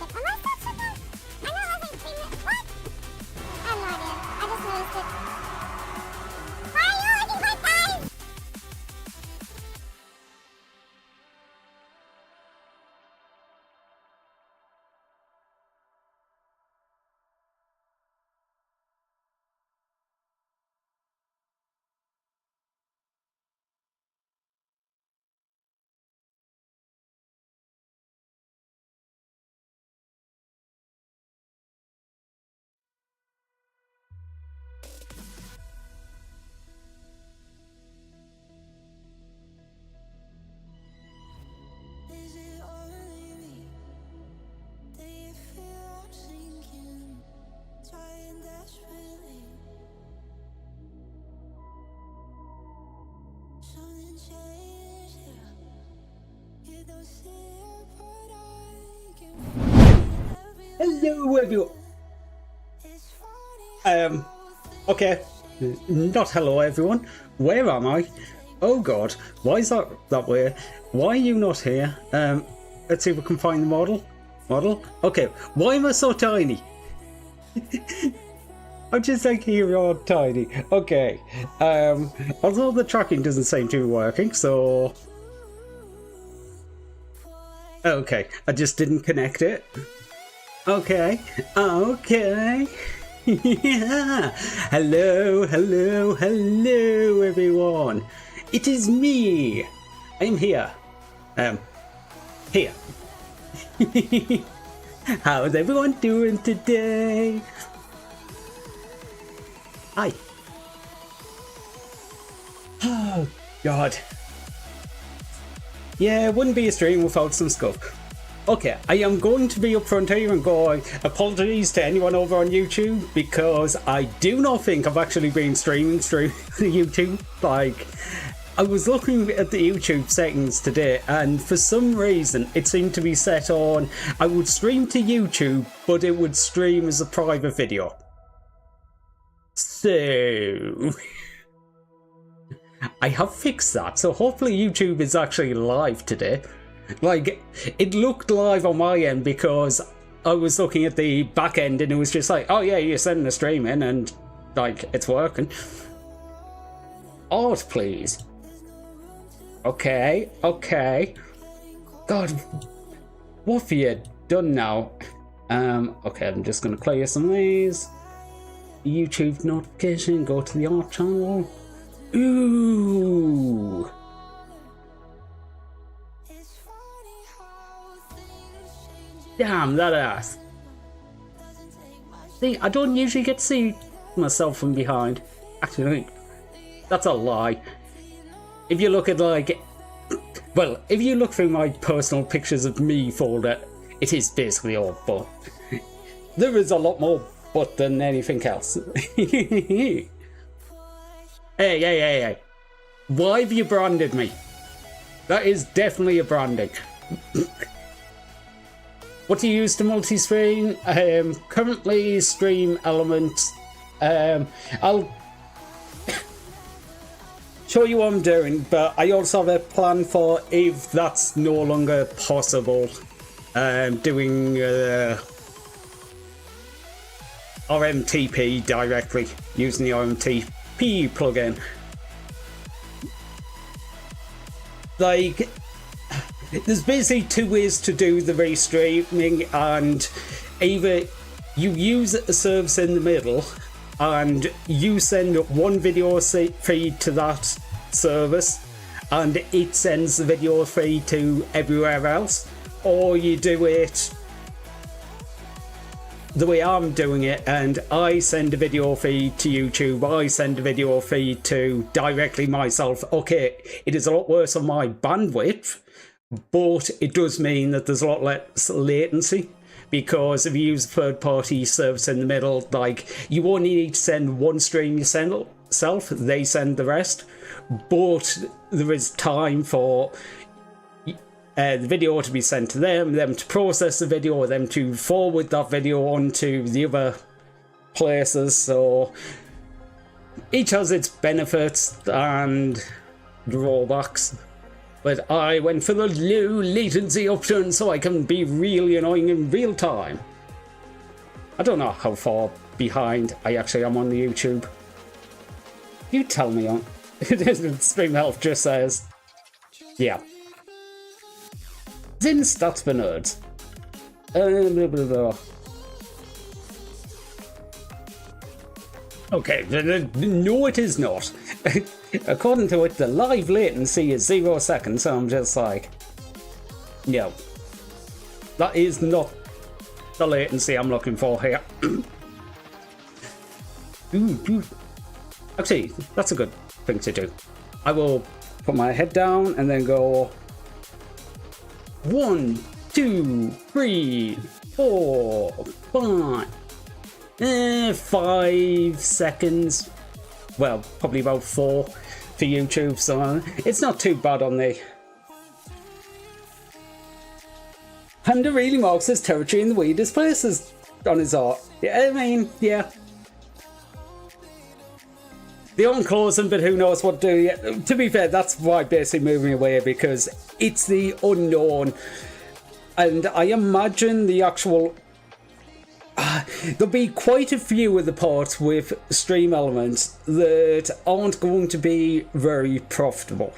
shit. Am I still chicken? I know I was like 3 minutes. What? I have no idea. I just noticed it. Why are you looking like that? Is it only me that you feel I'm sinking, trying desperately? Something changed here. You don't see it, but I can Hello everyone. It's funny Okay. Not hello everyone. Where am I? Oh god, why is that way? Why are you not here? Let's see if we can find the model. Okay, why am I so tiny? I'm just like you're all tiny. Okay. Although the tracking doesn't seem to be working, so okay, I just didn't connect it. Okay. Yeah. Hello everyone. It is me. I'm here. Here. How's everyone doing today? Hi. Oh god. Yeah, it wouldn't be a stream without some stuff. Okay, I am going to be upfront here and going apologies to anyone over on YouTube because I do not think I've actually been streaming through YouTube. Like, I was looking at the YouTube settings today and for some reason it seemed to be set on I would stream to YouTube but it would stream as a private video. So I have fixed that, so hopefully YouTube is actually live today. Like, it looked live on my end because I was looking at the back end and it was just like, oh yeah, you're sending a stream in and, like, it's working. Art, please. Okay. God, what have you done now? Okay, I'm just going to clear some of these. YouTube notification, go to the art channel. Ooh. Damn, that ass. See, I don't usually get to see myself from behind. Actually, that's a lie. If you look at, like... Well, if you look through my personal pictures of me folder, it is basically all butt. There is a lot more butt than anything else. Hey. Why have you branded me? That is definitely a branding. What do you use to multi-screen? Currently stream elements. I'll show you what I'm doing, but I also have a plan for if that's no longer possible. Doing RMTP directly, using the RMTP plugin. Like, there's basically two ways to do the restreaming, and either you use a service in the middle and you send one video feed to that service and it sends the video feed to everywhere else, or you do it the way I'm doing it and I send a video feed to YouTube, I send a video feed to directly myself. Okay, it is a lot worse on my bandwidth, but it does mean that there's a lot less latency, because if you use a third-party service in the middle, like, you only need to send one stream yourself, they send the rest, but there is time for the video to be sent to them to process the video, them to forward that video onto the other places, so each has its benefits and drawbacks. But I went for the low latency option so I can be really annoying in real time. I don't know how far behind I actually am on the YouTube. You tell me on. Stream Health just says, yeah. It's in stats for nerds. Blah, blah, blah. Okay, no it is not. According to it, the live latency is 0 seconds, so I'm just like, no. That is not the latency I'm looking for here. Actually, that's a good thing to do. I will put my head down and then go 1, 2, 3, 4, 5. 5 seconds. Well, probably about 4 for YouTube, so it's not too bad on the. Panda really marks his territory in the weirdest places on his art. Yeah, I mean, yeah. The unclosing, but who knows what to do yet. To be fair, that's why basically moving away, because it's the unknown. And I imagine the actual. There'll be quite a few of the parts with stream elements that aren't going to be very profitable.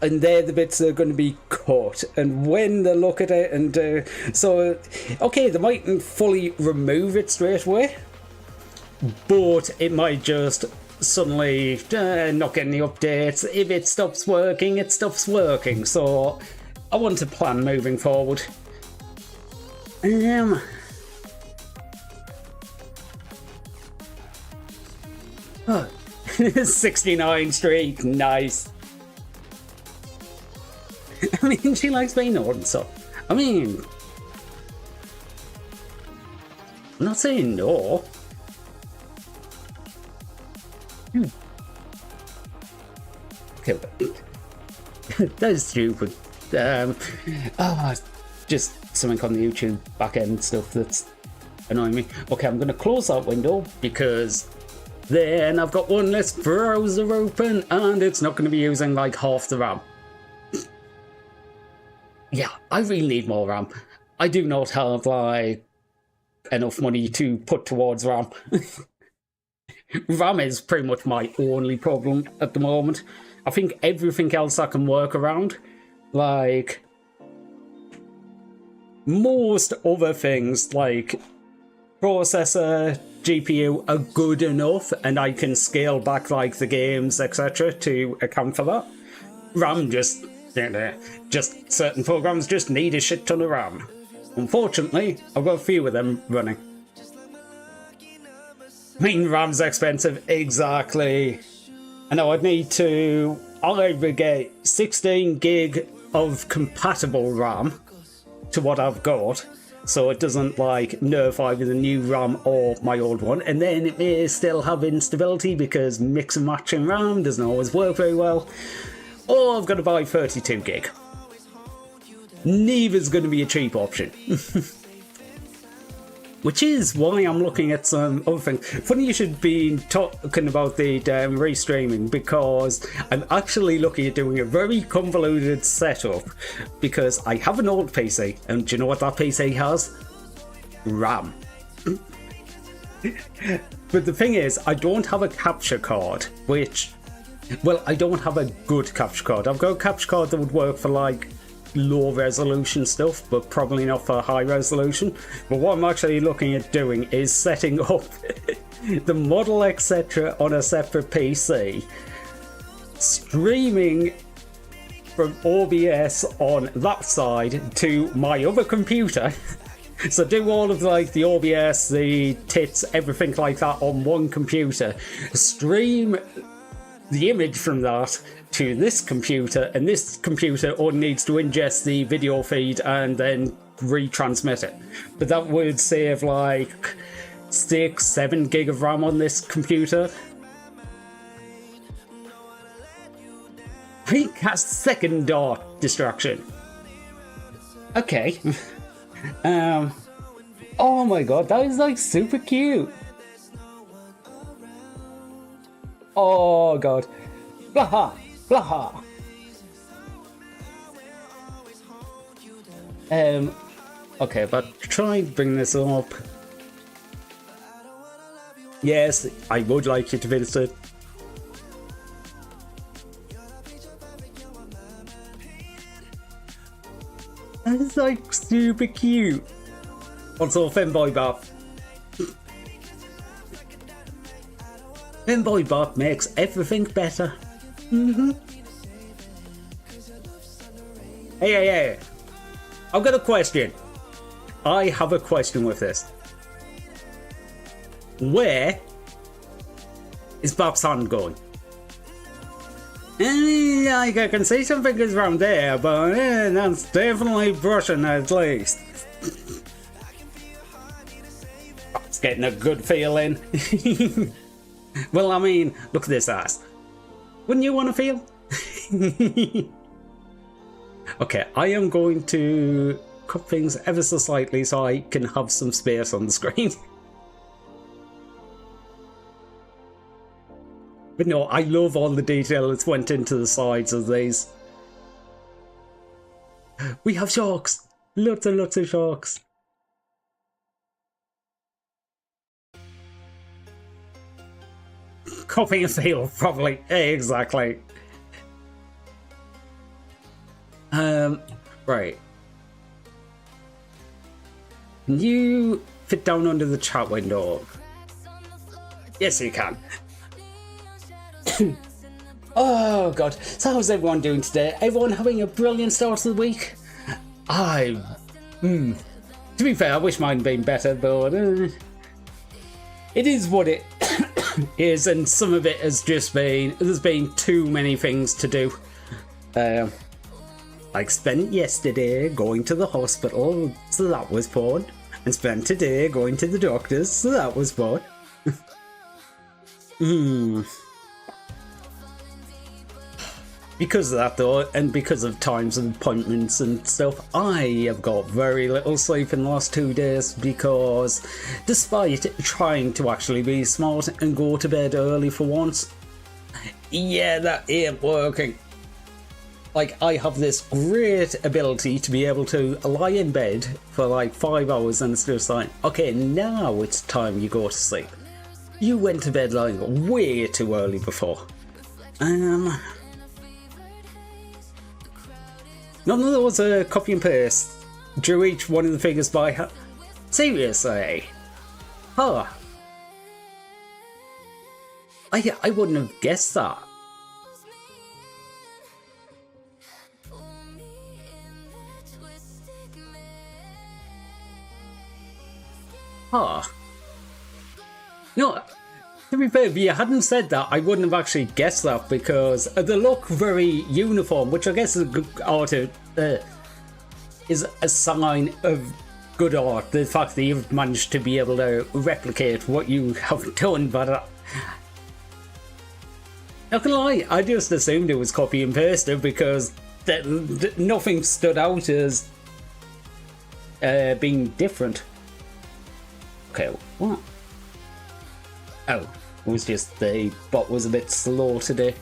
And they're the bits that are going to be cut. And when they look at it and so, okay, they mightn't fully remove it straight away, but it might just suddenly not get any updates. If it stops working, it stops working. So I want to plan moving forward. 69 streak, nice. I mean, she likes being on, so I mean, I'm not saying no. Okay, but that's stupid. Just something on the YouTube backend stuff that's annoying me. Okay, I'm gonna close that window because then I've got one less browser open and it's not going to be using like half the RAM. Yeah, I really need more RAM. I do not have like enough money to put towards RAM. RAM is pretty much my only problem at the moment. I think everything else I can work around. Like most other things like processor, GPU are good enough and I can scale back like the games, etc. to account for that. RAM just certain programs just need a shit ton of RAM. Unfortunately, I've got a few of them running. I mean, RAM's expensive, exactly. I know I'd need to either get 16 gig of compatible RAM to what I've got, so it doesn't like nerf either the new RAM or my old one, and then it may still have instability because mix and matching RAM doesn't always work very well, or I've got to buy 32 gig. Neither's going to be a cheap option. Which is why I'm looking at some other things. Funny you should be talking about the restreaming, because I'm actually looking at doing a very convoluted setup, because I have an old PC, and do you know what that PC has? RAM. But the thing is, I don't have a capture card, which, well, I don't have a good capture card. I've got a capture card that would work for like low resolution stuff, but probably not for high resolution. But what I'm actually looking at doing is setting up the model etc on a separate PC, streaming from OBS on that side to my other computer. So do all of like the OBS, the tits, everything like that on one computer, stream the image from that to this computer, and this computer only needs to ingest the video feed and then retransmit it. But that would save like 6-7 gig of RAM on this computer. Recast second door distraction. Okay. Oh my god, that is like super cute. Oh god. Blaha! Blaha! Okay, but try and bring this up. Yes, I would like you to visit. That's like super cute. Also, Femboy Bop. Femboy Bop makes everything better. Hey. I've got a question. I have a question with this. Where is Bob's hand going? Like, I can see some fingers around there, but that's definitely brushing at least. Bob's getting a good feeling. Well, I mean, look at this ass. Wouldn't you want to feel? Okay, I am going to cut things ever so slightly so I can have some space on the screen. But no, I love all the detail that's went into the sides of these. We have sharks! Lots and lots of sharks. Copy and feel, probably. Exactly. Right. Can you fit down under the chat window? Yes, you can. Oh god, so how's everyone doing today? Everyone having a brilliant start to the week? To be fair, I wish mine had been better, but it is what it is, and some of it has just been, there's been too many things to do. Like spent yesterday going to the hospital, so that was fun, and spent today going to the doctors, so that was fun. Because of that though, and because of times and appointments and stuff, I have got very little sleep in the last 2 days because despite trying to actually be smart and go to bed early for once, yeah, that ain't working. Like, I have this great ability to be able to lie in bed for like 5 hours and it's just like, okay, now it's time you go to sleep. You went to bed like way too early before. None of those are copy and paste. Drew each one of the figures by her. Seriously? Huh. I wouldn't have guessed that. Huh. No, to be fair, if you hadn't said that, I wouldn't have actually guessed that because they look very uniform, which I guess is a good art, is a sign of good art. The fact that you've managed to be able to replicate what you have done, but not gonna lie, I just assumed it was copy and pasted because nothing stood out as being different. Okay, what? Oh, it was just the bot was a bit slow today.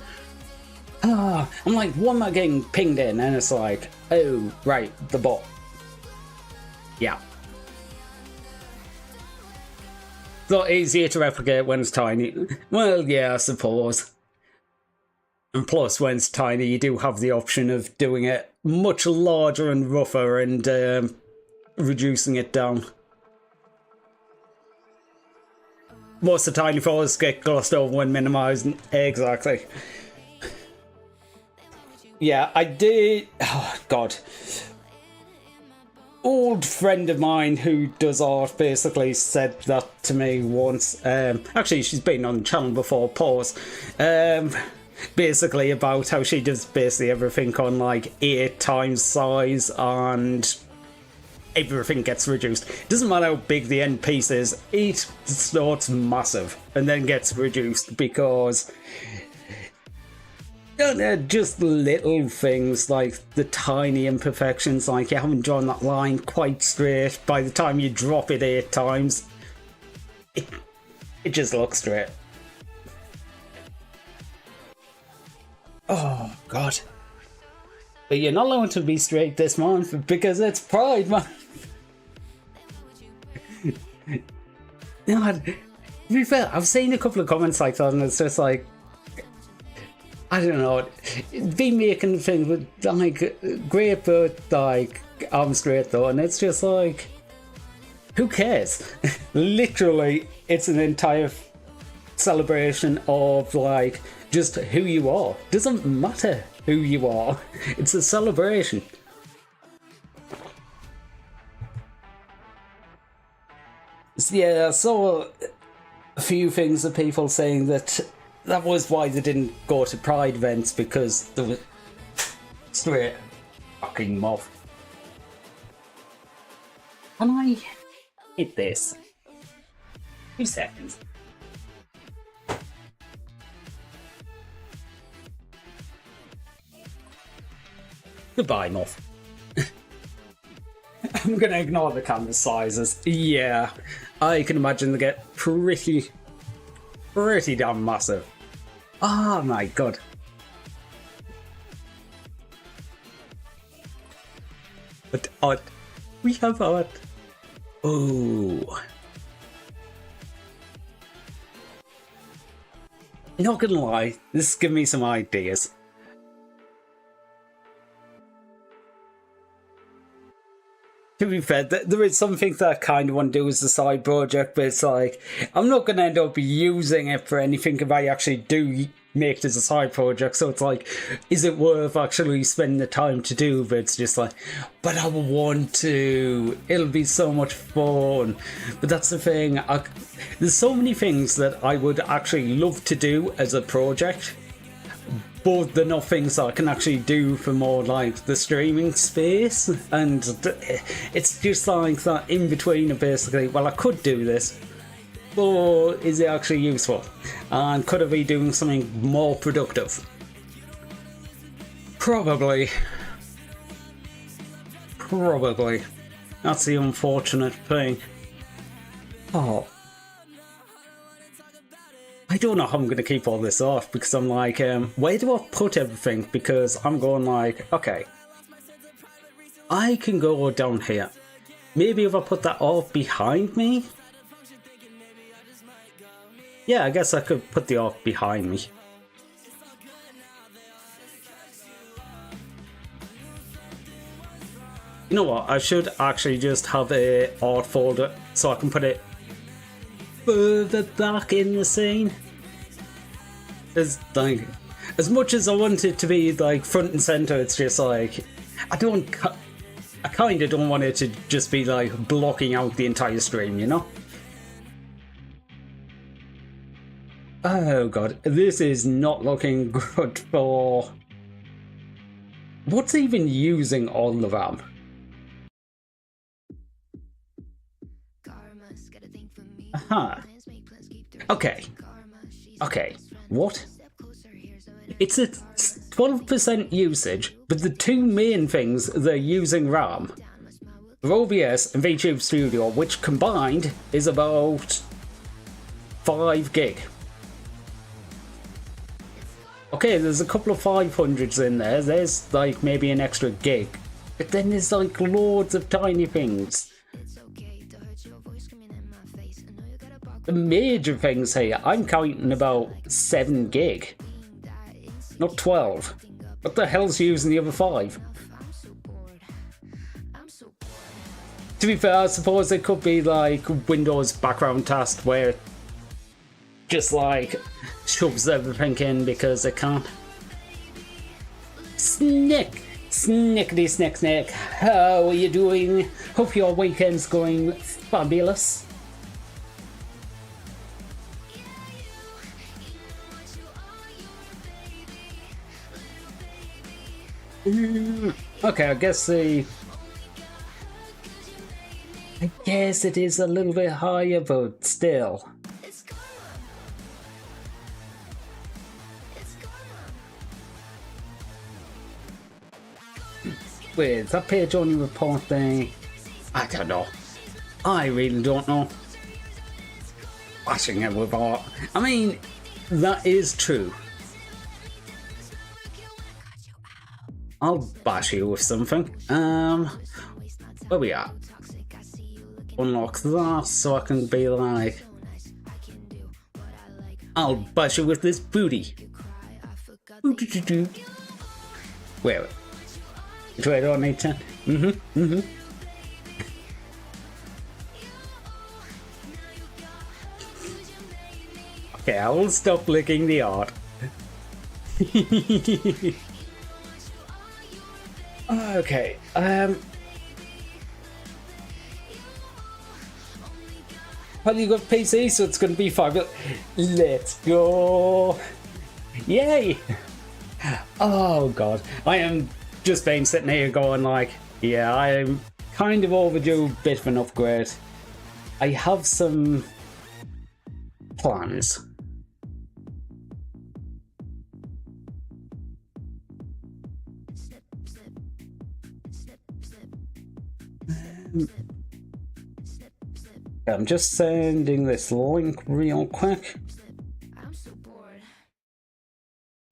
I'm like, what am I getting pinged in? And it's like, oh, right, the bot. Yeah. It's a lot easier to replicate when it's tiny. Well, yeah, I suppose. And plus, when it's tiny, you do have the option of doing it much larger and rougher and reducing it down. Most of the tiny photos get glossed over when minimizing. Exactly. Yeah, I did. Oh, God. Old friend of mine who does art basically said that to me once. Actually, she's been on the channel before, pause. Basically about how she does basically everything on like 8 times size and everything gets reduced. It doesn't matter how big the end piece is, it starts massive and then gets reduced because just little things like the tiny imperfections, like you haven't drawn that line quite straight. By the time you drop it 8 times, it just looks straight. Oh, God. But you're not allowed to be straight this month because it's Pride Month. No, to be fair, I've seen a couple of comments like that, and it's just like, I don't know, be making things with like great, but like I'm straight though, and it's just like, who cares? Literally, it's an entire celebration of like just who you are. Doesn't matter who you are. It's a celebration. So, yeah, I saw a few things of people saying that was why they didn't go to Pride events, because there was straight fucking mob. Can I hit this? 2 seconds. Goodbye, Moth. I'm gonna ignore the camera sizes. Yeah, I can imagine they get pretty damn massive. Oh my god. But art. We have art. Oh. Not gonna lie, this is giving me some ideas. To be fair, there is something that I kind of want to do as a side project, but it's like, I'm not going to end up using it for anything if I actually do make it as a side project, so it's like, is it worth actually spending the time to do? But it's just like, but I want to, it'll be so much fun. But that's the thing, there's so many things that I would actually love to do as a project, but they're not things that I can actually do for more like the streaming space, and it's just like that in between of basically, well, I could do this, but is it actually useful? And could I be doing something more productive? Probably. That's the unfortunate thing. Oh. I don't know how I'm going to keep all this off, because I'm like, where do I put everything? Because I'm going like, okay, I can go down here. Maybe if I put that off behind me? Yeah, I guess I could put the off behind me. You know what, I should actually just have a art folder so I can put it further back in the scene. It's like, as much as I want it to be like front and center, it's just like, I kind of don't want it to just be like blocking out the entire stream, you know? Oh god, this is not looking good for... What's even using on the RAM? Aha. Okay. What? It's a 12% usage, but the two main things they're using RAM are OBS and VTube Studio, which combined is about 5 gig. Okay, there's a couple of 500s in there. There's like maybe an extra gig, but then there's like loads of tiny things. The major things here, I'm counting about 7 gig, not 12. What the hell's using the other 5? To be fair, I suppose it could be like Windows background task where it just like shoves everything in because it can't. Snickety snick, how are you doing? Hope your weekend's going fabulous. Okay, I guess it is a little bit higher, but still. Wait, is that page only reporting? I don't know. I really don't know. Bashing it with art. I mean, that is true. I'll bash you with something. Where we at? Unlock that so I can be like, I'll bash you with this booty. Wait. Do I don't need to? Okay, I will stop licking the art. Okay, well, you got PC, so it's gonna be fine. Let's go! Yay! Oh god, I am just been sitting here going like, yeah, I'm kind of overdue a bit of an upgrade. I have some plans. I'm just sending this link real quick.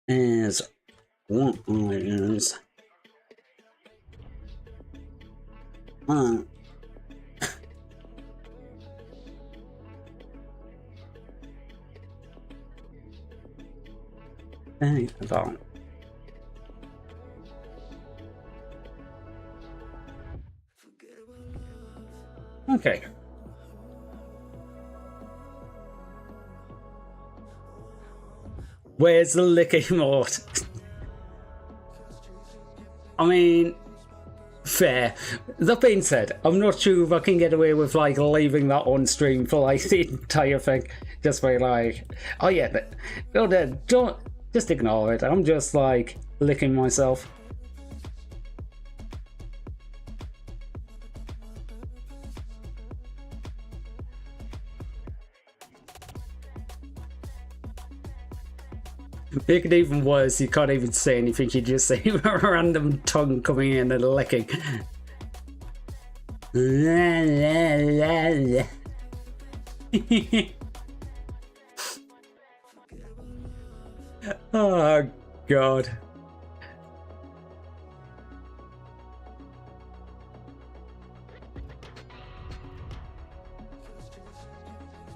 Is what is about okay. Where's the licking mode? I mean, fair. That being said, I'm not sure if I can get away with like leaving that on stream for like the entire thing. Just be like, oh yeah, but don't just ignore it. I'm just like licking myself. Make it even worse, you can't even say anything, you just see a random tongue coming in and licking. Oh god.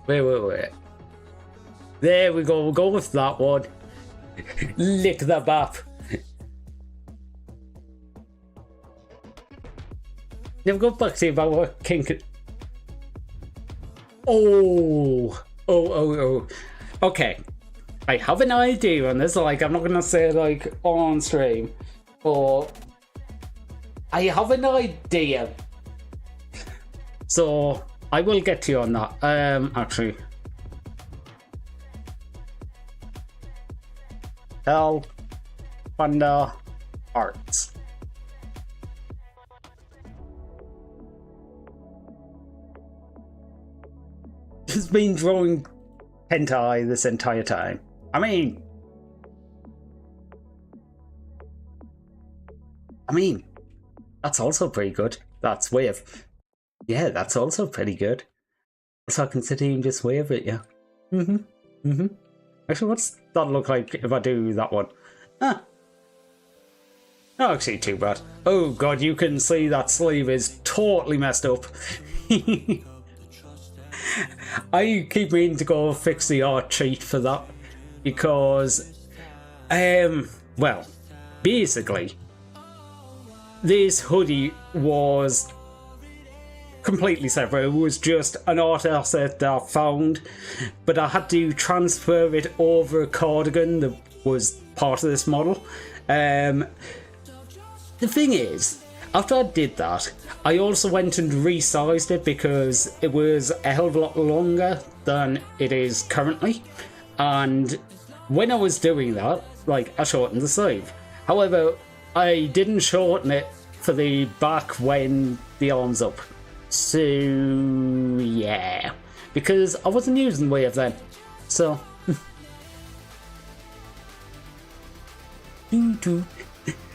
Wait. There we go, we'll go with that one. Lick the map. Never go back to you about what kink. Oh. Okay. I have an idea on this. Like, I'm not gonna say like on stream, but I have an idea. So I will get to you on that. Actually. Hell, Panda Arts. He's been drawing hentai this entire time. I mean, that's also pretty good. That's wave. Yeah, that's also pretty good. So I consider him just wave it, yeah. Actually, what's that look like if I do that one? Huh. Not actually too bad. Oh god, you can see that sleeve is totally messed up. I keep meaning to go fix the art cheat for that because, well, basically, this hoodie was completely separate. It was just an art asset that I found, but I had to transfer it over a cardigan that was part of this model. The thing is, after I did that, I also went and resized it because it was a hell of a lot longer than it is currently. And when I was doing that, like, I shortened the sleeve. However, I didn't shorten it for the back when the arm's up. So, yeah. Because I wasn't using Wave then. So.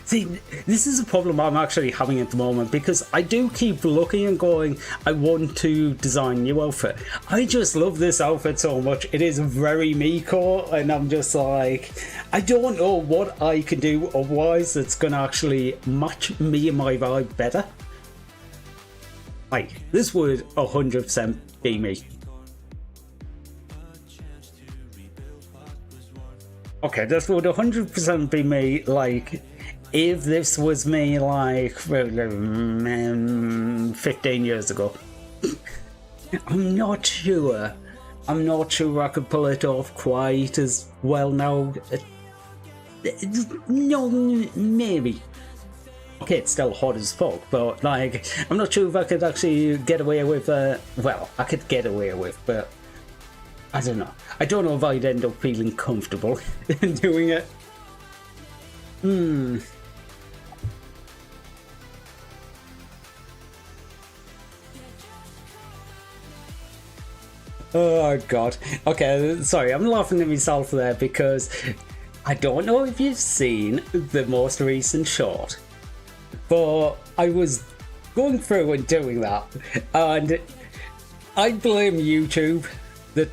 See, this is a problem I'm actually having at the moment, because I do keep looking and going, I want to design a new outfit. I just love this outfit so much. It is very Miko, and I'm just like, I don't know what I can do otherwise that's going to actually match me and my vibe better. Like, this would 100% be me. Okay, this would 100% be me, like, if this was me, like, 15 years ago. I'm not sure. I'm not sure I could pull it off quite as well now. No, maybe. Okay, it's still hot as fuck, but, like, I'm not sure if I could actually get away with, well, I could get away with, but I don't know. I don't know if I'd end up feeling comfortable in doing it. Oh god. Okay, sorry, I'm laughing at myself there because I don't know if you've seen the most recent short, but I was going through and doing that, and I blame YouTube. That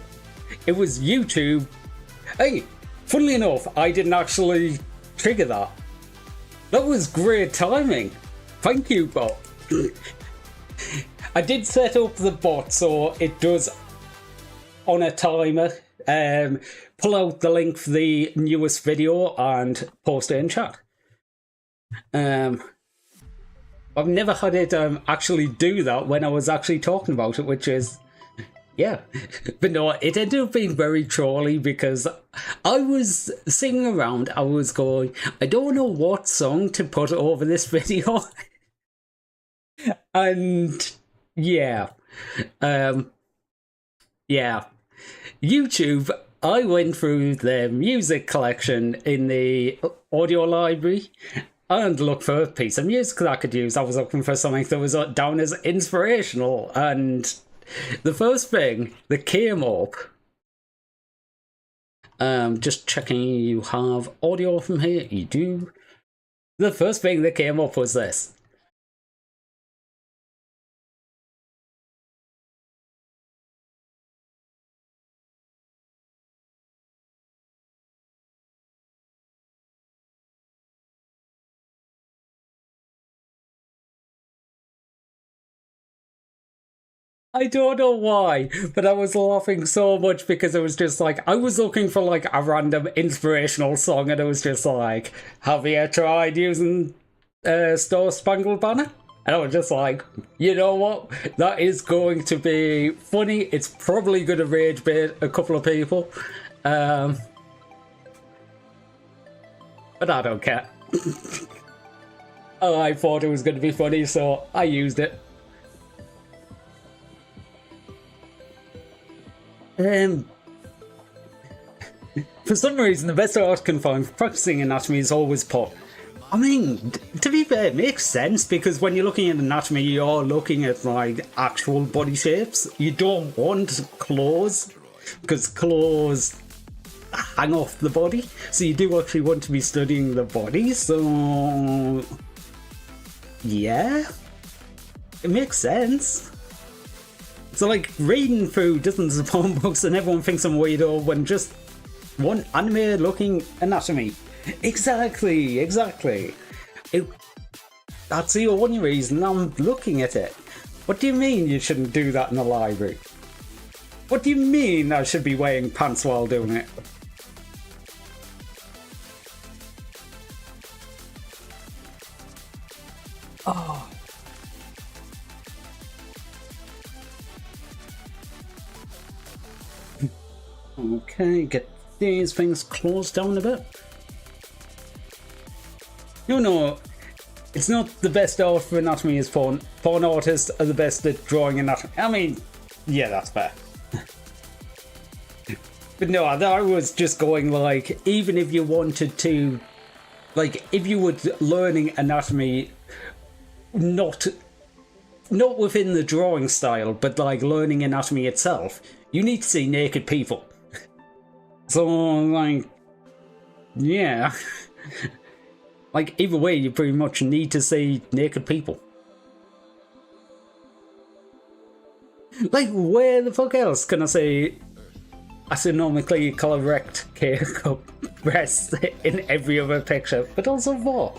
it was YouTube. Hey, funnily enough, I didn't actually trigger that. That was great timing. Thank you, bot. I did set up the bot so it does on a timer. Pull out the link for the newest video and post it in chat. I've never had it actually do that when I was actually talking about it, which is, yeah. But no, it ended up being very trolly because I was singing around, I was going, I don't know what song to put over this video. And yeah. Yeah. YouTube, I went through the music collection in the audio library and looked for a piece of music that I could use. I was looking for something that was down as inspirational, and the first thing that came up, just checking you have audio from here, you do. The first thing that came up was this. I don't know why, but I was laughing so much because it was just like, I was looking for like a random inspirational song, and it was just like, have you tried using Star Spangled Banner? And I was just like, you know what? That is going to be funny. It's probably going to rage bait a couple of people. But I don't care. Oh, I thought it was going to be funny, so I used it. For some reason, the best art can find for practicing anatomy is always put. I mean, to be fair, it makes sense because when you're looking at anatomy, you're looking at like actual body shapes. You don't want claws because claws hang off the body, so you do actually want to be studying the body. So, yeah, it makes sense. So, like, reading through dozens of porn books and everyone thinks I'm a weirdo when just one anime-looking anatomy. Exactly. That's the only reason I'm looking at it. What do you mean you shouldn't do that in the library? What do you mean I should be wearing pants while doing it? Oh. Okay, get these things closed down a bit. No, it's not the best art for anatomy is porn. Porn artists are the best at drawing anatomy. I mean, yeah, that's fair. But no, I was just going like, even if you wanted to, like, if you were learning anatomy, not within the drawing style, but like learning anatomy itself, you need to see naked people. So, like, yeah. Like, either way, you pretty much need to see naked people. Like, where the fuck else can I see astronomically correct K-cup breasts in every other picture? But also what?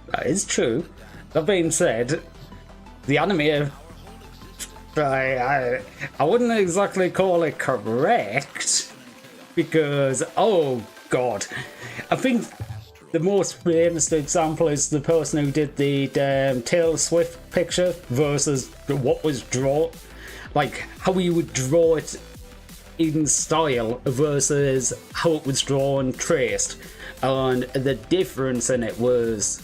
That is true. That being said, the anime, I wouldn't exactly call it correct, because, oh god, I think the most famous example is the person who did the Taylor Swift picture versus what was drawn, like how you would draw it in style versus how it was drawn traced, and the difference in it was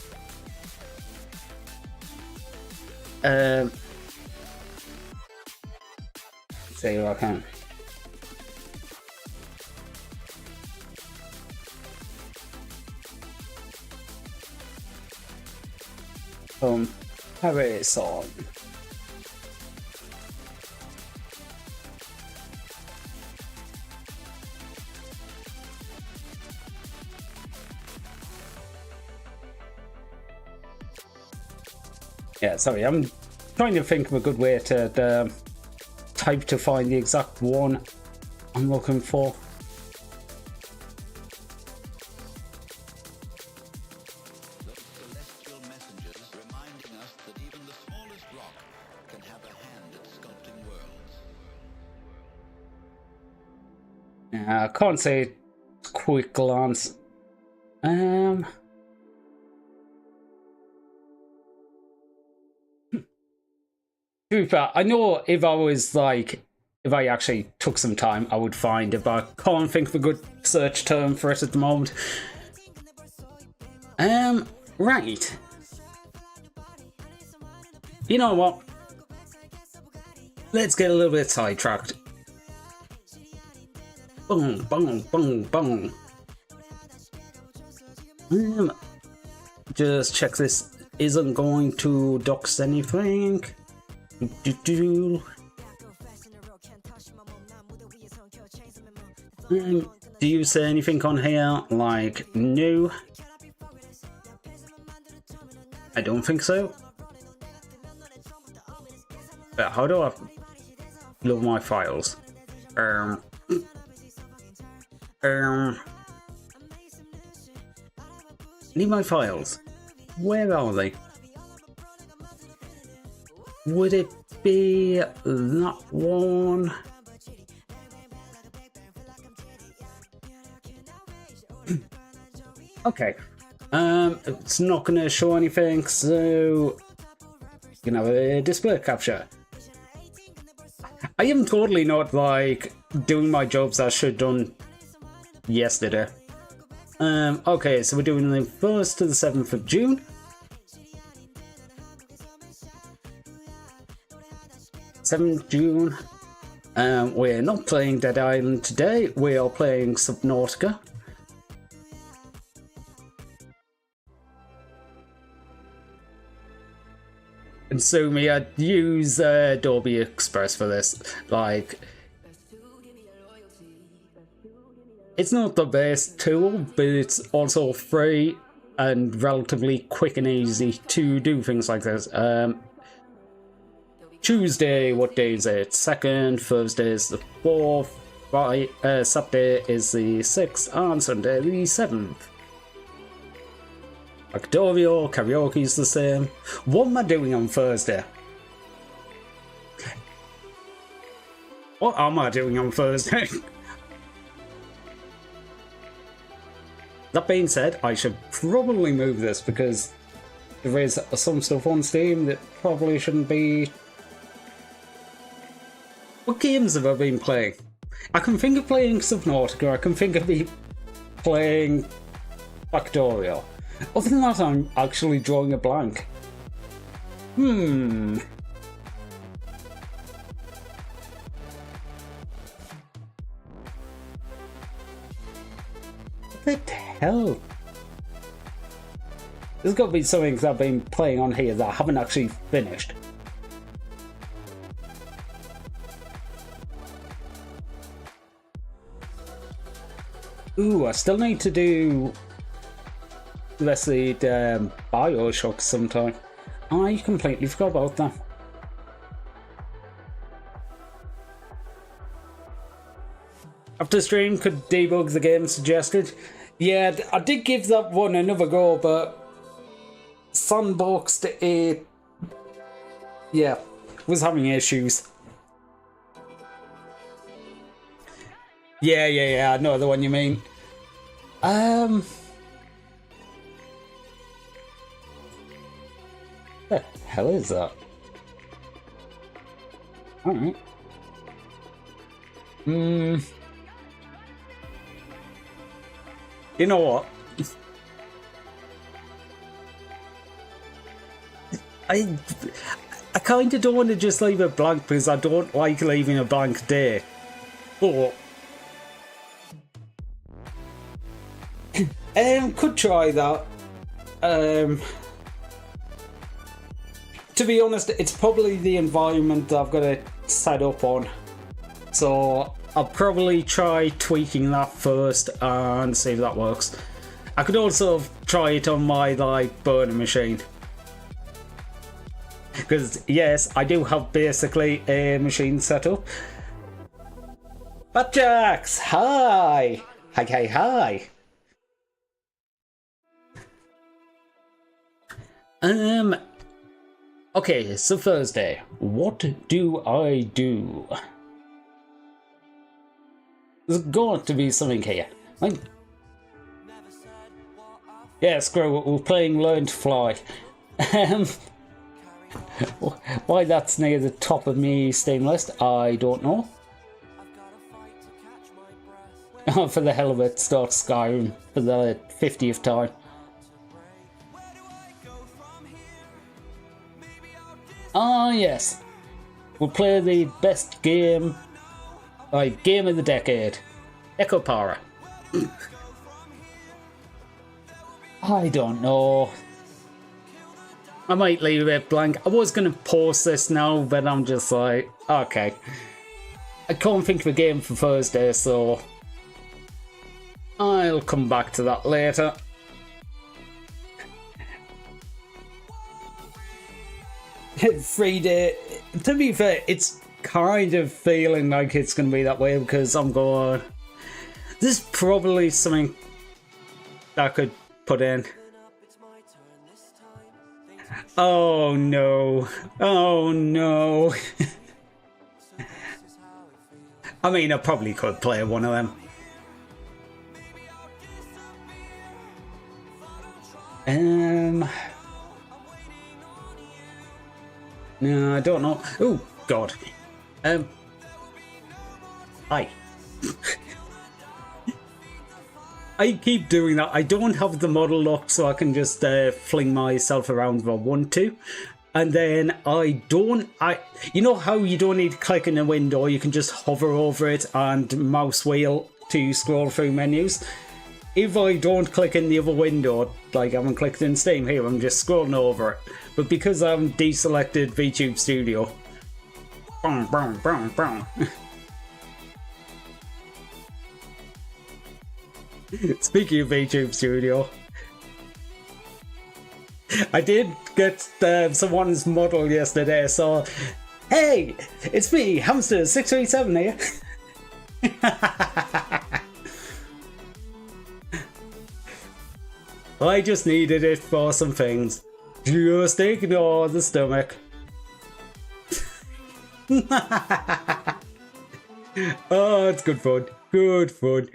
see if I can. Harrison. Yeah, sorry, I'm trying to think of a good way to type to find the exact one I'm looking for. I can't say quick glance. To be fair, I know if I was like, if I actually took some time, I would find it, but I can't think of a good search term for it at the moment. Right. You know what? Let's get a little bit sidetracked. Boom, boom, boom, boom. Just check this isn't going to dox anything. Do you say anything on here like no? I don't think so. But how do I load my files? Need my files. Where are they? Would it be that one? Okay. It's not going to show anything, so you can have a display capture. I am totally not like doing my jobs I should have done yesterday. Okay, so we're doing the 1st to the 7th of June. June. We're not playing Dead Island today, we are playing Subnautica. And so me, I'd use Adobe Express for this. Like, it's not the best tool, but it's also free and relatively quick and easy to do things like this. Tuesday, what day is it? 2nd, Thursday is the 4th, Saturday is the 6th, and Sunday the 7th. Octavio, karaoke is the same. What am I doing on Thursday? What am I doing on Thursday? That being said, I should probably move this because there is some stuff on Steam that probably shouldn't be. What games have I been playing? I can think of playing Subnautica, I can think of playing Factorio. Other than that, I'm actually drawing a blank. What the hell? There's got to be something that I've been playing on here that I haven't actually finished. Ooh, I still need to do Let's read Bioshock sometime. I completely forgot about that. After stream, could debug the game suggested? Yeah, I did give that one another go, but Sandboxed it, yeah, was having issues. Yeah, I know the one you mean. The hell is that? Alright. You know what? I kind of don't want to just leave it blank because I don't like leaving a blank day. But could try that. To be honest, it's probably the environment that I've got to set up on. So I'll probably try tweaking that first and see if that works. I could also try it on my burner machine. Because yes, I do have basically a machine set up. But Jax, hi! Hi. Okay, so Thursday. What do I do? There's got to be something here. Yeah, screw it, we're playing Learn to Fly. Why that's near the top of me Steam list, I don't know. For the hell of it, start Skyrim for the 50th time. Ah, yes. We'll play the best game, game of the decade. Echo Para. I don't know. I might leave it blank. I was going to post this now, but I'm just like, okay. I can't think of a game for Thursday, so I'll come back to that later. Friday, to be fair, it's kind of feeling like it's going to be that way because I'm going, there's probably something I could put in. Oh no. I mean, I probably could play one of them. No, I don't know. Oh God. Hi. I keep doing that. I don't have the model locked, so I can just fling myself around if I want to. And then you know how you don't need to click in a window, you can just hover over it and mouse wheel to scroll through menus. If I don't click in the other window, like I haven't clicked in Steam here, I'm just scrolling over it. But because I haven't deselected VTube Studio, speaking of VTube Studio, I did get someone's model yesterday, so hey, it's me, Hamster637 here. I just needed it for some things. Just ignore the stomach. Oh, it's good fun. Good fun.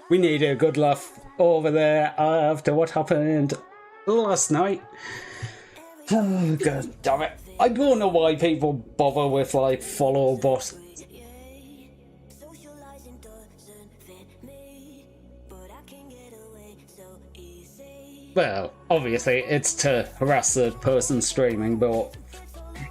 We need a good laugh over there after what happened last night. Oh, God damn it. I don't know why people bother with follow bot. Well, obviously it's to harass the person streaming, but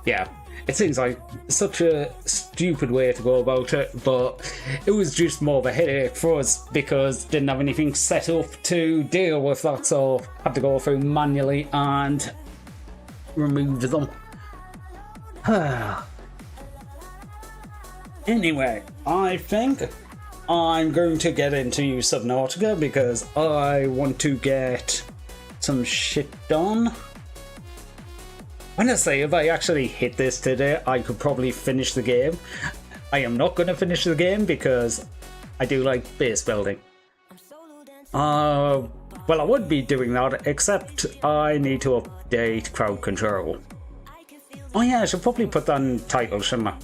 yeah, it seems like such a stupid way to go about it, but it was just more of a headache for us because didn't have anything set up to deal with that, so had to go through manually and remove them. Anyway, I think I'm going to get into Subnautica because I want to get some shit done. Honestly, if I actually hit this today, I could probably finish the game. I am not going to finish the game because I do like base building. Well, I would be doing that, except I need to update crowd control. Oh yeah, I should probably put that in title, shouldn't I?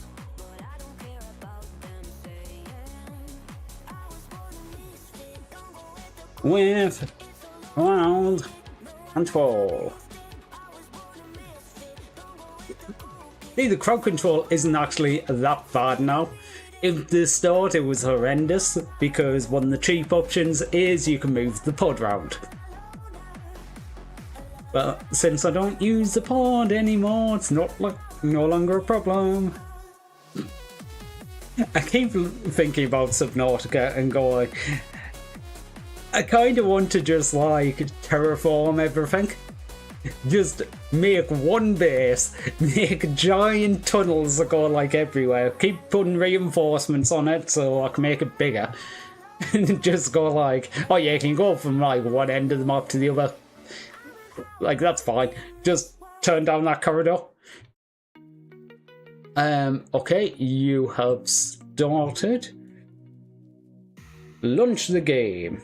With crowd control. See, the crowd control isn't actually that bad now. At the start it was horrendous because one of the cheap options is you can move the pod round. But since I don't use the pod anymore, it's no longer a problem. I keep thinking about Subnautica and going, I kind of want to just like terraform everything. Just make one base, make giant tunnels that go like everywhere, keep putting reinforcements on it so I can make it bigger. And just go like, oh yeah, you can go from like one end of the map to the other. Like, that's fine. Just turn down that corridor. Okay, you have started. Launch the game.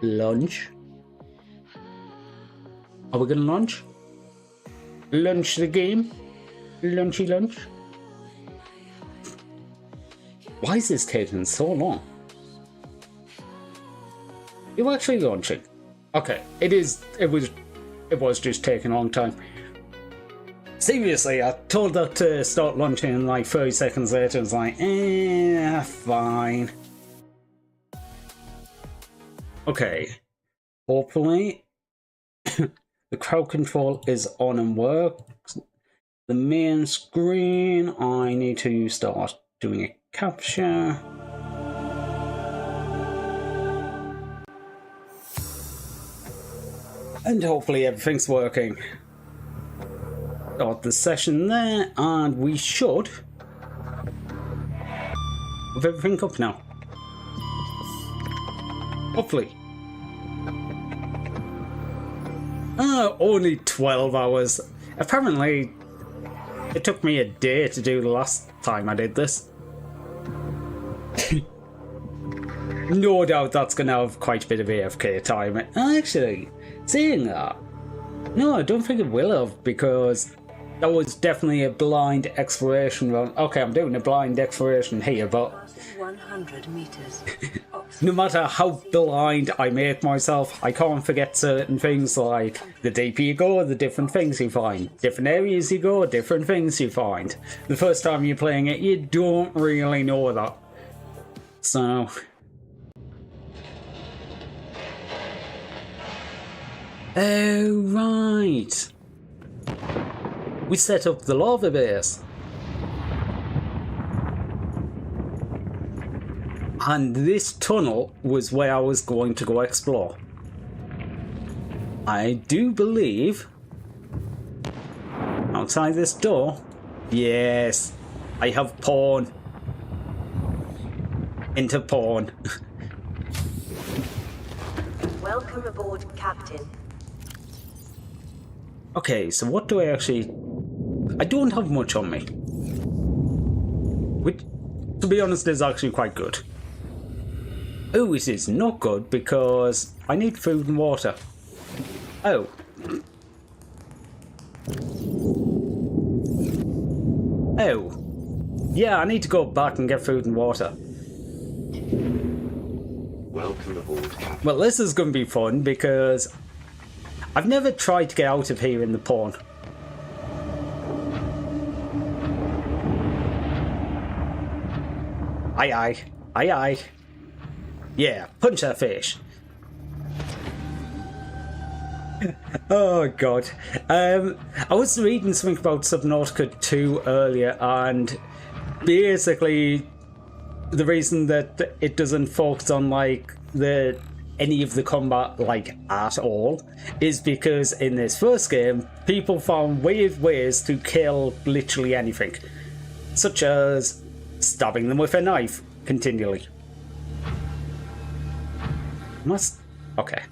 Launch. Are we gonna launch? Launch the game. Launchy launch. Why is this taking so long? You're actually launching. Okay, it was just taking a long time. Seriously, I told that to start launching and like 30 seconds later it was like, fine. Okay, hopefully the crowd control is on and works. The main screen, I need to start doing a capture. And hopefully everything's working. Start the session there, and we should have everything up now. Hopefully. Only 12 hours. Apparently, it took me a day to do the last time I did this. No doubt that's going to have quite a bit of AFK time. Actually, seeing that, no, I don't think it will have, because that was definitely a blind exploration run. Okay, I'm doing a blind exploration here, but 100 meters. no matter how blind I make myself, I can't forget certain things, like the deeper you go, the different things you find. Different areas you go, different things you find. The first time you're playing it, you don't really know that. So... oh, right. We set up the lava base. And this tunnel was where I was going to go explore. I do believe... outside this door... yes, I have pawn. Into pawn. Welcome aboard, Captain. Okay, so what do I actually... I don't have much on me. Which, to be honest, is actually quite good. Oh, it is not good because I need food and water. Oh. Oh. Yeah, I need to go back and get food and water. Welcome aboard, Captain. Well, this is going to be fun because I've never tried to get out of here in the pawn. Aye aye. Aye aye. Yeah, punch that fish. Oh god. I was reading something about Subnautica 2 earlier, and basically the reason that it doesn't focus on like any of the combat like at all is because in this first game people found weird ways to kill literally anything. such as stabbing them with a knife continually. Okay,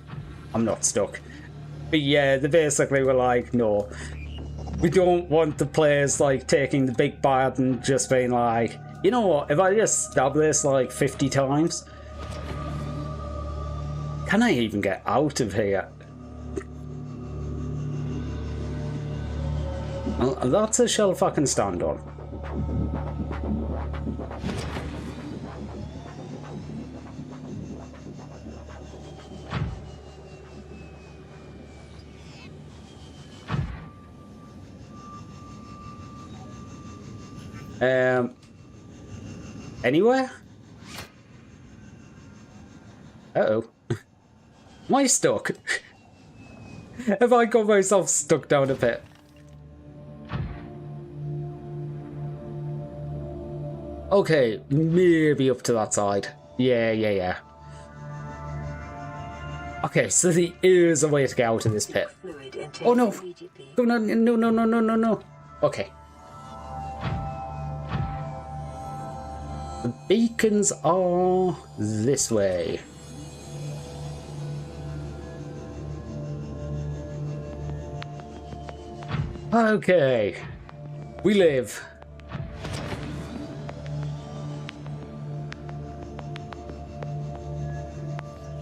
I'm not stuck. But yeah, they basically were like, no, we don't want the players like taking the big bad and just being like, you know what, if I just stab this like 50 times, can I even get out of here? Well, that's a shelf I can stand on. Anywhere? Uh-oh. Am I stuck? Have I got myself stuck down a pit? Okay, maybe up to that side. Yeah. Okay, so there is a way to get out of this pit. Fluid intake Oh no! immediately. No. Okay. The beacons are this way. Okay. We live.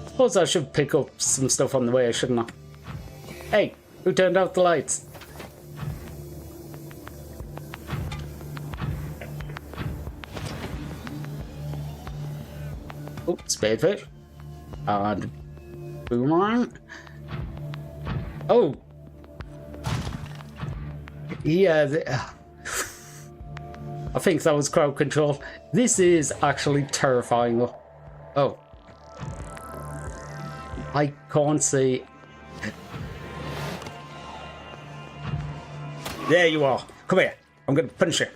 Suppose I should pick up some stuff on the way, shouldn't I? Hey, who turned out the lights? Oh, spadefish. And boomerang. Oh! Yeah, I think that was crowd control. This is actually terrifying though. Oh. I can't see. There you are. Come here. I'm gonna punch you.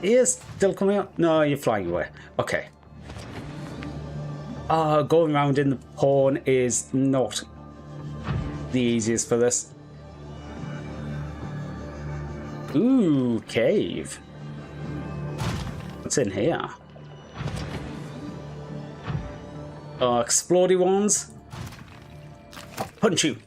You're still coming out? No, you're flying away. Okay. Going around in the pawn is not the easiest for this. Ooh, cave. What's in here? Explodey ones. I'll punch you.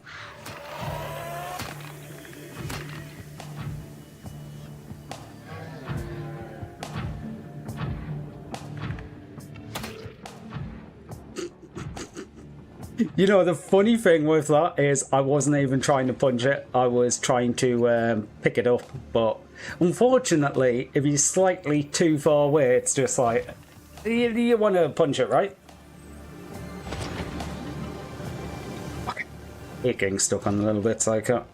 You know, the funny thing with that is I wasn't even trying to punch it. I was trying to pick it up. But unfortunately, if you're slightly too far away, it's just like, you want to punch it, right? Okay. You're getting stuck on a little bit, Psycho.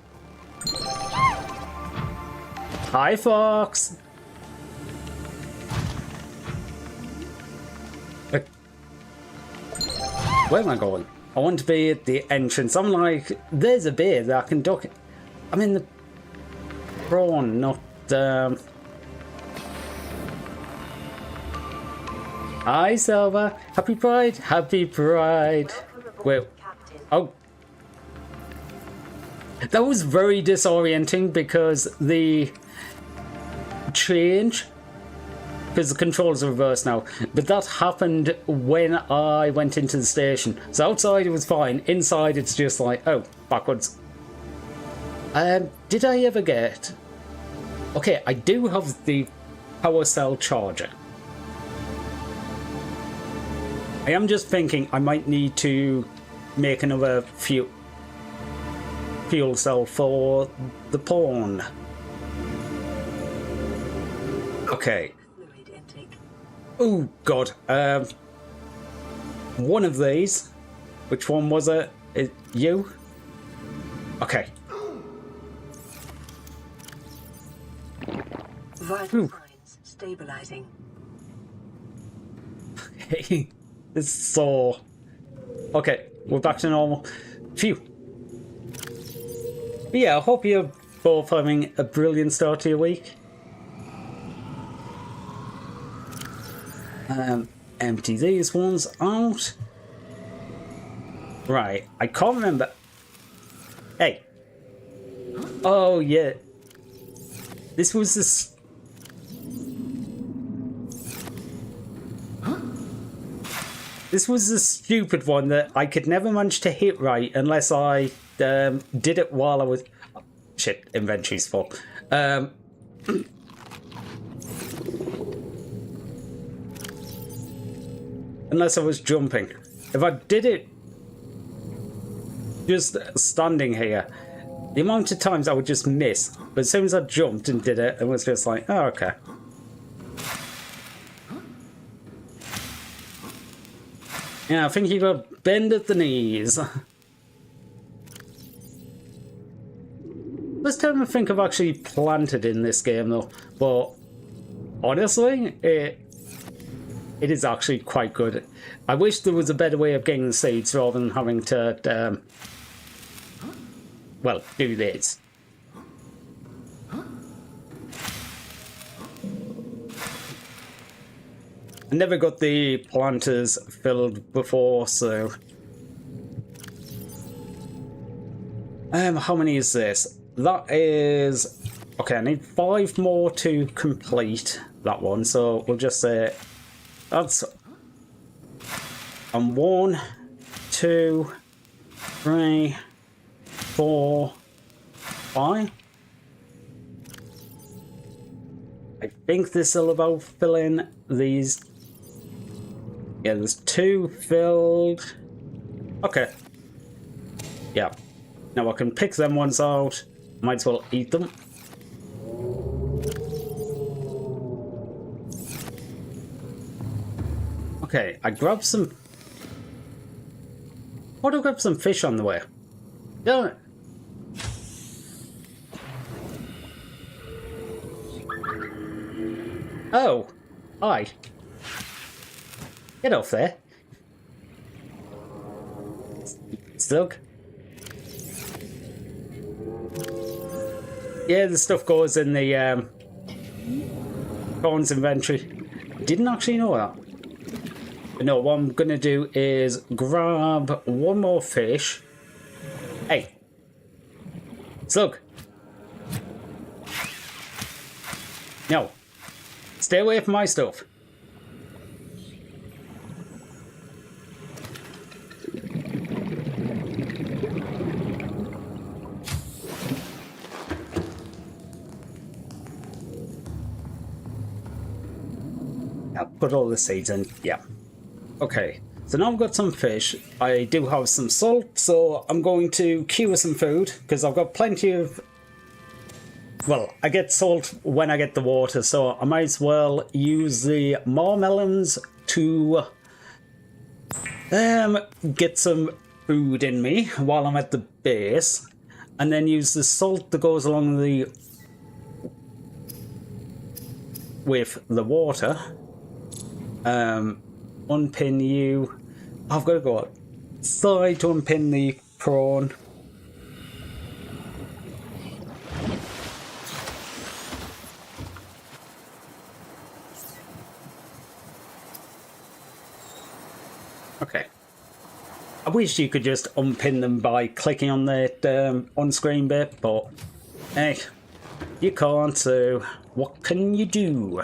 Hi, Fox. Where am I going? I want to be at the entrance. I'm like, there's a beer that I can duck. I'm in the prawn, not Hi, Silver. Happy Pride. Happy Pride. Wait. Captain. Oh. That was very disorienting because the change, because the controls are reversed now, but that happened when I went into the station. So outside it was fine, inside it's just like, oh, backwards. Did I ever get... Okay, I do have the power cell charger. I am just thinking I might need to make another fuel cell for the pawn. Okay. Fluid intake. Oh god. One of these. Which one was it? You? Okay. Vital signs stabilizing. Okay. It's so... Okay, we're back to normal. Phew. But yeah, I hope you're both having a brilliant start to your week. Empty these ones out. Right, I can't remember. Hey. Oh, yeah. This was this. This was a stupid one that I could never manage to hit right unless I did it while I was... Oh, shit, inventory's full. Unless I was jumping. If I did it just standing here, the amount of times I would just miss. But as soon as I jumped and did it, it was just like, oh, okay. Yeah, I think you got to bend at the knees. First time I think I've actually planted in this game though. But honestly, it is actually quite good. I wish there was a better way of getting the seeds rather than having to, well, do this. I never got the planters filled before, so... how many is this? That is... Okay, I need 5 more to complete that one, so we'll just say... That's... And 1, 2, 3, 4, 5. I think this will about fill in these. Yeah, there's 2 filled. Okay. Yeah. Now I can pick them ones out. Might as well eat them. Okay, I grabbed some... Why did I grab some fish on the way? Damn it. Oh. Hi. Get off there. Slug. Yeah, the stuff goes in the Corn's inventory. Didn't actually know that. But no, what I'm gonna do is grab 1 more fish. Hey. Slug. No. Stay away from my stuff. I'll put all the seeds in. Yeah. Okay. So now I've got some fish. I do have some salt, so I'm going to cure some food because I've got plenty of... Well, I get salt when I get the water, so I might as well use the marmelons to get some food in me while I'm at the base, and then use the salt that goes along the with the water. Unpin you. I've got to go outside to unpin the prawn. Okay. I wish you could just unpin them by clicking on the on-screen bit, but hey, you can't, so what can you do?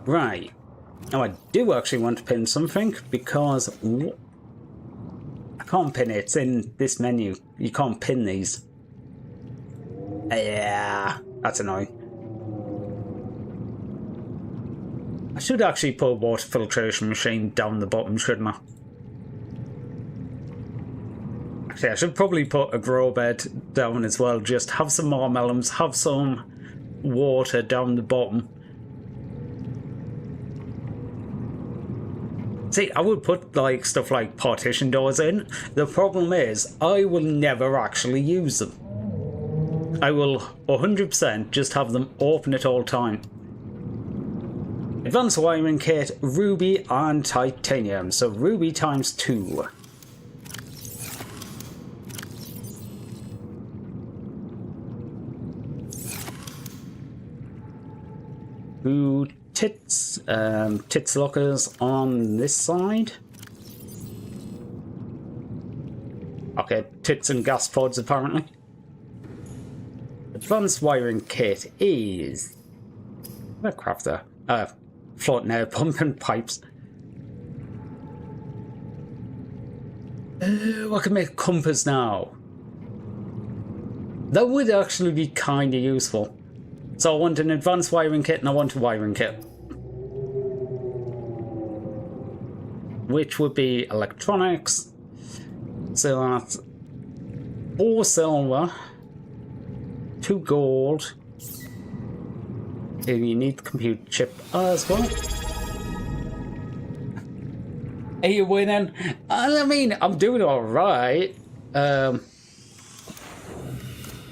Right. Now I do actually want to pin something, because I can't pin it. It's in this menu. You can't pin these. Yeah, that's annoying. I should actually put a water filtration machine down the bottom, shouldn't I? Actually, I should probably put a grow bed down as well. Just have some marmelons, have some water down the bottom. See, I would put like stuff like partition doors in. The problem is, I will never actually use them. I will 100% just have them open at all time. Advanced wiring kit, ruby and titanium. So ruby times 2. Food. Tits lockers on this side. Okay, tits and gas pods apparently. advanced wiring kit is a crafter. Floating air pumping pipes. I can make a compass now. That would actually be kind of useful. So I want an advanced wiring kit and I want a wiring kit. Which would be electronics. So that's 4 silver, 2 gold. And you need the computer chip as well. Are you winning? I mean, I'm doing alright.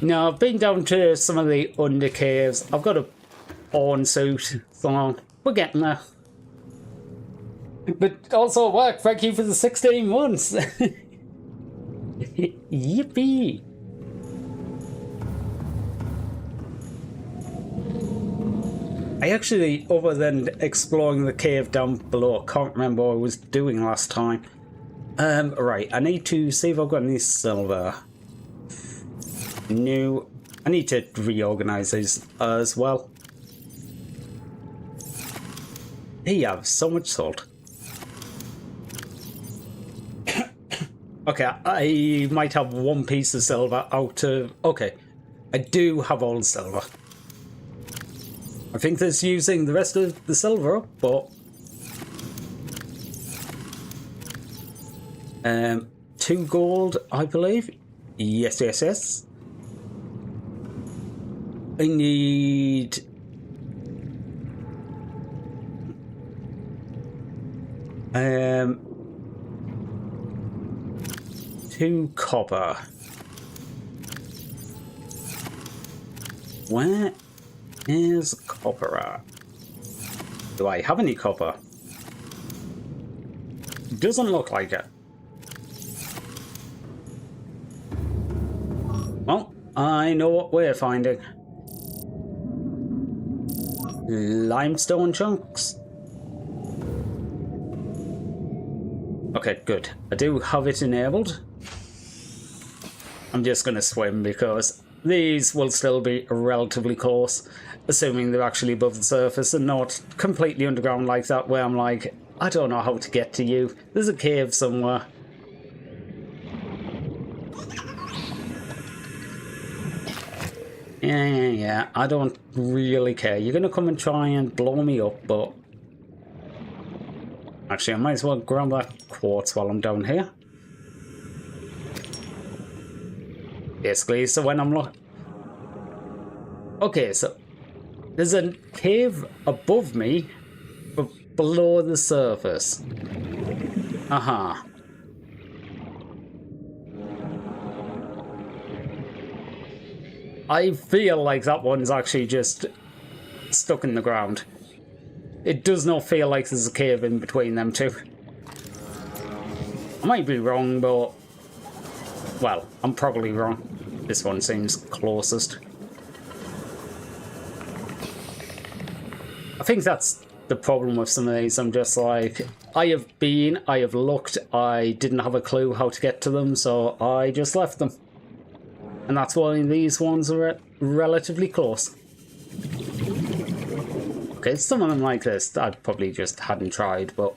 No, I've been down to some of the under caves. I've got a pawn suit, so we're getting there. But also work, thank you for the 16 months. Yippee. I actually, other than exploring the cave down below, I can't remember what I was doing last time. Right, I need to see if I've got any silver. No, I need to reorganize these as well. Here you have so much salt. Okay, I might have 1 piece of silver out of... Okay, I do have all the silver. I think that's using the rest of the silver up, but... 2 gold, I believe. Yes, yes, yes. I need... Um... 2 copper. Where is copper at? Do I have any copper? Doesn't look like it. Well, I know what we're finding. Limestone chunks. Okay, good. I do have it enabled. I'm just going to swim because these will still be relatively close, assuming they're actually above the surface and not completely underground like that, where I'm like, I don't know how to get to you. There's a cave somewhere. Yeah, I don't really care. You're going to come and try and blow me up, but... Actually, I might as well grab that quartz while I'm down here. Basically, so when I'm okay, so there's a cave above me, but below the surface. Aha. I feel like that one's actually just stuck in the ground. It does not feel like there's a cave in between them two. I might be wrong, but... Well, I'm probably wrong. This one seems closest. I think that's the problem with some of these. I'm just like, I have looked, I didn't have a clue how to get to them, so I just left them. And that's why these ones are relatively close. Okay, some of them like this, I probably just hadn't tried, but...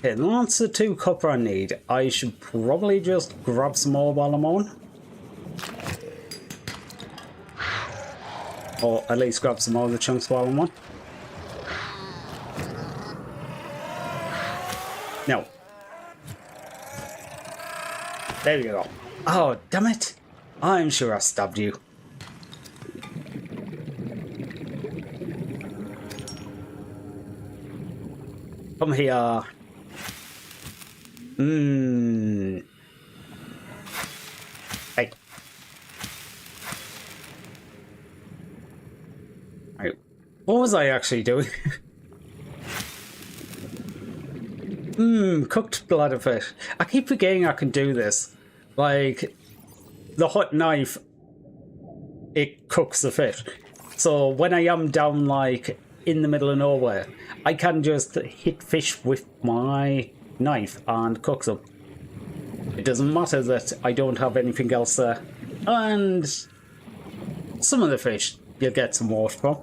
Okay, that's the 2 copper I need. I should probably just grab some more while I'm on. Or at least grab some more of the chunks while I'm on. No. There we go. Oh, damn it. I'm sure I stabbed you. Come here. Hey. Right. What was I actually doing? Cooked bladder fish. I keep forgetting I can do this. Like, the hot knife, it cooks the fish. So when I am down, like, in the middle of nowhere, I can just hit fish with my knife and cook them. It doesn't matter that I don't have anything else there. And some of the fish you'll get some water from.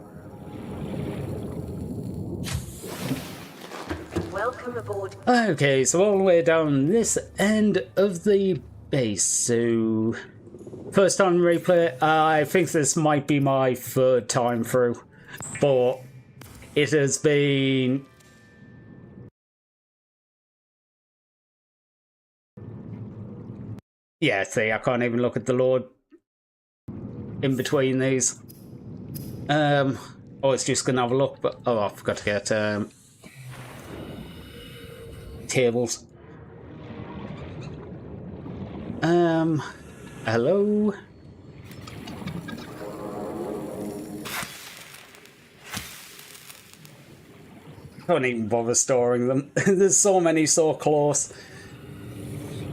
Welcome aboard. Okay, so all the way down this end of the base. So, first time replay. I think this might be my third time through, but it has been... Yeah, see, I can't even look at the load in between these. I was just gonna have a look, but oh, I forgot to get tables. Hello. Can't even bother storing them. There's so many so close.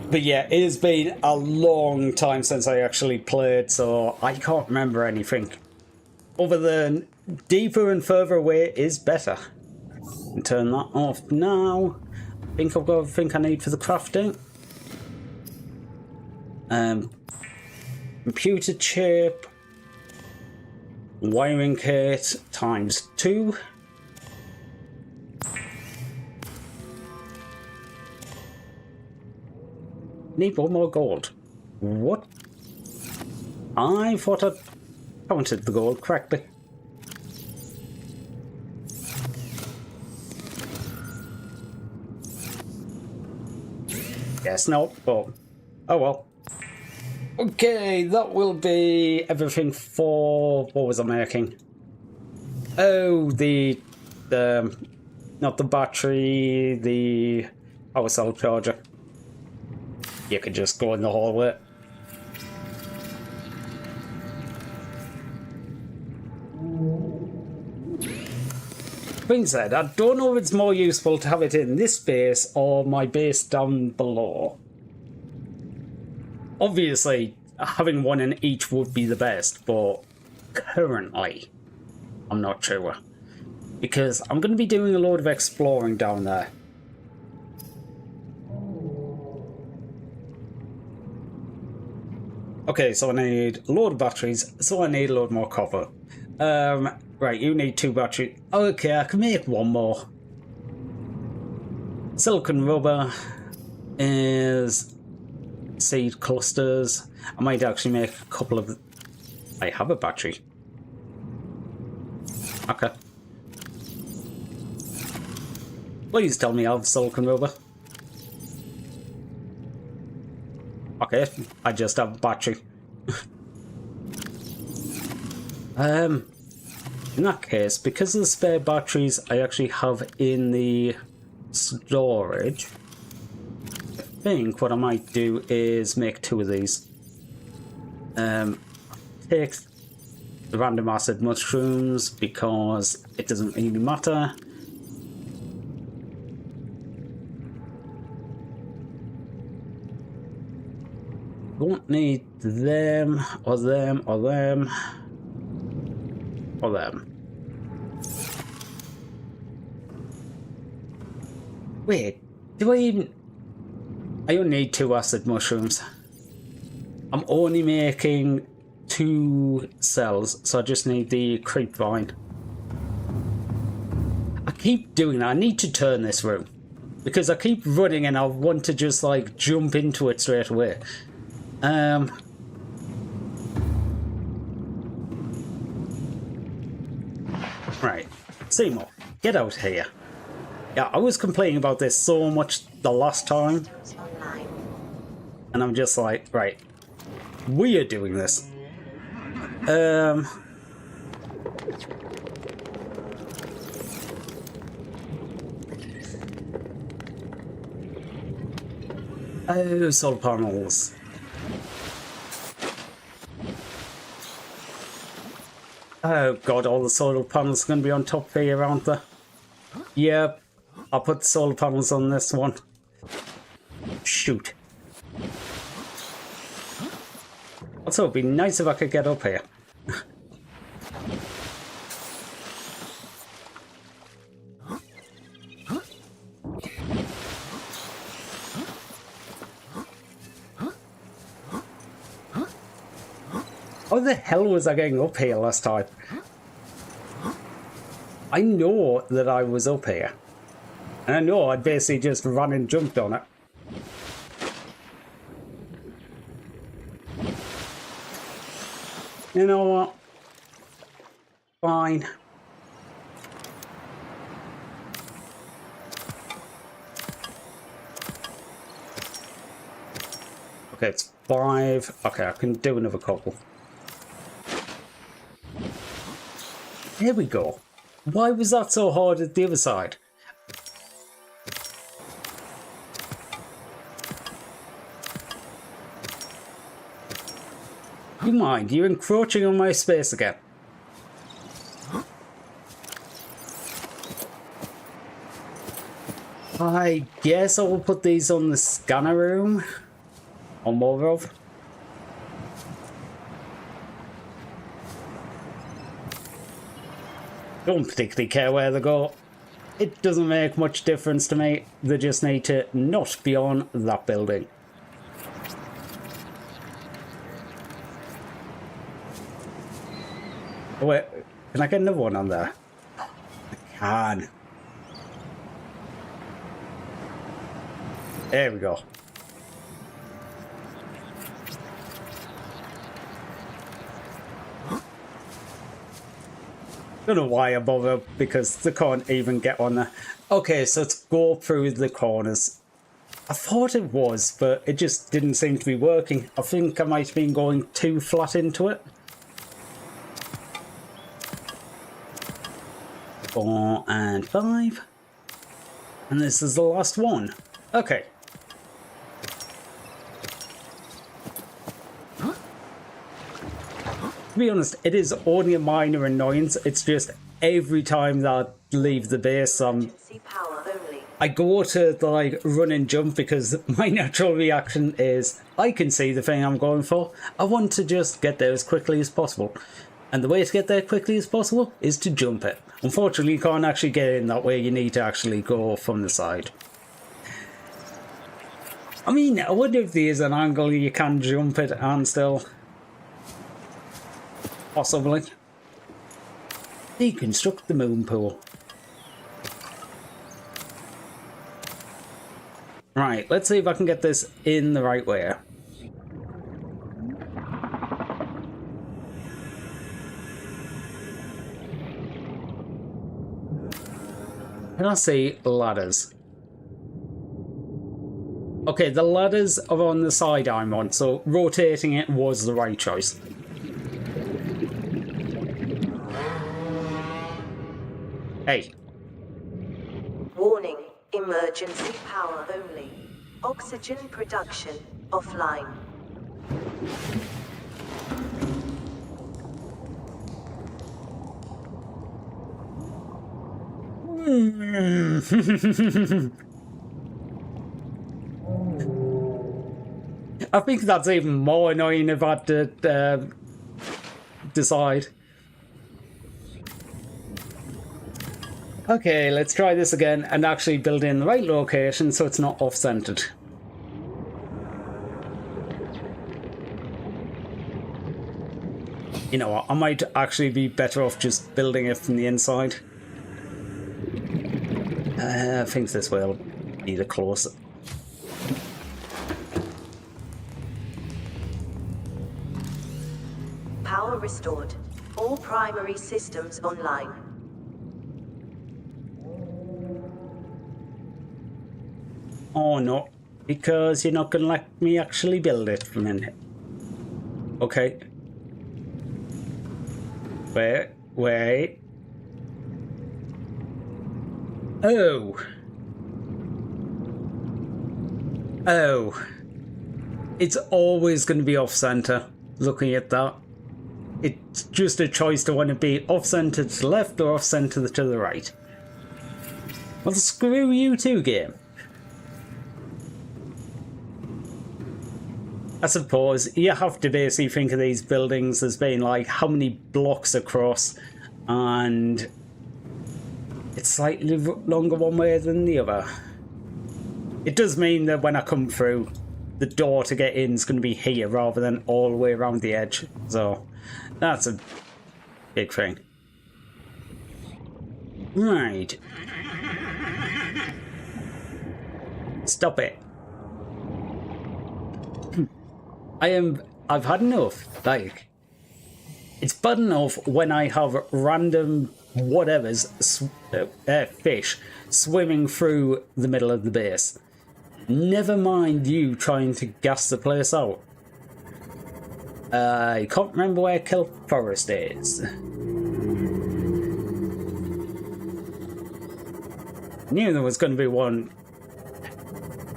But yeah, it has been a long time since I actually played, so I can't remember anything. Other than deeper and further away is better. And turn that off now. I think I've got everything I need for the crafting. Computer chip. Wiring kit ×2. Need one more gold. What? I thought I counted the gold correctly. Guess not, but oh well. Okay, that will be everything for... What was I making? Oh, the not the battery, the power cell charger. You could just go in the hallway. Being said, I don't know if it's more useful to have it in this base or my base down below. Obviously, having one in each would be the best, but currently, I'm not sure. Because I'm going to be doing a load of exploring down there. Okay, so I need a load of batteries, so I need a load more copper. Right, you need 2 batteries. Okay, I can make one more. Silicon rubber is seed clusters. I might actually make a couple of... I have a battery. Okay. Please tell me I have silicon rubber. Okay, I just have a battery. In that case, because of the spare batteries I actually have in the storage, I think what I might do is make 2 of these. Take the random acid mushrooms because it doesn't really matter. Won't need them, or them, or them, or them. Wait, do I even... I only need 2 acid mushrooms. I'm only making 2 cells, so I just need the creep vine. I keep doing that. I need to turn this room. Because I keep running and I want to just like jump into it straight away. Right, Seymour, get out here. Yeah, I was complaining about this so much the last time, and I'm just like, right, we are doing this. Oh, solar panels. Oh god, all the solar panels are going to be on top here, aren't they? Yep, I'll put the solar panels on this one. Shoot. Also, it'd be nice if I could get up here. How the hell was I getting up here last time? I know that I was up here. And I know I'd basically just run and jumped on it. You know what? Fine. Okay, it's 5. Okay, I can do another couple. Here we go. Why was that so hard at the other side? You mind, you're encroaching on my space again. I guess I will put these on the scanner room. Or more of. Don't particularly care where they go. It doesn't make much difference to me. They just need to not be on that building. Oh, wait, can I get another one on there? I can. There we go. Don't know why I bother, because they can't even get on there. Okay, so let's go through the corners. I thought it was, but it just didn't seem to be working. I think I might have been going too flat into it. 4 and 5. And this is the last one. Okay. To be honest, it is only a minor annoyance. It's just every time that I leave the base, Emergency power only. I go to like run and jump because my natural reaction is I can see the thing I'm going for. I want to just get there as quickly as possible. And the way to get there quickly as possible is to jump it. Unfortunately, you can't actually get in that way. You need to actually go from the side. I mean, I wonder if there's an angle you can jump it and still... Possibly. Deconstruct the moon pool. Right, let's see if I can get this in the right way. Can I see ladders? Okay, the ladders are on the side I'm on, so rotating it was the right choice. Hey. Warning, emergency power only. Oxygen production offline. I think that's even more annoying if I had to decide. Okay, let's try this again and actually build in the right location so it's not off-centered. You know what, I might actually be better off just building it from the inside. I think this will be the closer. Power restored. All primary systems online. Oh no, because you're not going to let me actually build it for a minute. Okay. Wait. Oh. It's always going to be off-center, looking at that. It's just a choice to want to be off-center to the left or off-center to the right. Well, screw you too, game. I suppose you have to basically think of these buildings as being like how many blocks across, and it's slightly longer one way than the other. It does mean that when I come through, the door to get in is going to be here rather than all the way around the edge. So that's a big thing. Right. Stop it. I've had enough. Like, it's bad enough when I have random whatevers, fish, swimming through the middle of the base. Never mind you trying to gas the place out. I can't remember where Kelp Forest is. Knew there was going to be one.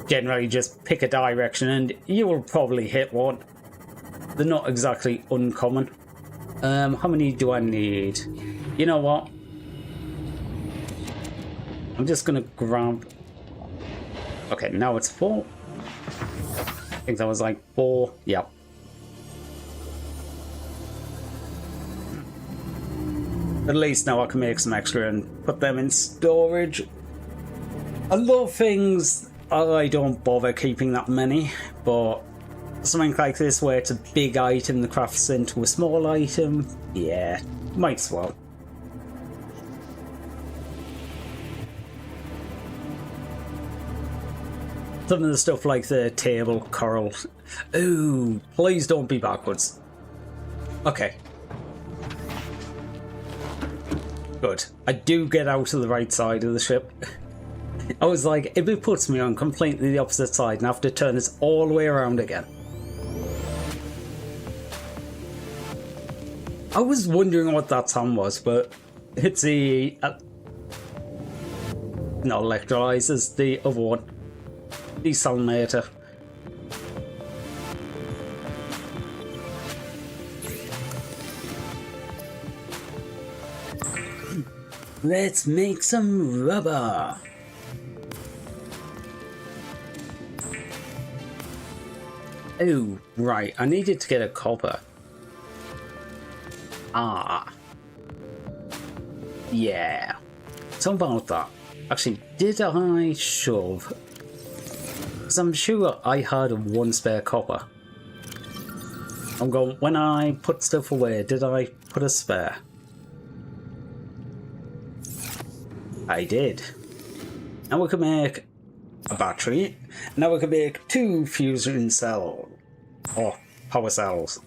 Generally just pick a direction and you will probably hit one. They're not exactly uncommon. How many do I need? You know what? I'm just gonna grab... Okay, now it's 4. I think that was like 4. Yep. At least now I can make some extra and put them in storage. A lot of things I don't bother keeping that many, but something like this where it's a big item that crafts into a small item, yeah, might as well. Some of the stuff like the table coral. Ooh, please don't be backwards. Okay. Good. I do get out of the right side of the ship. I was like, if it puts me on completely the opposite side and I have to turn this all the way around again. I was wondering what that sound was, but it's the... not electrolyzers, the other one. Desalinator. Let's make some rubber. Oh, right. I needed to get a copper. Ah. Yeah. Something about that. Actually, did I shove? Because I'm sure I had 1 spare copper. I'm going, when I put stuff away, did I put a spare? I did. Now we can make a battery. Now we can make 2 fusion cells. Or power cells.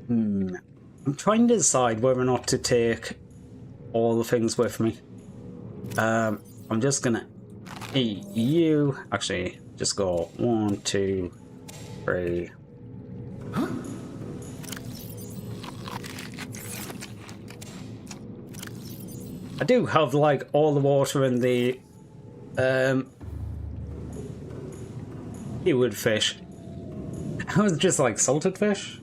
I'm trying to decide whether or not to take all the things with me. I'm just gonna eat you. Actually, just go 1, 2, 3. I do have like all the water in the seaweed fish. I was just like salted fish.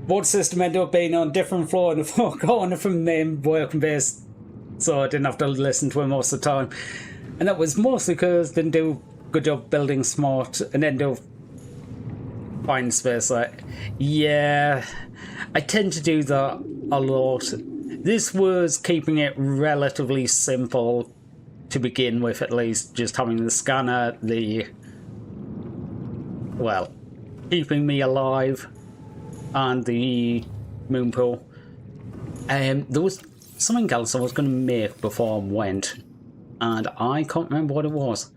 Water system ended up being on a different floor in the far corner from the main working base, so I didn't have to listen to it most of the time. And that was mostly because I didn't do a good job building smart and ended up finding space. Like, yeah, I tend to do that a lot. This was keeping it relatively simple to begin with, at least. Just having the scanner, well, keeping me alive, and the moon pool. There was something else I was going to make before I went, and I can't remember what it was.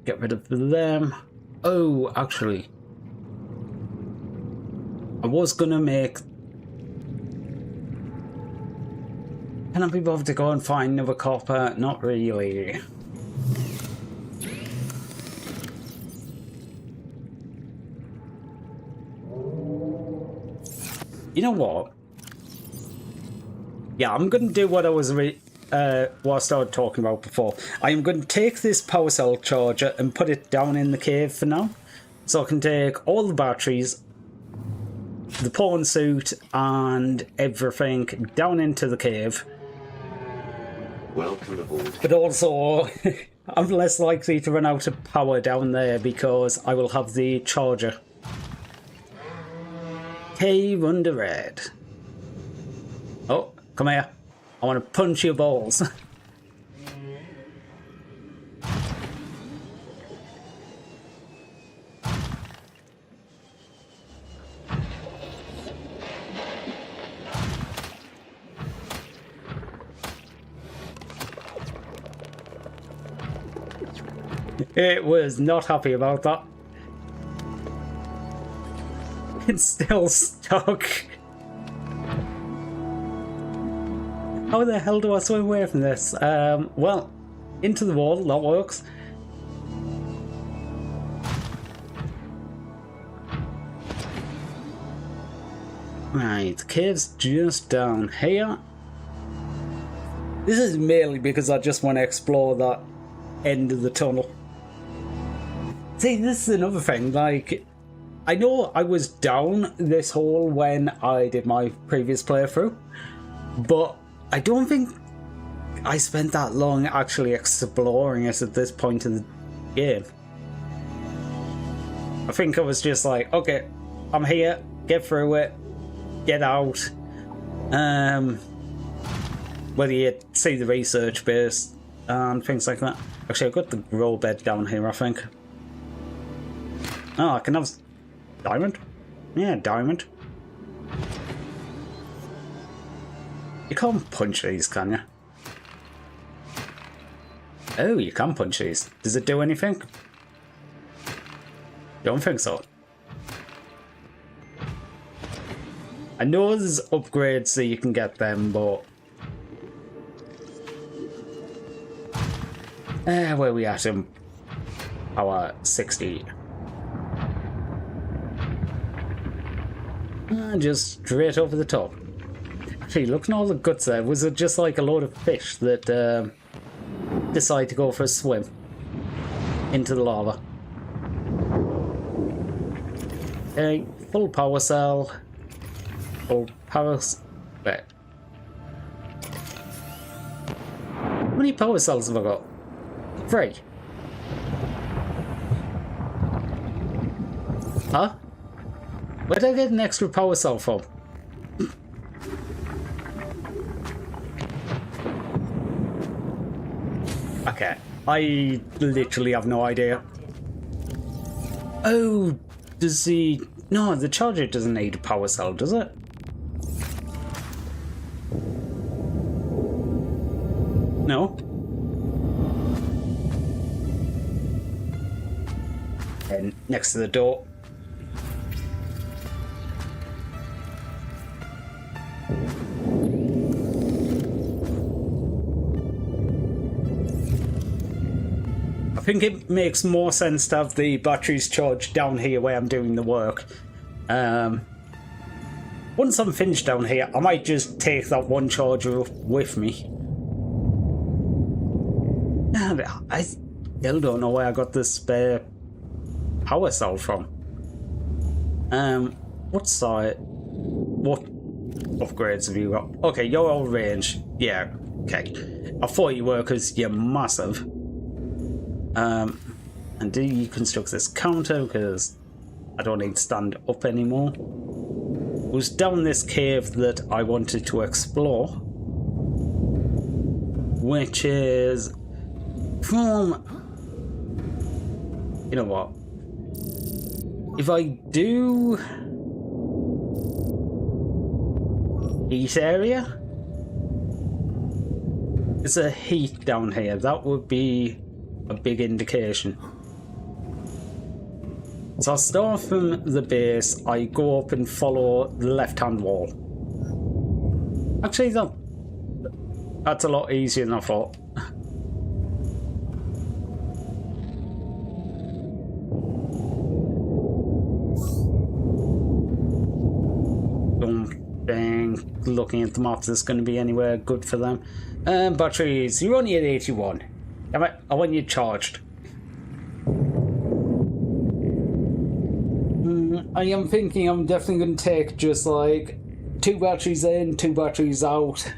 Get rid of them. Oh, actually, I was going to make... Can I be bothered to go and find another copper? Not really. You know what? Yeah, I'm going to do what I was what I started talking about before. I am going to take this power cell charger and put it down in the cave for now. So I can take all the batteries, the pawn suit, and everything down into the cave. Welcome aboard. But also, I'm less likely to run out of power down there because I will have the charger. Cave under red. Oh, come here. I want to punch your balls. It was not happy about that. It's still stuck. How the hell do I swim away from this? Well, into the wall, that works. Right, the cave's just down here. This is mainly because I just want to explore that end of the tunnel. See, this is another thing, like, I know I was down this hole when I did my previous playthrough, but I don't think I spent that long actually exploring it at this point in the game. I think I was just like, okay, I'm here, get through it, get out. Whether you see the research base and things like that. Actually, I've got the roll bed down here, I think. Oh, I can have diamond? Yeah, diamond. You can't punch these, can you? Oh, you can punch these. Does it do anything? Don't think so. I know there's upgrades so you can get them, but... where are we at in our 60? Just straight over the top. Actually, looking at all the guts there, was it just like a load of fish that decide to go for a swim into the lava? Okay, full power cell. Full power... Wait. How many power cells have I got? 3. Huh? Where did I get an extra power cell from? Okay, I literally have no idea. Oh, does the... No, the charger doesn't need a power cell, does it? No. And next to the door. I think it makes more sense to have the batteries charged down here where I'm doing the work. Once I'm finished down here, I might just take that one charger with me. I still don't know where I got this spare power cell from. What upgrades have you got? Okay, you're all range. Yeah, okay. I thought you were because you're massive. And do you construct this counter because I don't need to stand up anymore. It was down this cave that I wanted to explore, which is from... You know what? If I do... Heat area? There's a heat down here. That would be a big indication. So I start from the base, I go up and follow the left-hand wall. Actually, that's a lot easier than I thought. Looking at the maps, is going to be anywhere good for them. Batteries, you're only at 81. I want you charged. I am thinking I'm definitely going to take just like 2 batteries in, 2 batteries out.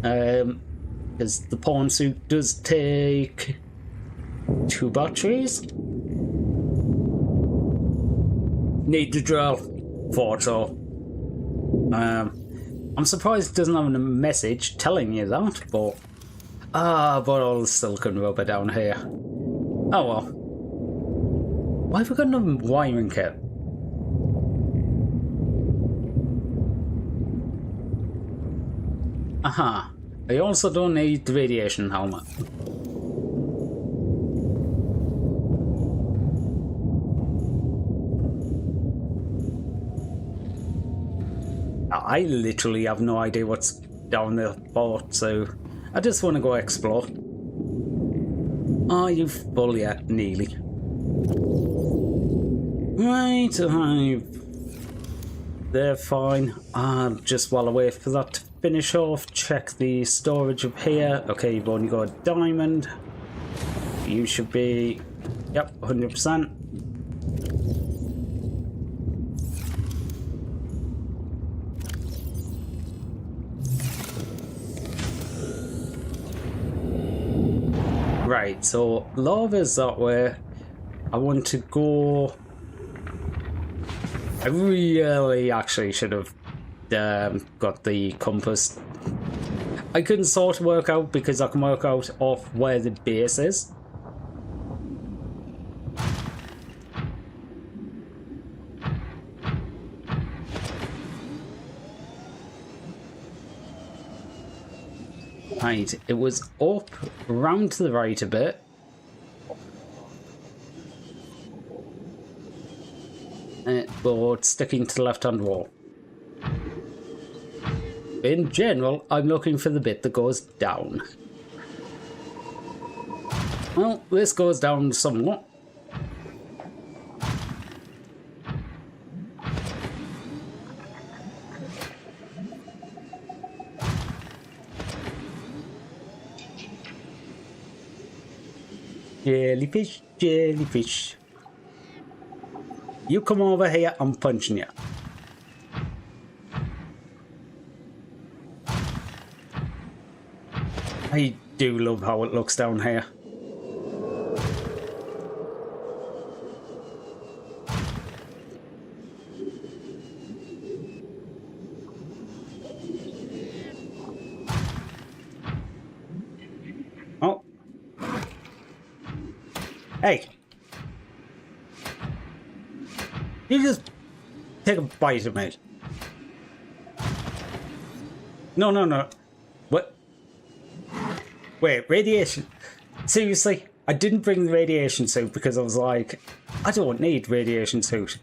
Because the pawn suit does take 2 batteries. Need to drill. Thought so. I'm surprised it doesn't have a message telling you that, but... but I'll still couldn't rub it down here. Oh well. Why have we got another wiring kit? Aha. I also don't need the radiation helmet. I literally have no idea what's down the port, so I just want to go explore. Are you full yet, Neely? Right, they're fine. Just while I wait for that to finish off, check the storage up here. Okay, you've only got a diamond. You should be, yep, 100%. Right, so lava's that way. I want to go... I really actually should have got the compass. I couldn't sort of work out because I can work out off where the base is. Right, it was up, round to the right a bit. But sticking to the left-hand wall. In general, I'm looking for the bit that goes down. Well, this goes down somewhat. Jellyfish, jellyfish. You come over here, I'm punching you. I do love how it looks down here. Oh. Hey. You just take a bite of me. No, no, no. What? Wait, radiation. Seriously? I didn't bring the radiation suit because I was like, I don't need radiation suit.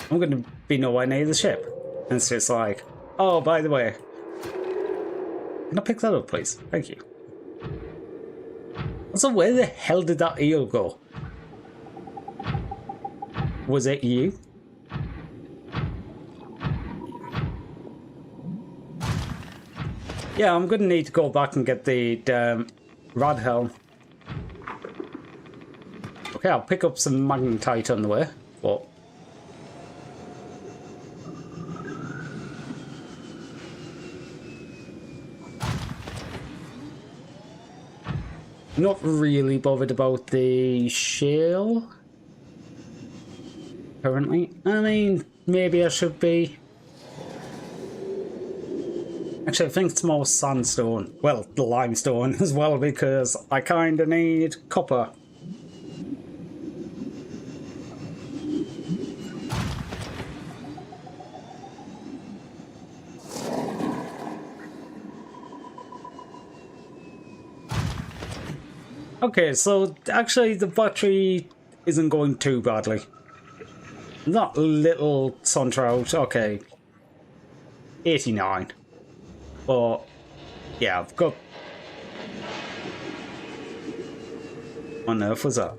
I'm going to be nowhere near the ship. And it's just like, oh, by the way. Can I pick that up, please? Thank you. Also, where the hell did that eel go? Was it you? Yeah, I'm going to need to go back and get the rad helm. Okay, I'll pick up some magnetite on the way, but... Not really bothered about the shale. Currently. I mean, maybe I should be. Actually, I think it's more sandstone. Well, the limestone as well, because I kind of need copper. Okay, so actually the battery isn't going too badly. That little Suntrout, okay, 89. But yeah, I've got... What on earth was that?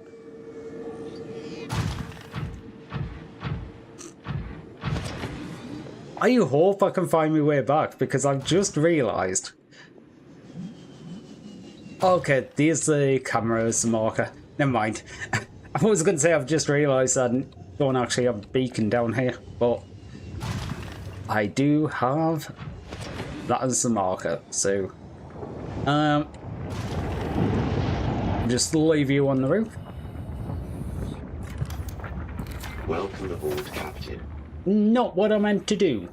I hope I can find my way back, because I've just realised. Okay, there's the camera as the marker. Never mind. I was going to say I've just realised I don't actually have a beacon down here, but I do have that as the marker, so just leave you on the roof. Welcome aboard, Captain. Not what I meant to do.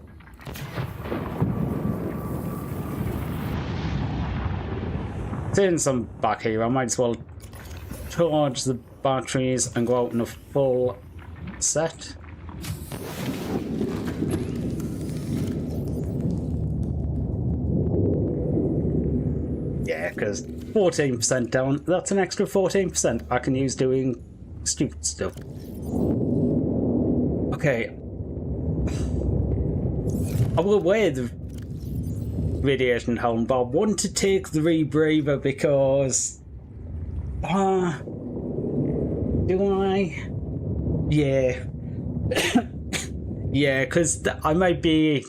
Since I'm back here, I might as well charge the batteries and go out in a full set. Yeah, because 14% down, that's an extra 14% I can use doing stupid stuff. Okay. I will wear the radiation helm, but I want to take the rebreather because... do I? Yeah. Yeah, because I might be...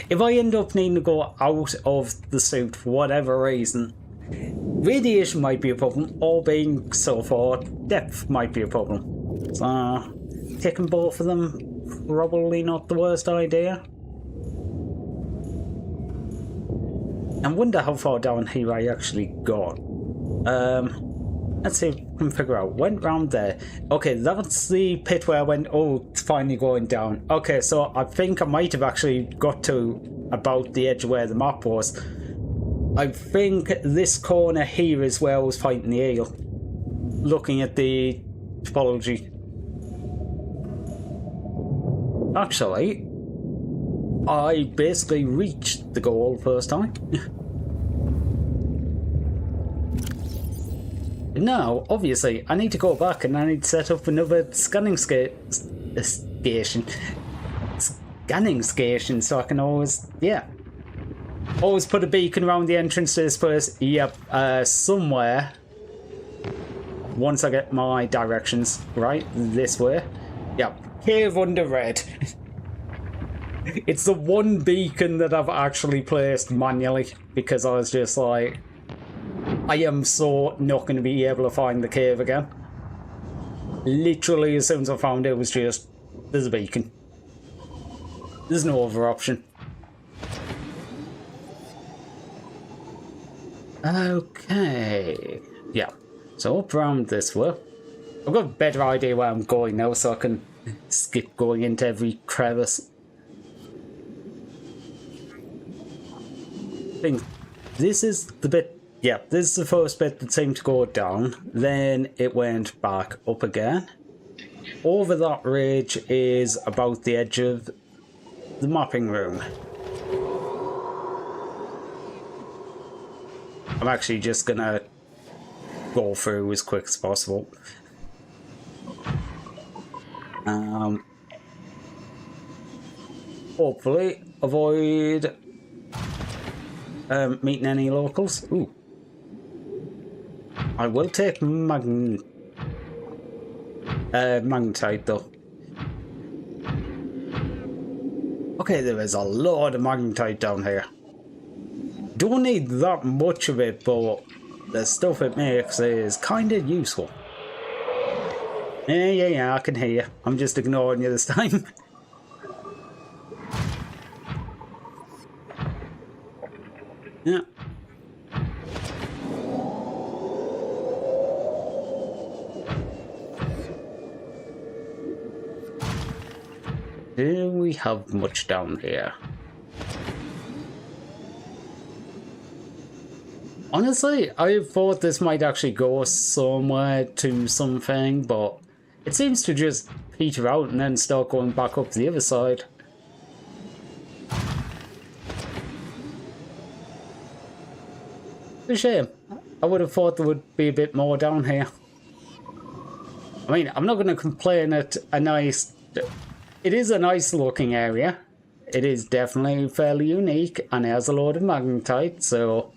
If I end up needing to go out of the suit for whatever reason, radiation might be a problem, or being so far, depth might be a problem. So, taking both of them, probably not the worst idea. I wonder how far down here I actually got. Let's see if we can figure out. Went round there. Okay, that's the pit where I went. Oh, it's finally going down. Okay, so I think I might have actually got to about the edge of where the map was. I think this corner here is where I was fighting the eel. Looking at the topology. Actually, I basically reached the goal first time. Now, obviously, I need to go back and I need to set up another scanning station, so I can always, always put a beacon around the entrance to this place. Yep, somewhere. Once I get my directions right, this way. Yep, cave under red. It's the one beacon that I've actually placed manually because I was just like, I am so not going to be able to find the cave again. Literally, as soon as I found it, it was just, there's a beacon. There's no other option. Okay. Yeah. So up around this way. I've got a better idea where I'm going now, so I can skip going into every crevice. I think this is the bit. Yeah, this is the first bit that seemed to go down. Then it went back up again. Over that ridge is about the edge of the mapping room. I'm actually just gonna go through as quick as possible. Hopefully avoid meeting any locals. Ooh. I will take magnetite though. Okay, there is a lot of magnetite down here. Don't need that much of it, but the stuff it makes is kind of useful. Yeah, I can hear you. I'm just ignoring you this time. Yeah. Do we have much down here? Honestly, I thought this might actually go somewhere to something, but it seems to just peter out and then start going back up the other side. It's a shame. I would have thought there would be a bit more down here. I mean, I'm not going to complain at a nice... It is a nice looking area. It is definitely fairly unique and it has a load of magnetite, so...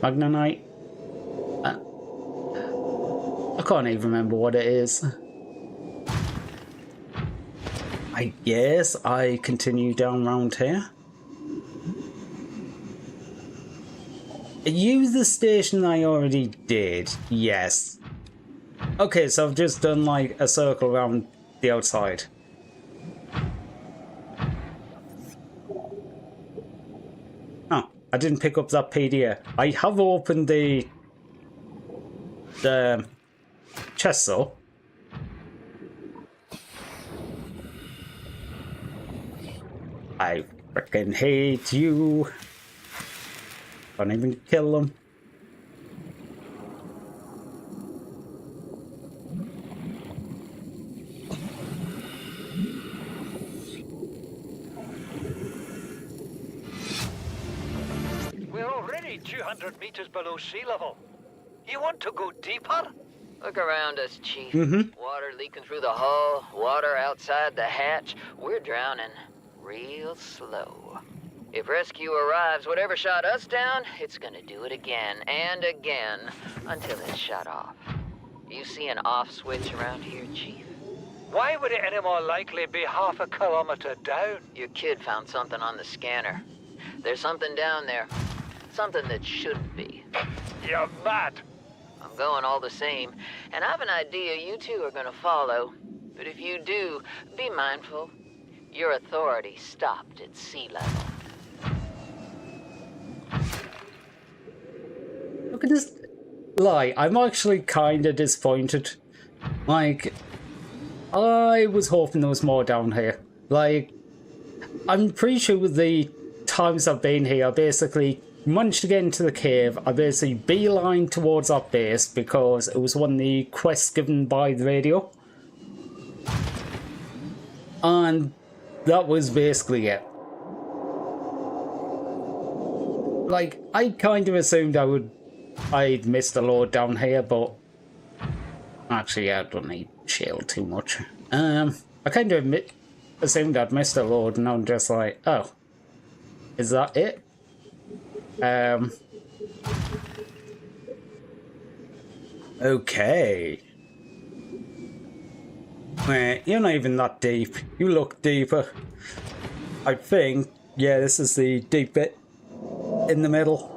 Magnetite. I can't even remember what it is. I guess I continue down round here. Use the station I already did. Yes. Okay, so I've just done like a circle around the outside. Oh, I didn't pick up that PDF. I have opened the chest though. I freaking hate you. Can't even kill them. We're already 200 meters below sea level. You want to go deeper? Look around us, Chief. Mm-hmm. Water leaking through the hull, water outside the hatch. We're drowning real slow. If rescue arrives, whatever shot us down, it's gonna do it again and again until it's shut off. You see an off switch around here, Chief? Why would it any more likely be half a kilometer down? Your kid found something on the scanner. There's something down there. Something that shouldn't be. You're mad. I'm going all the same, and I have an idea you two are gonna follow. But if you do, be mindful. Your authority stopped at sea level. Look at this. Like, I'm actually kind of disappointed. Like, I was hoping there was more down here. Like, I'm pretty sure with the times I've been here, I basically managed to get into the cave. I basically beeline towards that base because it was one of the quests given by the radio. And that was basically it. Like, I kind of assumed I'd missed a load down here, but actually I don't need shield too much. I kind of assumed I'd missed a load, and I'm just like, oh, is that it? Okay. You're not even that deep. You look deeper. I think, yeah, this is the deep bit in the middle.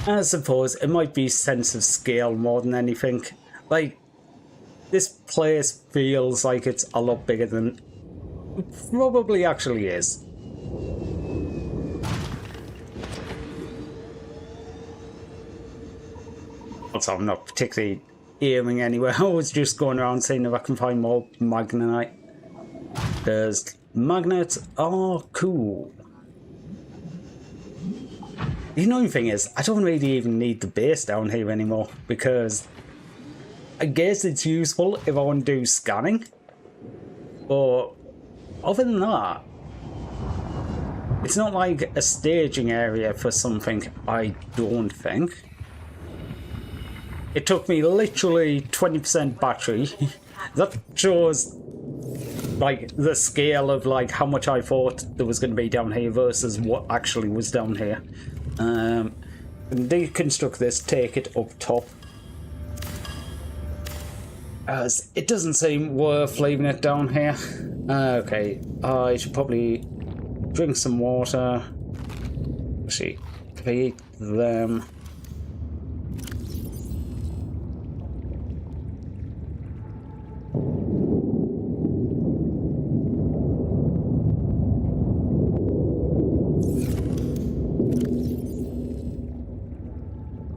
I suppose it might be sense of scale more than anything. Like, this place feels like it's a lot bigger than it probably actually is. Also, I'm not particularly aiming anywhere. I was just going around seeing if I can find more magnetite. Because magnets are cool. The annoying thing is, I don't really even need the base down here anymore, because I guess it's useful if I want to do scanning. But other than that, it's not like a staging area for something, I don't think. It took me literally 20% battery. That shows like the scale of like how much I thought there was going to be down here versus what actually was down here. Deconstruct this, take it up top, as it doesn't seem worth leaving it down here. Okay, I should probably drink some water. Actually, feed them.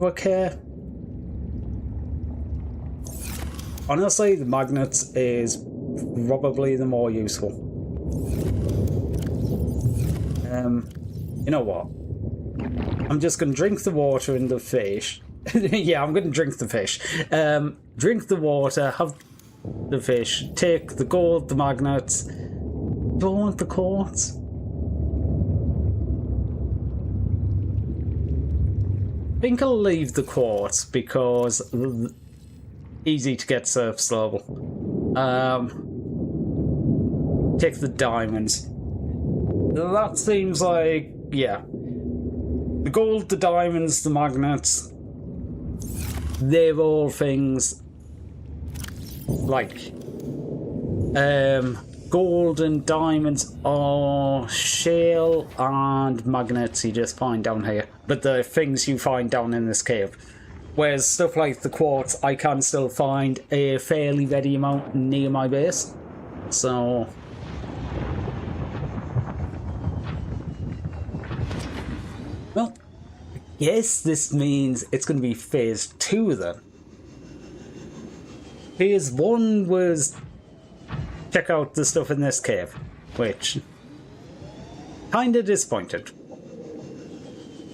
Okay. Honestly, the magnets is probably the more useful. You know what? I'm just gonna drink the water and the fish. Yeah, I'm gonna drink the fish. Drink the water, have the fish, take the gold, the magnets. Do I want the quartz? I think I'll leave the quartz because easy to get surface level. Take the diamonds. That seems like, yeah. The gold, the diamonds, the magnets, they're all things like gold and diamonds are shale and magnets you just find down here, but the things you find down in this cave. Whereas stuff like the quartz, I can still find a fairly ready amount near my base. So well, guess this means it's going to be phase 2 then. Phase 1 was check out the stuff in this cave, which kinda disappointed.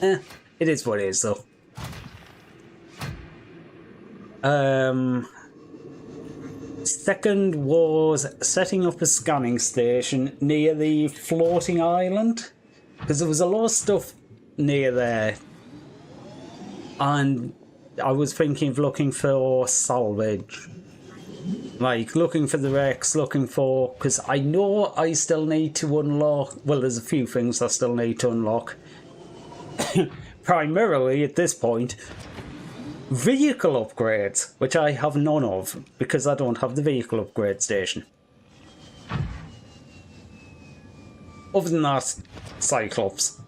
It is what it is though. Second was setting up a scanning station near the floating island, because there was a lot of stuff near there, and I was thinking of looking for salvage, like looking for the wrecks, looking for, because I know I still need to unlock, well, there's a few things I still need to unlock. Primarily at this point, vehicle upgrades, which I have none of because I don't have the vehicle upgrade station. Other than that, Cyclops.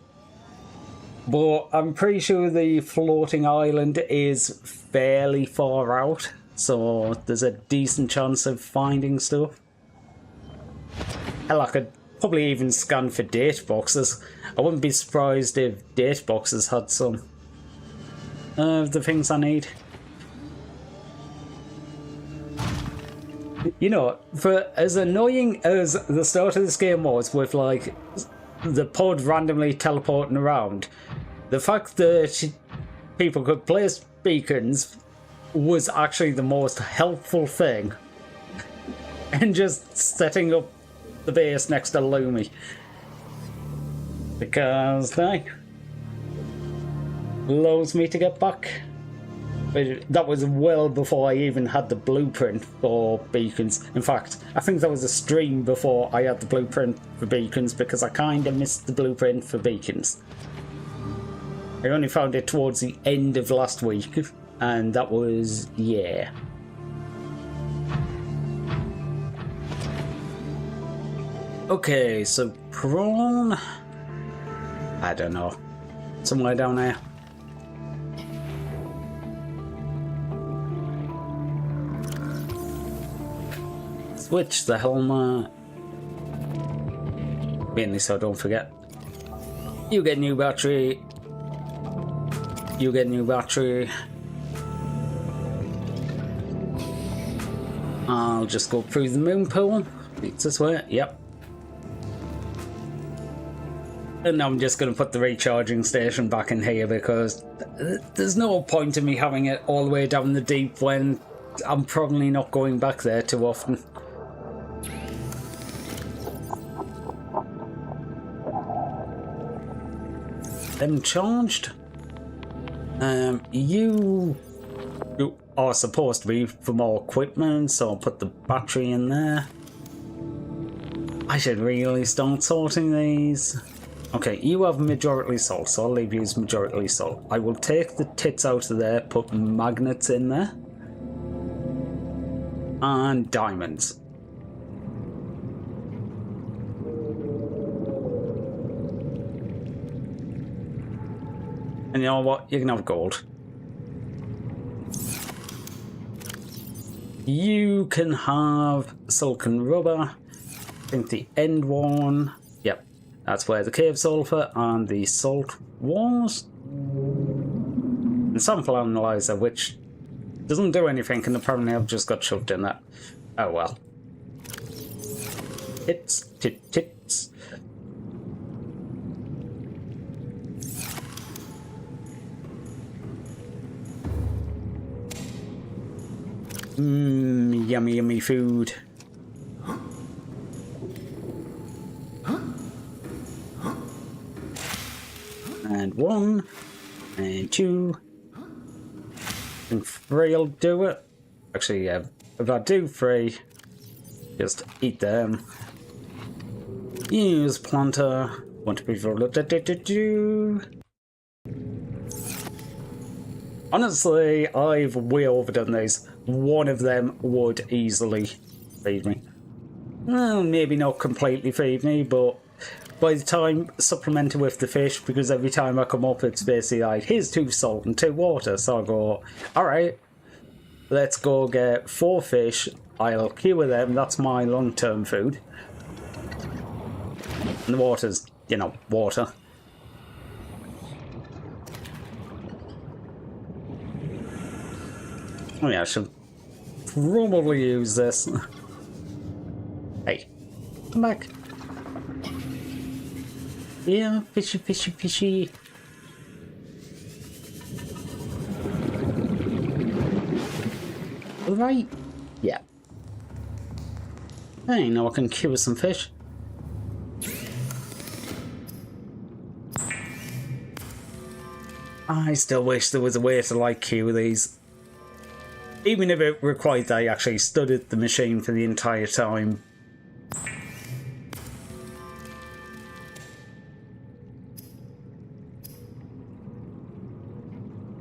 But I'm pretty sure the floating island is fairly far out, so there's a decent chance of finding stuff. Hell, I could probably even scan for date boxes. I wouldn't be surprised if date boxes had some of the things I need. You know, for as annoying as the start of this game was, with like the pod randomly teleporting around, the fact that people could place beacons was actually the most helpful thing. And just setting up the base next to Lumi, because that allows me to get back. But that was well before I even had the blueprint for beacons. In fact, I think that was a stream before I had the blueprint for beacons, because I kind of missed the blueprint for beacons. I only found it towards the end of last week, and that was, yeah. Okay, so prawn, I don't know, somewhere down there. Switch the helmet, mainly so I don't forget. You get new battery, you get new battery. I'll just go through the moon pool, it's this way, yep. And I'm just going to put the recharging station back in here, because there's no point in me having it all the way down the deep when I'm probably not going back there too often. Them charged. You are supposed to be for more equipment, so I'll put the battery in there. I should really start sorting these. Okay, you have majority salt, so I'll leave you as majority salt. I will take the tits out of there, put magnets in there. And diamonds. And you know what? You can have gold. You can have silicon rubber. I think the end one. Yep. That's where the cave sulfur and the salt was. And sample analyzer, which doesn't do anything, and apparently I've just got shoved in that. Oh well. Tits, tits. Yummy, yummy food. And 1, and 2, and 3 will do it. Actually, yeah, if I do 3, just eat them. Use planter. Want to be honestly, I've way overdone these. One of them would easily feed me. Well, maybe not completely feed me, but by the time supplemented with the fish, because every time I come up it's basically like, here's 2 salt and 2 water, so I go, alright, let's go get 4 fish, I'll cure them, that's my long-term food. And the water's, you know, water. Oh yeah, I should probably use this. Hey, come back. Yeah, fishy, fishy, fishy. Right? Yeah. Hey, now I can cure some fish. I still wish there was a way to like cure these. Even if it required that I actually studied the machine for the entire time.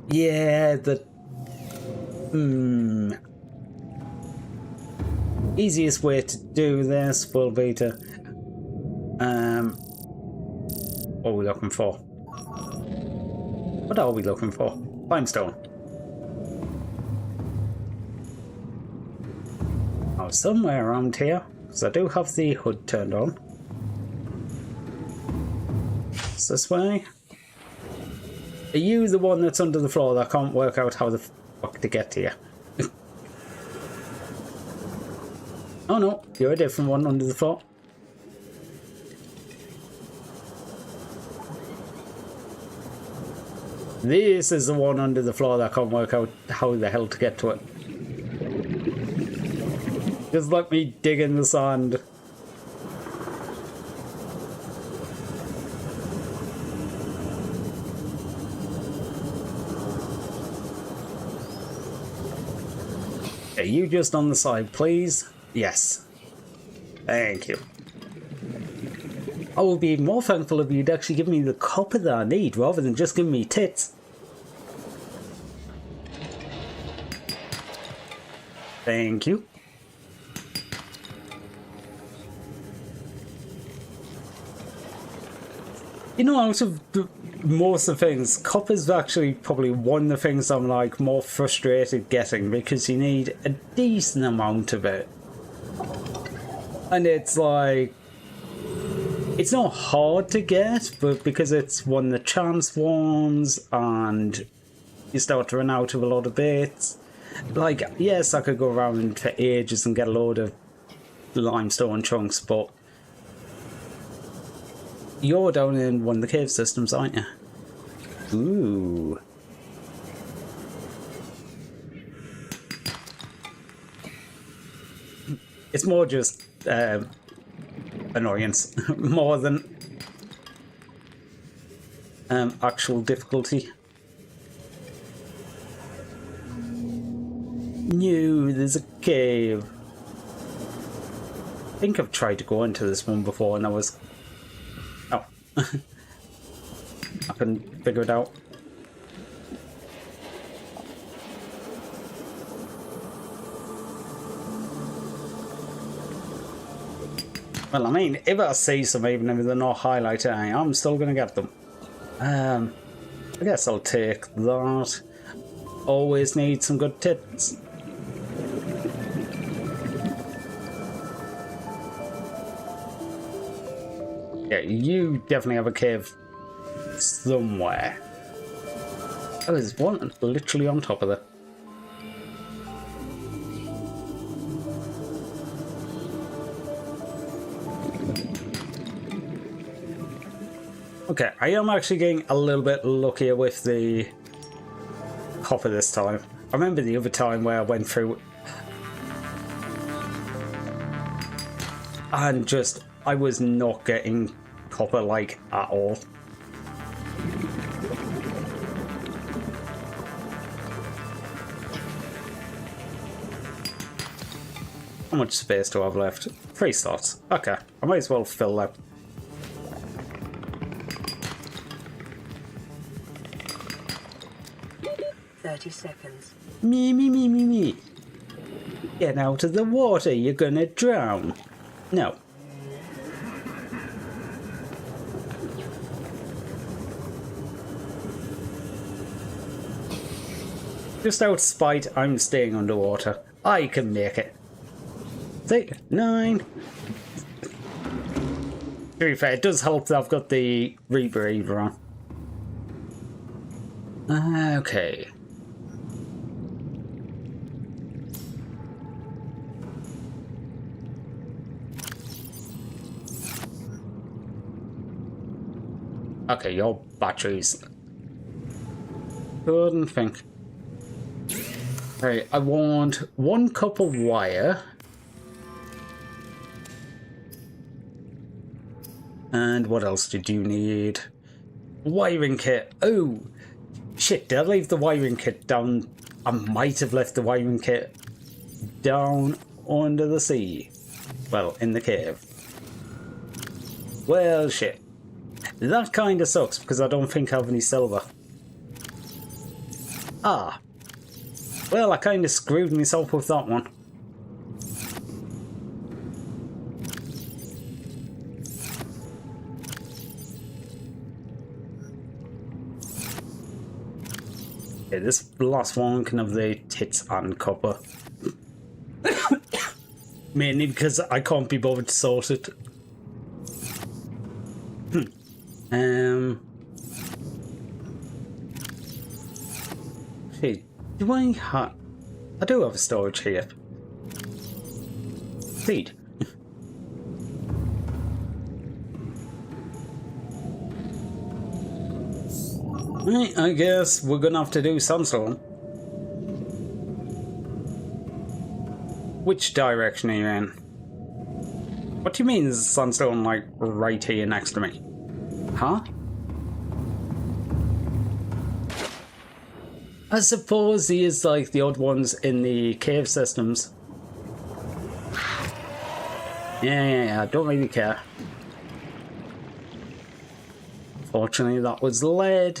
Yeah, the easiest way to do this will be to what are we looking for? What are we looking for? Limestone. Oh, somewhere around here, because I do have the hood turned on. It's this way. Are you the one that's under the floor that I can't work out how the fuck to get to you? Oh no, you're a different one under the floor. This is the one under the floor that I can't work out how the hell to get to it. Just let me dig in the sand. Are you just on the side, please? Yes. Thank you. I would be more thankful if you'd actually give me the copper that I need rather than just give me tits. Thank you. You know, out of most of the things, copper's actually probably one of the things I'm like more frustrated getting because you need a decent amount of it. And it's like, it's not hard to get, but because it's one of the chance ones and you start to run out of a lot of bits. Like, yes, I could go around for ages and get a load of limestone chunks, but you're down in one of the cave systems, aren't you? Ooh. It's more just annoyance, more than actual difficulty. No, there's a cave. I think I've tried to go into this one before and I was... Oh. I couldn't figure it out. Well, I mean, if I see some, even if they're not highlighted, I'm still going to get them. I guess I'll take that. Always need some good tits. Yeah, you definitely have a cave somewhere. Oh, there's one literally on top of it. Okay, I am actually getting a little bit luckier with the copper this time. I remember the other time where I went through and just, I was not getting copper like at all. How much space do I have left? 3 slots. Okay, I might as well fill that. Seconds. Me. Get out of the water, you're gonna drown. No. Just out of spite, I'm staying underwater. I can make it. 8, 9. To be fair, it does help that I've got the rebreather on. Okay. Okay, your batteries. Couldn't think. Right, I want 1 cup of wire. And what else did you need? Wiring kit. Oh, shit, did I leave the wiring kit down? I might have left the wiring kit down under the sea. Well, in the cave. Well, shit. That kind of sucks because I don't think I have any silver. Ah. Well, I kind of screwed myself with that one. Okay, this last one can have the tits and copper. Mainly because I can't be bothered to sort it. Hey, do I have... I do have a storage here. Seed. Right, I guess we're gonna have to do sandstone. Which direction are you in? What do you mean there's sandstone like right here next to me? Huh? I suppose he is like the odd ones in the cave systems. Yeah, I don't really care. Fortunately, that was lead.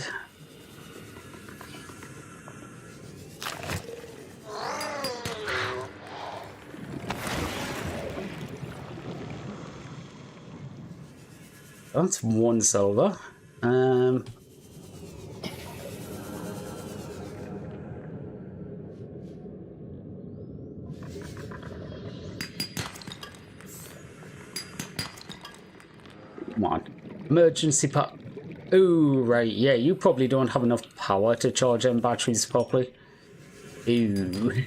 That's 1 silver. Come on. Emergency power. Oh, right. Yeah, you probably don't have enough power to charge them batteries properly. Ooh.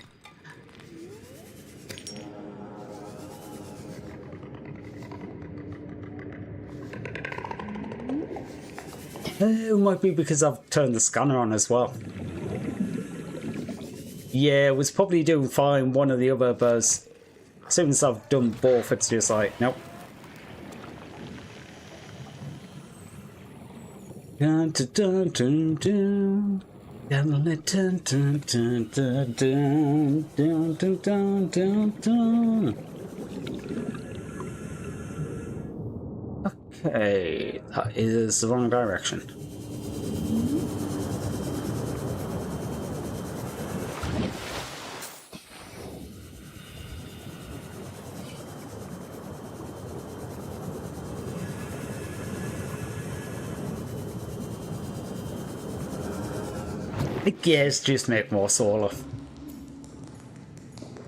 It might be because I've turned the scanner on as well. Yeah, it was probably doing fine one or the other, but as soon as I've done both, it's just like, nope. Dun, dun, dun, dun, dun. Dun, dun, dun, dun, dun, dun, dun, dun, dun, dun. Okay, that is the wrong direction. I guess just make more solar.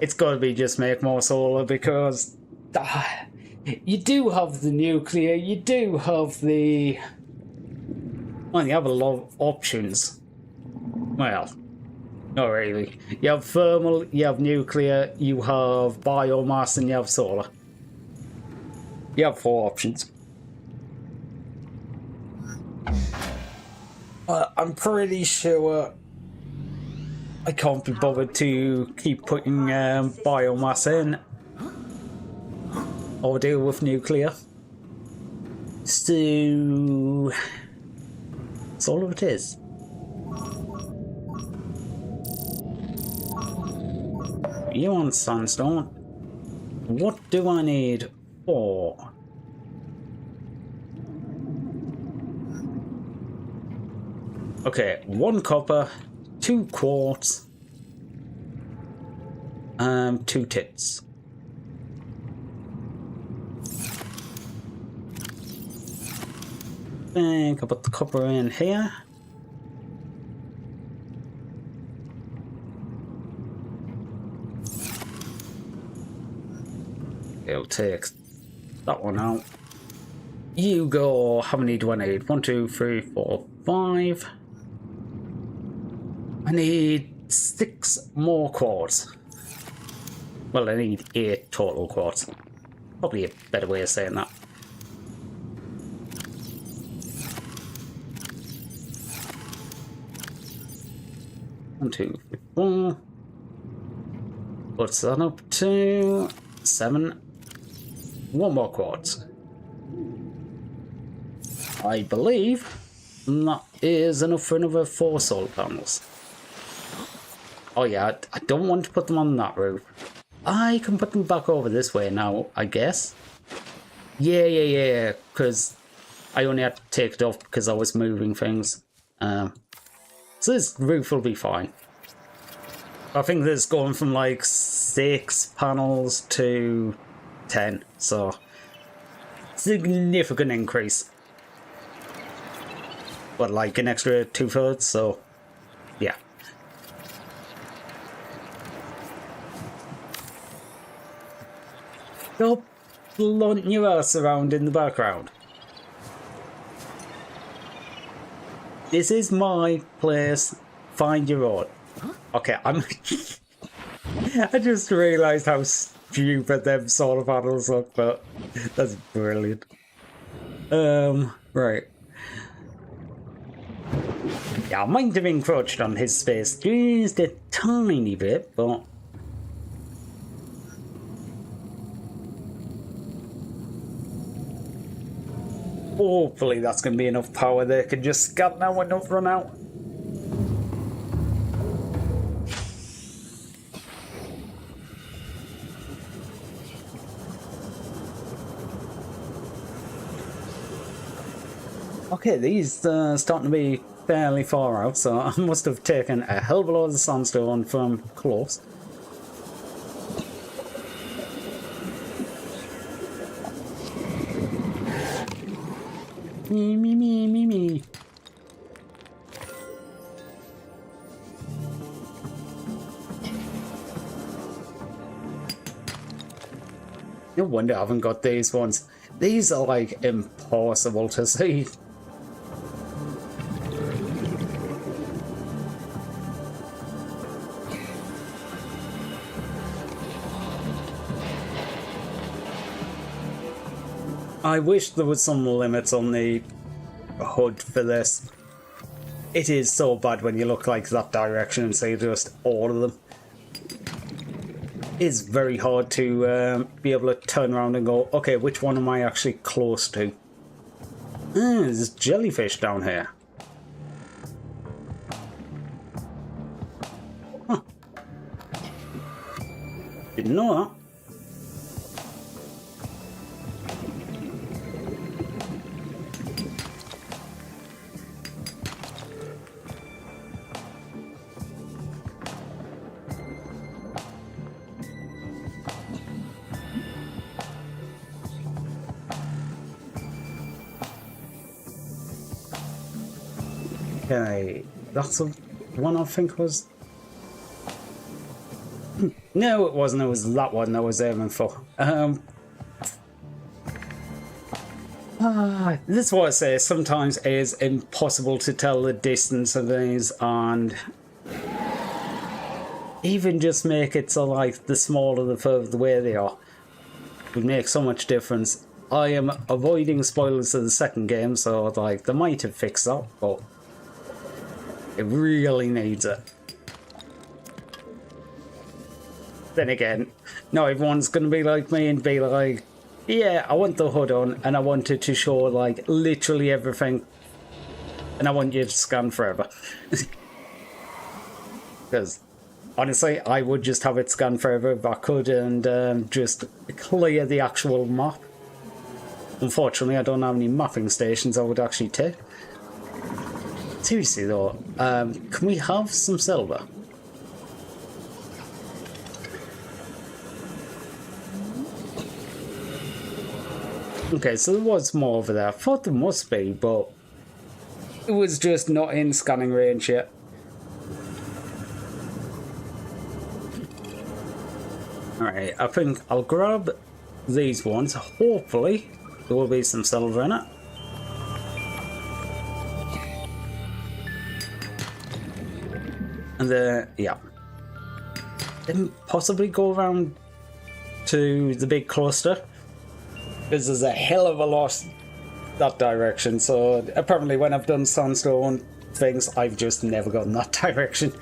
It's gotta be just make more solar because you do have the nuclear, you do have the... Well, you have a lot of options. Well, not really. You have thermal, you have nuclear, you have biomass, and you have solar. You have 4 options. I'm pretty sure I can't be bothered to keep putting biomass in or deal with nuclear. So that's all it is. You want sandstone? What do I need 4? Okay, 1 copper, 2 quartz, 2 tits. think I'll put the copper in here. It'll take that one out. You go, how many do I need? 1, 2, 3, 4, 5. I need 6 more quartz. Well, I need 8 total quartz. Probably a better way of saying that. 1, 2, 3, 4. What's that up to? 7. 1 more quartz. I believe that is enough for another 4 solar panels. Oh yeah, I don't want to put them on that roof. I can put them back over this way now, I guess. Yeah, because I only had to take it off because I was moving things. So this roof will be fine. I think this is going from like 6 panels to 10, so significant increase. But like an extra 2/3, so yeah. Stop flaunting your ass around in the background. This is my place. Find your own. Okay, I'm. I just realised how stupid them solar panels look, but that's brilliant. Right. Yeah, I might have encroached on his space just a tiny bit, but hopefully that's going to be enough power they can just scan now and not run out. Okay, these starting to be fairly far out, so I must have taken a hell of a lot of sandstone from close. Me. No wonder I haven't got these ones. These are like impossible to see. I wish there was some limits on the HUD for this. It is so bad when you look like that direction and see just all of them. It's very hard to be able to turn around and go, okay, which one am I actually close to? There's jellyfish down here. Huh. Didn't know that. Okay, that's the one I think was... No, it wasn't. It was that one I was aiming for. This is what I say. Sometimes it is impossible to tell the distance of these, and even just make it so like the smaller the further away they are would make so much difference. I am avoiding spoilers of the second game, so like they might have fixed that, but it really needs it. Then again, not everyone's going to be like me and be like, yeah, I want the HUD on and I want it to show like literally everything and I want you to scan forever. Because honestly, I would just have it scan forever if I could and just clear the actual map. Unfortunately, I don't have any mapping stations I would actually take. Seriously though, can we have some silver? Okay, so there was more over there. I thought there must be, but it was just not in scanning range yet. Alright, I think I'll grab these ones. Hopefully there will be some silver in it. And yeah. Then possibly go around to the big cluster. Because there's a hell of a lot that direction. So apparently when I've done sandstone things, I've just never gone that direction.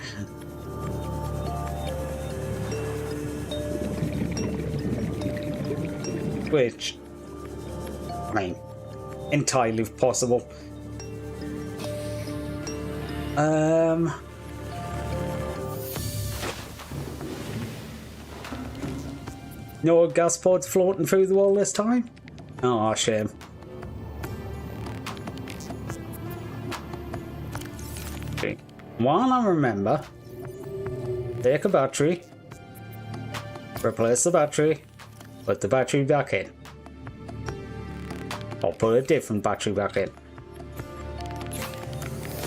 Which, I mean, entirely possible. No gas pods floating through the wall this time? Oh, shame. Okay. While I remember, take a battery, replace the battery, put the battery back in. Or put a different battery back in.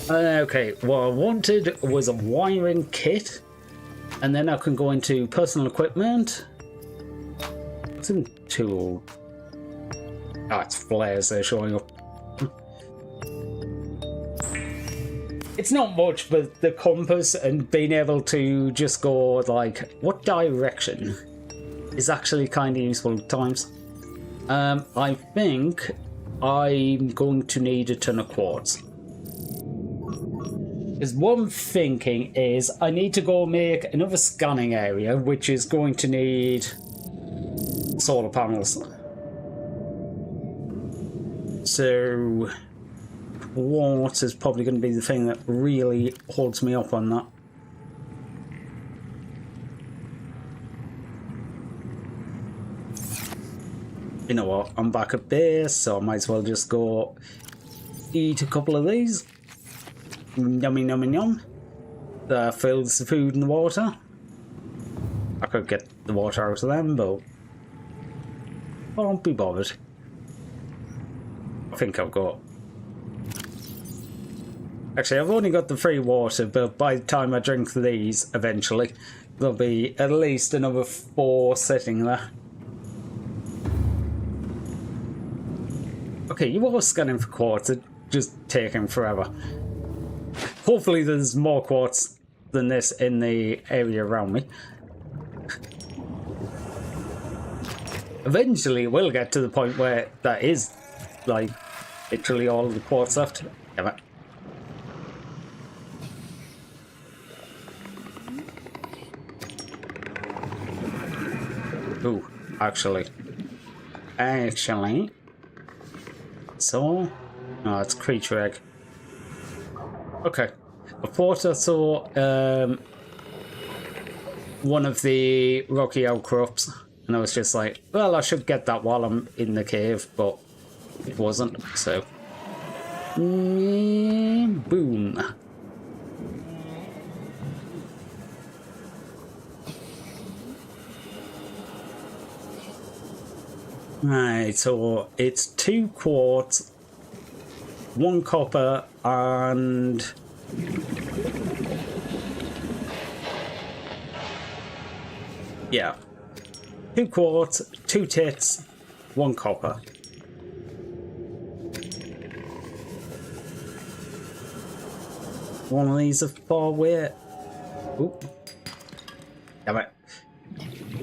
Okay, what I wanted was a wiring kit, and then I can go into personal equipment. Some tool. Ah, it's flares they're showing up. It's not much, but the compass and being able to just go like, what direction is actually kind of useful at times. I think I'm going to need a ton of quartz. Because what I'm thinking is I need to go make another scanning area, which is going to need solar panels. So quartz is probably going to be the thing that really holds me up on that. You know what, I'm back at base, so I might as well just go eat a couple of these. Yummy, yummy, yum. That fills the food and the water. I could get the water out of them, but I won't be bothered. I think I've got... Actually, I've only got the free water, but by the time I drink these, eventually, there'll be at least another 4 sitting there. Okay, you were scanning for quartz, it's just taking forever. Hopefully there's more quartz than this in the area around me. Eventually we'll get to the point where that is, like, literally all of the quartz left. Damn it. Ooh, actually. So, no, it's creature egg. Okay. I thought I saw one of the rocky outcrops, and I was just like, well, I should get that while I'm in the cave, but it wasn't, so. Boom. Right, so it's 2 quartz, 1 copper, and yeah, 2 quartz, 2 tits, 1 copper. One of these are far away. Oop. Damn it.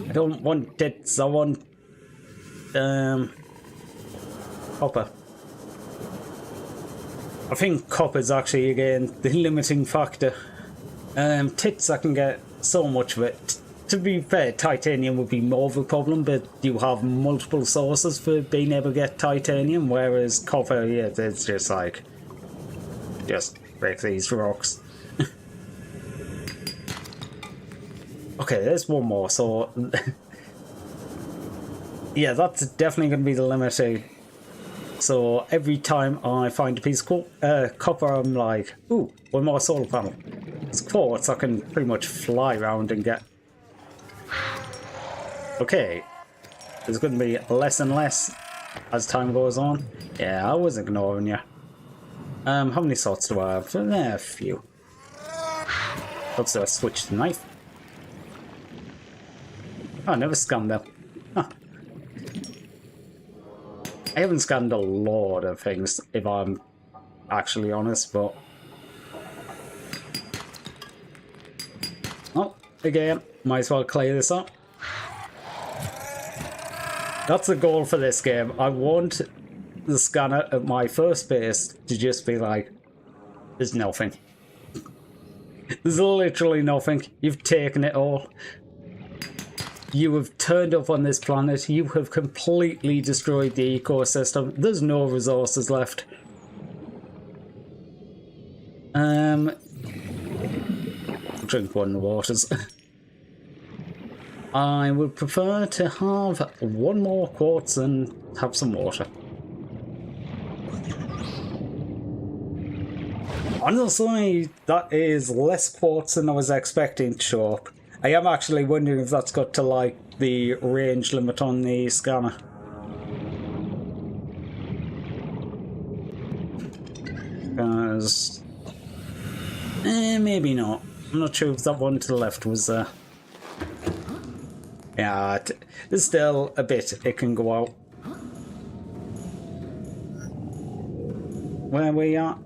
I don't want tits, I want copper. I think copper's actually, again, the limiting factor. Tits, I can get so much of it. To be fair, titanium would be more of a problem, but you have multiple sources for being able to get titanium, whereas copper, yeah, it's just like, just break these rocks. Okay, there's one more, so yeah, that's definitely going to be the limiter. So every time I find a piece of copper, I'm like, ooh, one more solar panel. It's quartz, I can pretty much fly around and get. Okay, there's going to be less and less as time goes on. Yeah, I was ignoring you. How many slots do I have? A few. Oops, I switched the knife. Oh, I never scanned them. Huh. I haven't scanned a lot of things, if I'm actually honest, but... Oh, again, might as well clear this up. That's the goal for this game. I want the scanner at my first base to just be like, there's nothing. There's literally nothing. You've taken it all. You have turned up on this planet. You have completely destroyed the ecosystem. There's no resources left. Drink one of the waters. I would prefer to have one more quartz and have some water. Honestly, that is less quartz than I was expecting to show up. I am actually wondering if that's got to like the range limit on the scanner. Because... maybe not. I'm not sure if that one to the left was there. Yeah, there's still a bit it can go out. Where we are?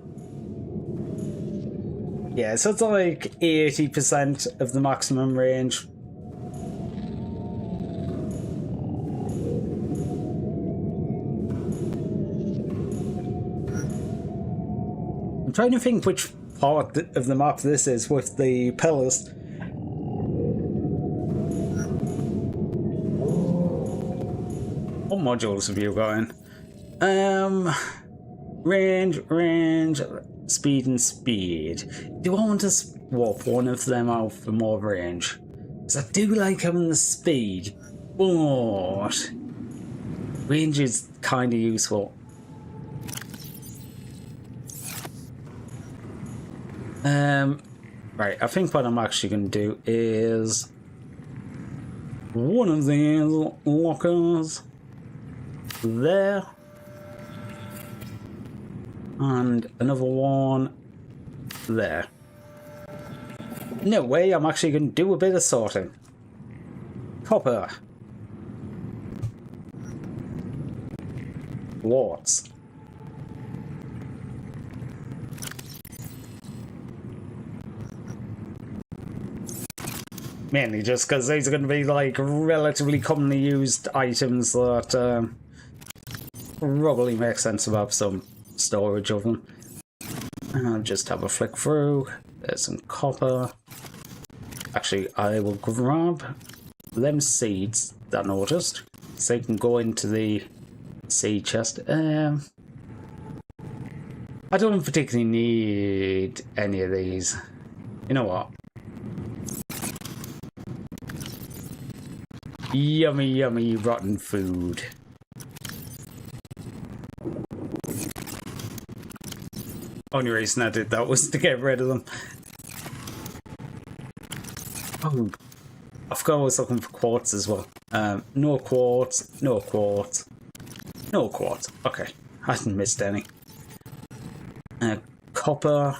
Yeah, so it's like 80% of the maximum range. I'm trying to think which part of the map this is with the pillars. What modules have you got in? Range, speed and speed. Do I want to swap one of them out for more range? Because I do like having the speed, but range is kind of useful. Right, I think what I'm actually going to do is one of these lockers there. And another one there. No way, I'm actually going to do a bit of sorting. Copper. Quartz. Mainly just because these are going to be like relatively commonly used items that probably make sense to have some storage of them. I'll just have a flick through. There's some copper. Actually, I will grab them seeds that I noticed so they can go into the seed chest. I don't particularly need any of these. You know what? Yummy, yummy, rotten food. Only reason I did that was to get rid of them. Oh, I forgot I was looking for quartz as well. No quartz, no quartz, no quartz. Okay, I hadn't missed any. Copper.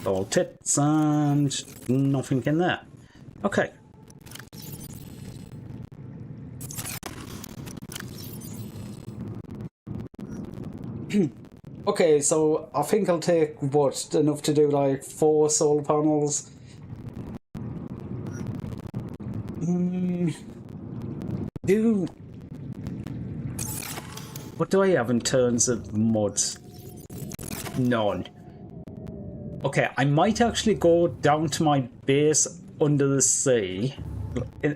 All tits and nothing in there. Okay. Okay, so I think I'll take what, enough to do like 4 solar panels. What do I have in terms of mods? None. Okay, I might actually go down to my base under the sea.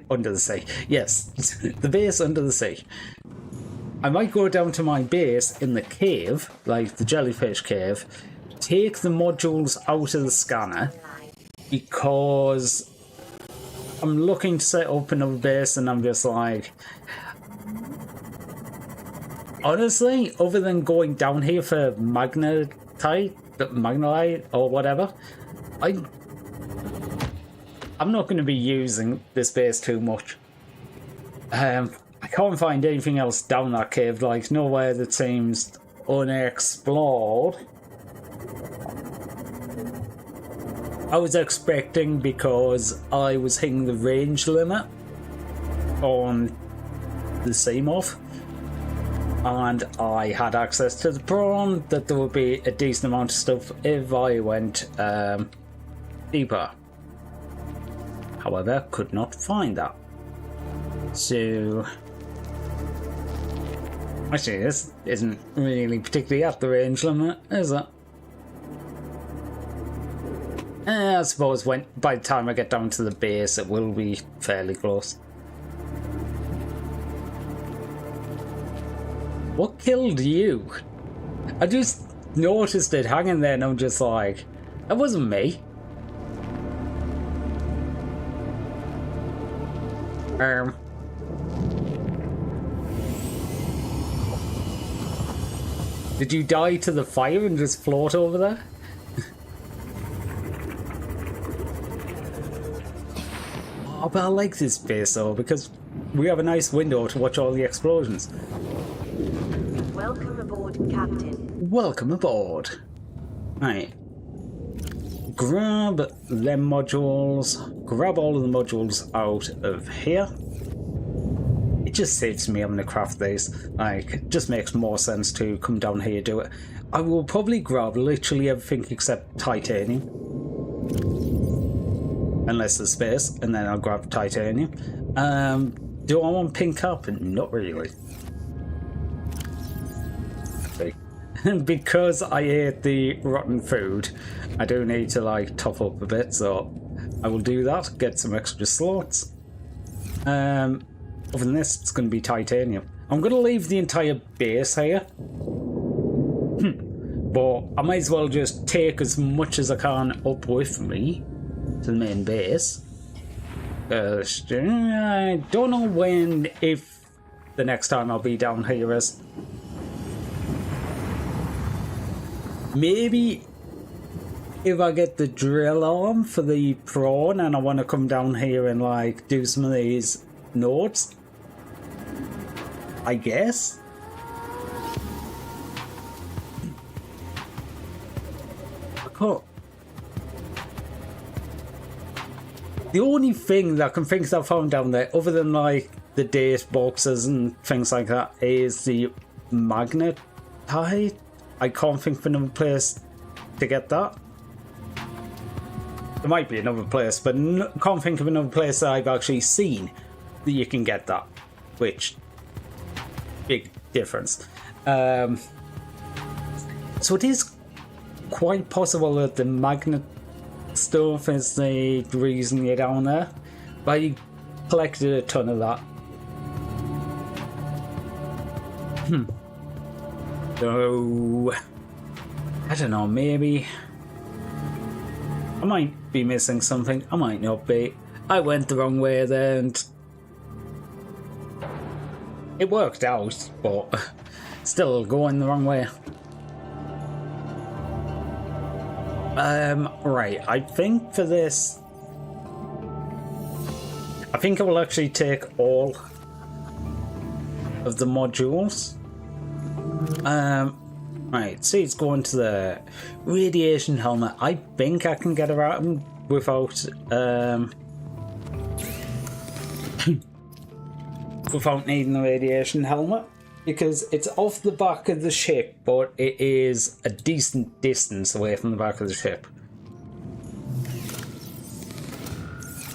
Under the sea, yes. The base under the sea. I might go down to my base in the cave, like the jellyfish cave, take the modules out of the scanner, because I'm looking to set up another base and I'm just like... Honestly, other than going down here for magnetite or whatever, I'm not going to be using this base too much. I can't find anything else down that cave, like nowhere that seems unexplored. I was expecting, because I was hitting the range limit on the Seamoth, and I had access to the prawn, that there would be a decent amount of stuff if I went deeper. However, could not find that. So... Actually, this isn't really particularly at the range limit, is it? I suppose by the time I get down to the base, it will be fairly close. What killed you? I just noticed it hanging there and I'm just like, that wasn't me. Did you die to the fire and just float over there? Oh, but I like this base though, because we have a nice window to watch all the explosions. Welcome aboard, Captain. Welcome aboard. Right. Grab them modules. Grab all of the modules out of here. It just saves me having to craft these. Like, it just makes more sense to come down here and do it. I will probably grab literally everything except titanium. Unless there's space, and then I'll grab titanium. Do I want pink carpet? Not really. Because I ate the rotten food, I do need to like top up a bit, so I will do that, get some extra slots. Other than this, it's going to be titanium. I'm going to leave the entire base here. But I might as well just take as much as I can up with me to the main base. I don't know when, if the next time I'll be down here is. Maybe if I get the drill arm for the prawn and I want to come down here and like do some of these nodes, I guess. I can't. The only thing that I can think that I found down there, other than like the date boxes and things like that, is the magnetite. I can't think of another place to get that. There might be another place, but can't think of another place that I've actually seen that you can get that. Which, big difference. So it is quite possible that the magnet stuff is the reason you're down there. But I collected a ton of that. So, I don't know, maybe I might be missing something, I might not be. I went the wrong way there and it worked out, but still going the wrong way. Right, I think for this, I think I will actually take all of the modules. Right, see, it's going to the radiation helmet. I think I can get around without without needing the radiation helmet, because it's off the back of the ship, but it is a decent distance away from the back of the ship.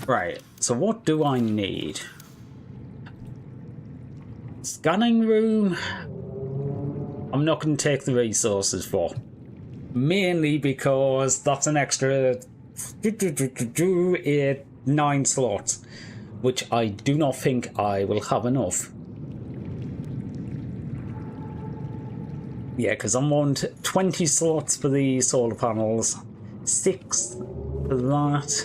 Right, so what do I need? Scanning room. I'm not going to take the resources for. Mainly because that's an extra 9 slots, which I do not think I will have enough. Yeah, because I'm on 20 slots for the solar panels, 6 for that.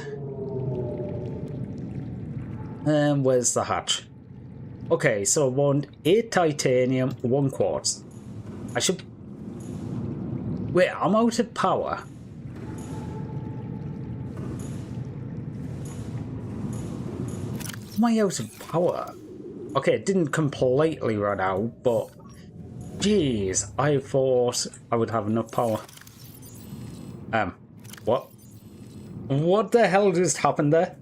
And where's the hatch? Okay, so I want 8 titanium, 1 quartz. I should... Wait, I'm out of power. Am I out of power? Okay, it didn't completely run out, but... Jeez, I thought I would have enough power. What? What the hell just happened there?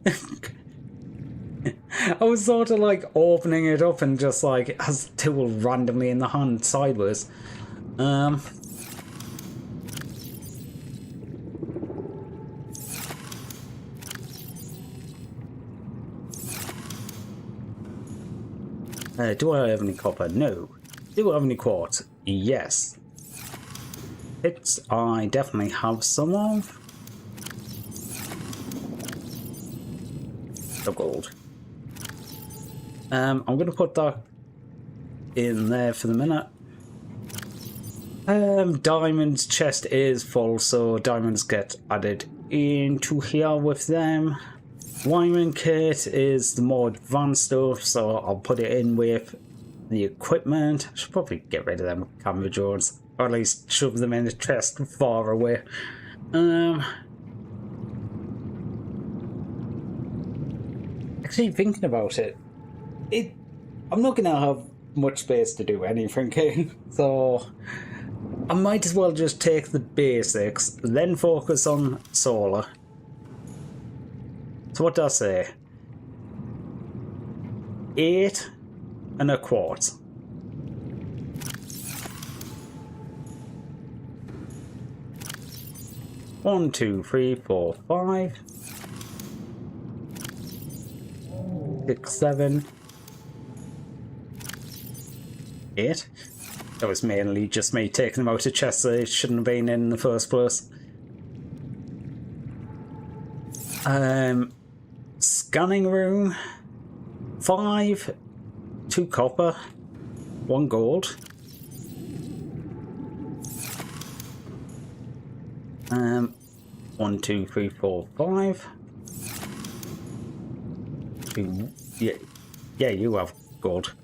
I was sort of like opening it up and just like it has the tool randomly in the hand sideways. Do I have any copper? No. Do I have any quartz? Yes. Bits I definitely have some of. the gold. I'm going to put that in there for the minute. Diamond's chest is full, so diamonds get added into here with them. Wiring kit is the more advanced stuff, so I'll put it in with the equipment. I should probably get rid of them camera drones, or at least shove them in the chest far away. Actually, thinking about it, I'm not gonna have much space to do anything, so I might as well just take the basics, then focus on solar. So what do I say? 8 and a quartz. One, 2, 3, 4, 5, 6, 7, 8. That was mainly just me taking them out of chests that they shouldn't have been in the first place. Scanning room, 5, 2 copper, 1 gold. 1, 2, 3, 4, 5. 2, yeah, you have gold.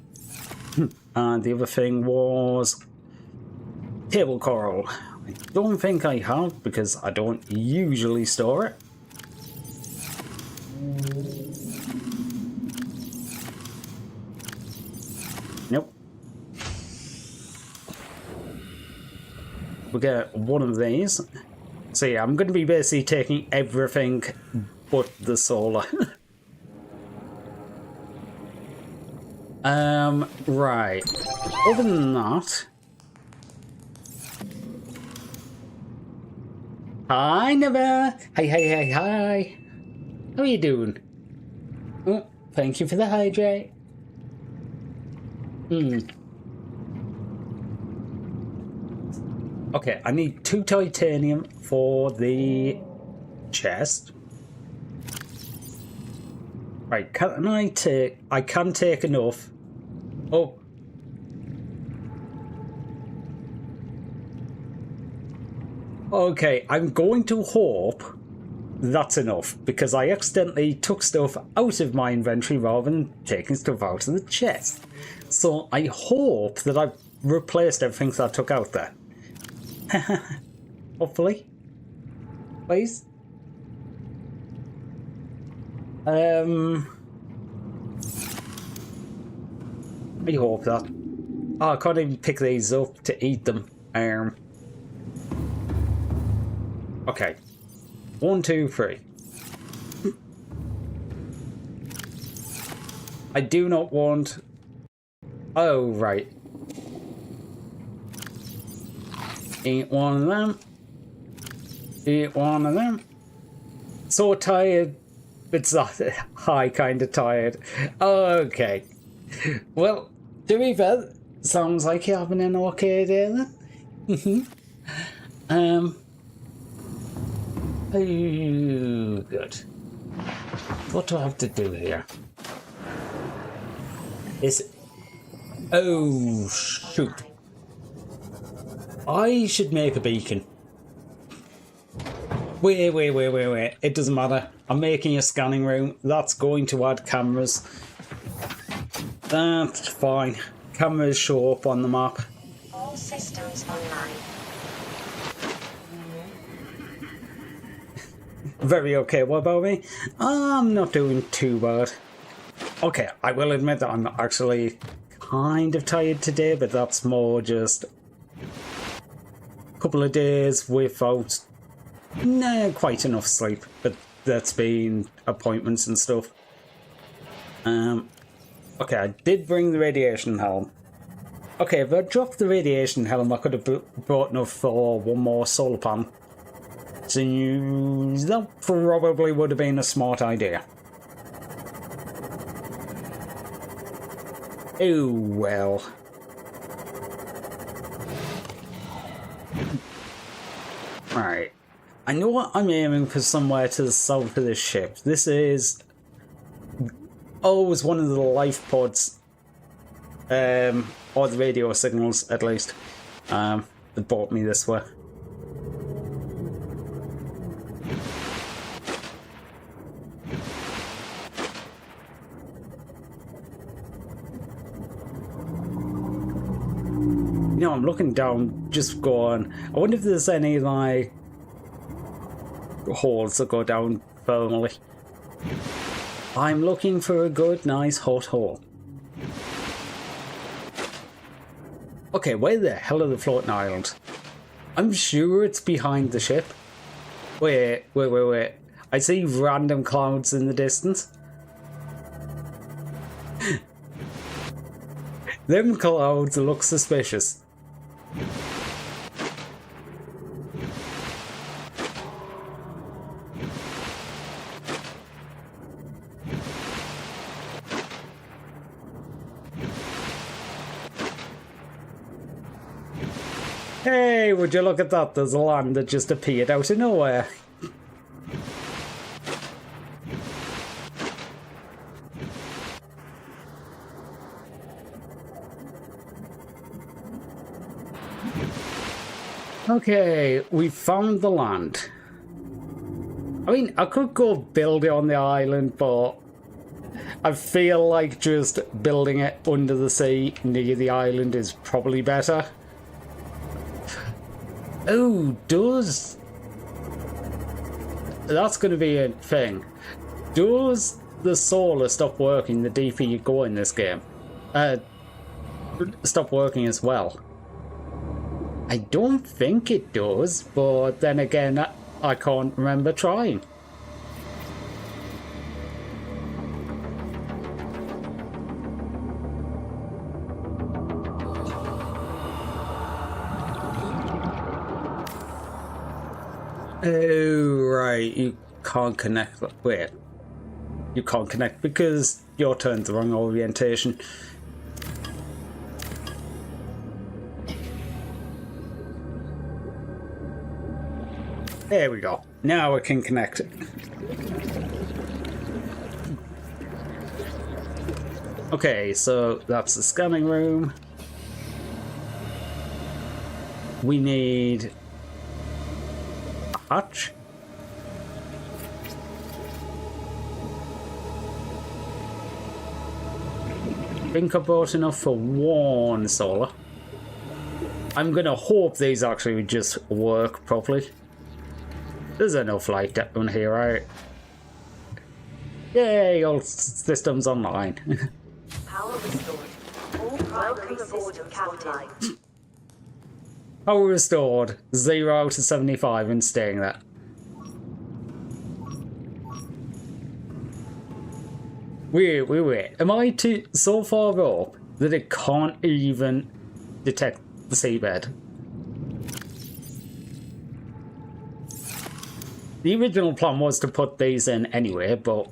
And the other thing was table coral. I don't think I have because I don't usually store it. Nope. We get one of these. So yeah, I'm going to be basically taking everything but the solar. Right. Other than that... Hi, Never! Hi. How are you doing? Oh, thank you for the hydrate. Okay, I need 2 titanium for the chest. Right, can I take... I can take enough. Oh. Okay, I'm going to hope that's enough, because I accidentally took stuff out of my inventory rather than taking stuff out of the chest. So I hope that I've replaced everything that I took out there. Hopefully. Please. I hope that. Oh, I can't even pick these up to eat them. Okay. 1, 2, 3. I do not want... Oh, right. Eat one of them. Eat one of them. So tired. It's that high kind of tired. Okay. Well, to be fair, sounds like you're having an okay day then. Oh, good. What do I have to do here? Oh, shoot. I should make a beacon. Wait. It doesn't matter. I'm making a scanning room. That's going to add cameras. That's fine. Cameras show up on the map. All systems online. Very okay. What about me? I'm not doing too bad. Okay, I will admit that I'm actually kind of tired today, but that's more just a couple of days without quite enough sleep. But that's been appointments and stuff. Okay, I did bring the radiation helm. Okay, if I dropped the radiation helm, I could have brought enough for one more solar panel. So that probably would have been a smart idea. Oh well. Right. I know what I'm aiming for somewhere to the south of this ship. This is Oh, it was one of the life pods. Or the radio signals, at least. That brought me this way. You know, I'm looking down, just going, I wonder if there's any, like, holes that go down firmly. I'm looking for a good, nice, hot hole. Okay, where the hell are the floating islands? I'm sure it's behind the ship. Wait. I see random clouds in the distance. Them clouds look suspicious. Hey, would you look at that? There's a land that just appeared out of nowhere. Okay, we found the land. I mean, I could go build it on the island, but I feel like just building it under the sea near the island is probably better. Oh, does... That's going to be a thing. Does the solar stop working the deeper you go in this game? Stop working as well? I don't think it does, but then again, I can't remember trying. Oh, right, you can't connect. Wait. You can't connect because your turn's the wrong orientation. There we go. Now I can connect it. Okay, so that's the scanning room. We need a hatch. I think I bought enough for one solar. I'm gonna hope these actually just work properly. There's enough light down here, right? Yay, all systems online. Power restored. All primary systems online. Power restored. 0 out of 75 and staying there. Wait. Am I so far up that it can't even detect the seabed? The original plan was to put these in anyway, but...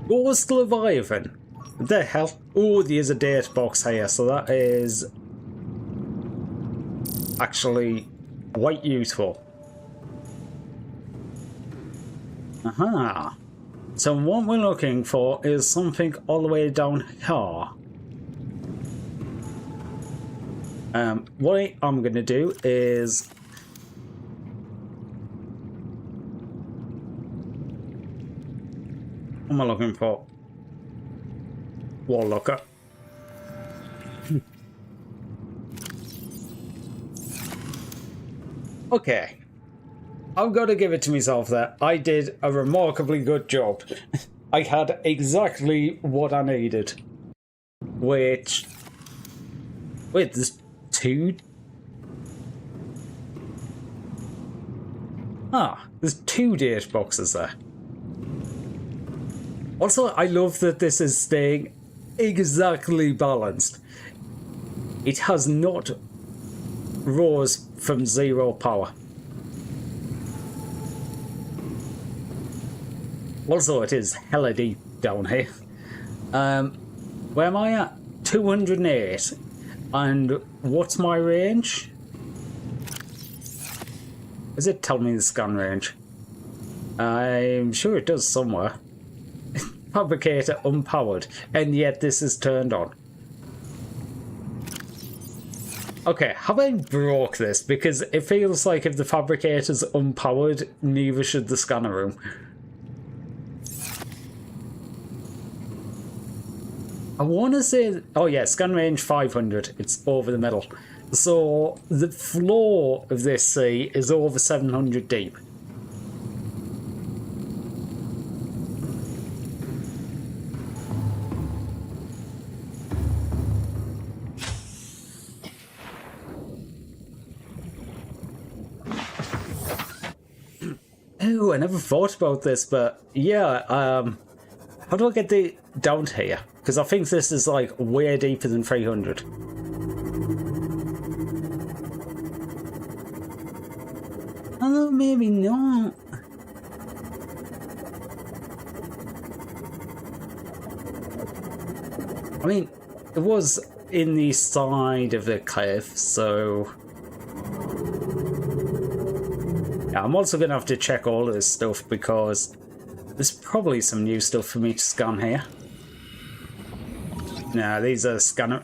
Ghost Leviathan? What the hell? Oh, there's a date box here, so that is actually quite useful. Aha. So what we're looking for is something all the way down here. What I'm going to do is... What am I looking for? Wall locker. Okay. I've got to give it to myself there. I did a remarkably good job. I had exactly what I needed. Which... Wait, there's two? There's two date boxes there. Also, I love that this is staying exactly balanced. It has not rose from 0 power. Also, it is hella deep down here. Where am I at? 208. And what's my range? Does it tell me the scan range? I'm sure it does somewhere. Fabricator unpowered, and yet this is turned on. Okay, have I broke this? Because it feels like if the fabricator's unpowered, neither should the scanner room. I want to say... Oh yeah, scan range 500. It's over the middle. So the floor of this sea is over 700 deep. Oh, I never thought about this, but yeah, how do I get down to here? Because I think this is like way deeper than 300. Oh, maybe not. I mean, it was in the side of the cliff, so... Yeah, I'm also going to have to check all of this stuff because there's probably some new stuff for me to scan here. Nah, these are scanner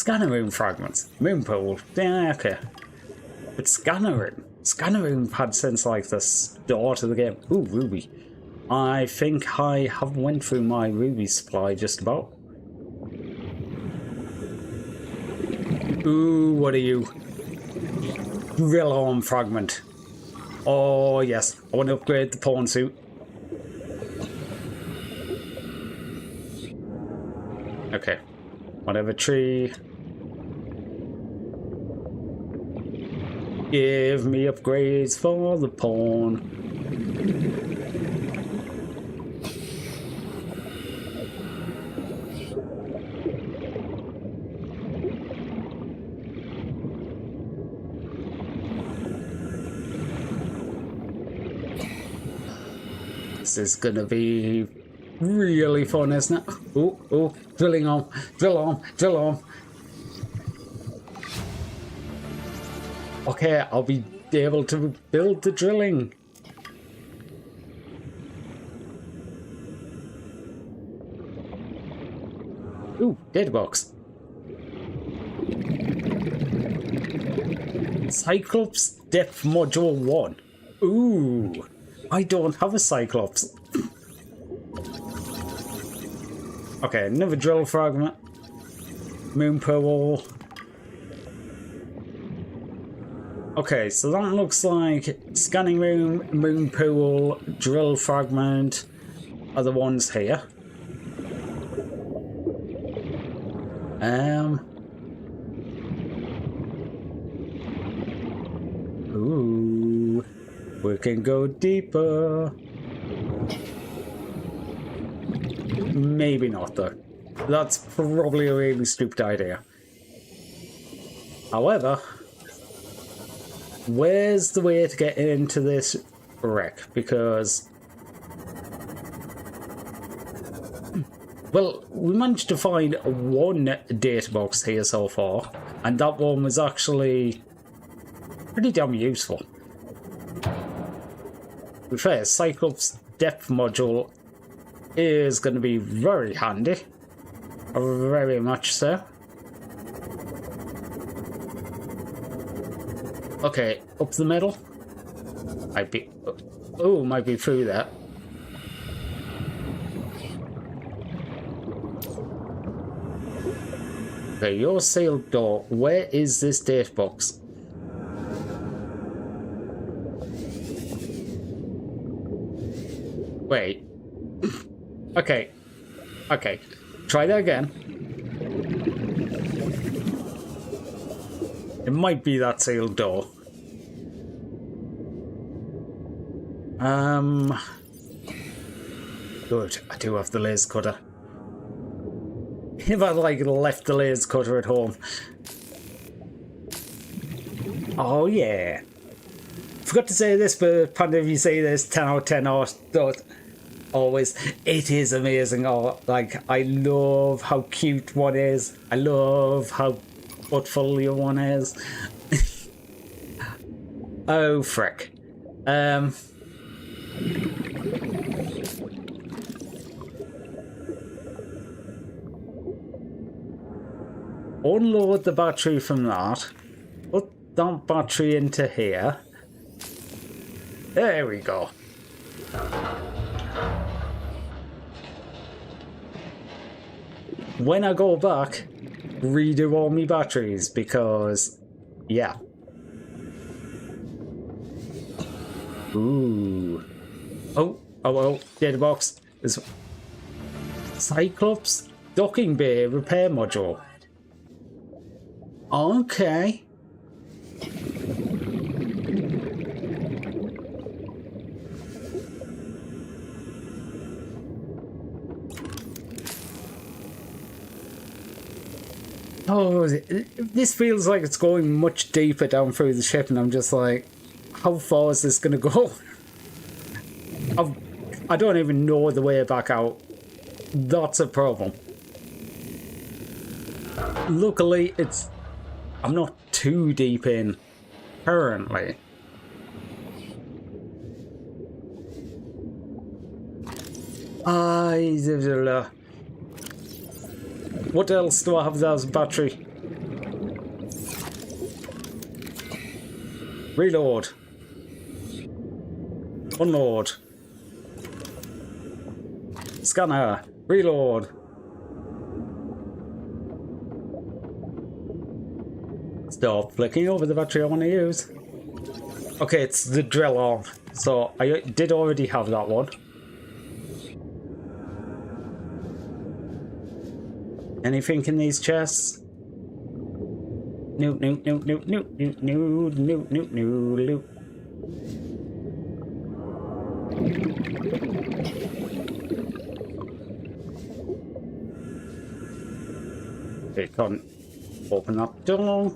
room fragments. Moon pool. Yeah, okay. But scanner room. Scanner room had since like the start of the game. Ooh, ruby. I think I have went through my ruby supply just about. Ooh, what are you? Drill arm fragment. Oh yes, I want to upgrade the pawn suit. Okay, whatever tree. Give me upgrades for the pawn. This is gonna be really fun, isn't it? Oh, oh, drilling arm, drill arm, drill arm. Okay, I'll be able to build the drilling. Ooh, data box. Cyclops depth module 1. Ooh, I don't have a Cyclops. Okay, another drill fragment. Moon pool. Okay, so that looks like scanning room, moon pool, drill fragment are the ones here. Ooh, we can go deeper. Maybe not though. That's probably a really stupid idea. However, where's the way to get into this wreck? Because, well, we managed to find one data box here so far, and that one was actually pretty damn useful. To be fair, Cyclops depth module is going to be very handy. Very much so. Okay, up the middle. Might be... Oh, might be through that. Okay, your sealed door. Where is this data box? Wait. Okay. Okay. Try that again. It might be that sealed door. Good. I do have the laser cutter. If I like left the laser cutter at home. Oh yeah. Forgot to say this, but Panda, if you say this, 10 out of 10 or always. It is amazing. Oh, like, I love how cute one is. I love how thoughtful your one is. Oh, frick. Unload the battery from that. Put that battery into here. There we go. When I go back, redo all my batteries because, yeah. Ooh. Oh, data box. There's Cyclops docking bay repair module. Okay. Oh, this feels like it's going much deeper down through the ship, and I'm just like, how far is this going to go? I don't even know the way back out. That's a problem. Luckily, I'm not too deep in currently. What else do I have as battery? Reload. Unload. Scanner. Reload. Stop flicking over the battery I want to use. Okay, it's the drill arm. So I did already have that one. Anything in these chests? Nope. They can't open that door.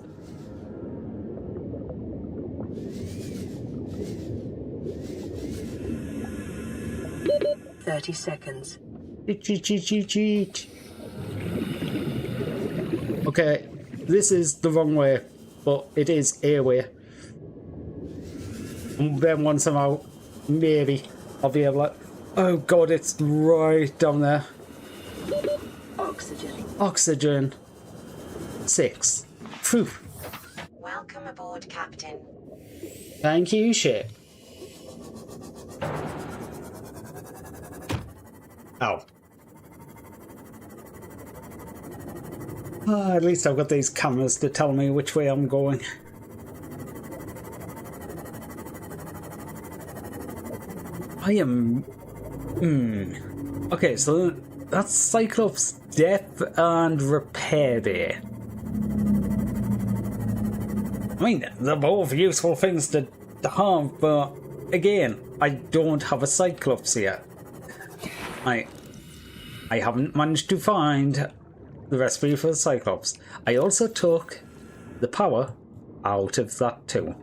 Seconds. Cheat. Okay, this is the wrong way, but it is a way. And then once I'm out, maybe I'll be able to... Oh god, it's right down there. Oxygen. 6. Phew. Welcome aboard, Captain. Thank you, shit. Ow. At least I've got these cameras to tell me which way I'm going. I am... Okay, so that's Cyclops Depth and Repair Bay. I mean, they're both useful things to have, but again, I don't have a Cyclops yet. I haven't managed to find the recipe for the Cyclops. I also took the power out of that too.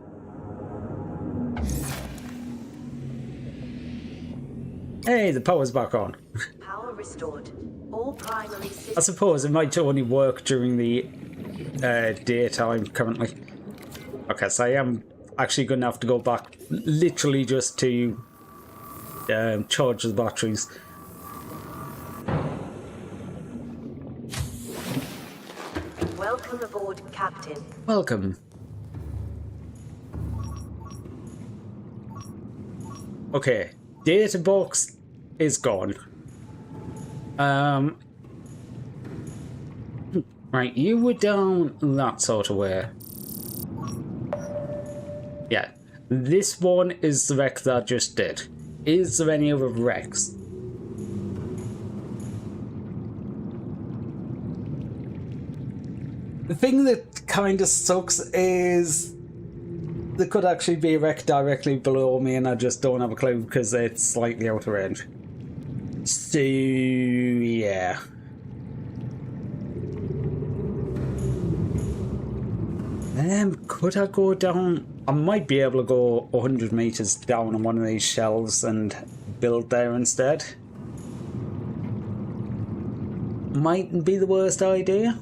Hey, the power's back on. Power restored. All primary systems. I suppose it might only work during the daytime currently. Okay, so I am actually going to have to go back literally just to charge the batteries. Welcome aboard, Captain. Welcome. Okay, data box is gone. Right, you were down that sort of way. Yeah, this one is the wreck that I just did. Is there any other wrecks? The thing that kind of sucks is there could actually be a wreck directly below me and I just don't have a clue because it's slightly out of range. So, yeah. Could I go down? I might be able to go 100 meters down on one of these shelves and build there instead. mightn't be the worst idea.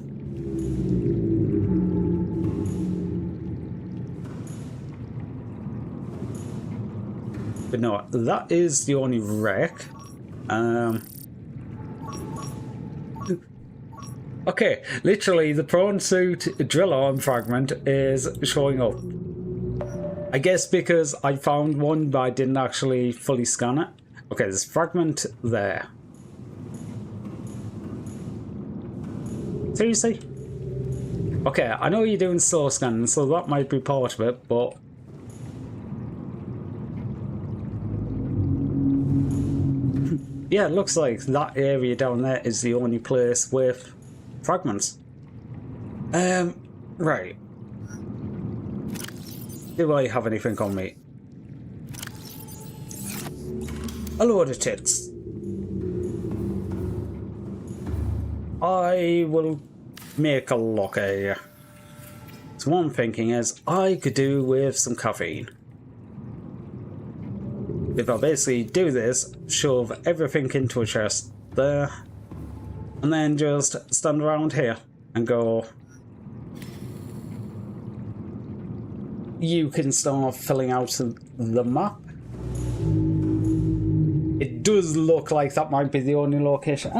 But no, that is the only wreck. Okay, literally the prawn suit drill arm fragment is showing up. I guess because I found one but I didn't actually fully scan it. Okay, there's a fragment there. Seriously? Okay, I know you're doing slow scanning, so that might be part of it, but... yeah, it looks like that area down there is the only place with fragments. Right. Do I have anything on me? A load of tits. I will make a locker. So what I'm thinking is I could do with some caffeine. If I basically do this, shove everything into a chest there, and then just stand around here and go, you can start filling out the map. It does look like that might be the only location.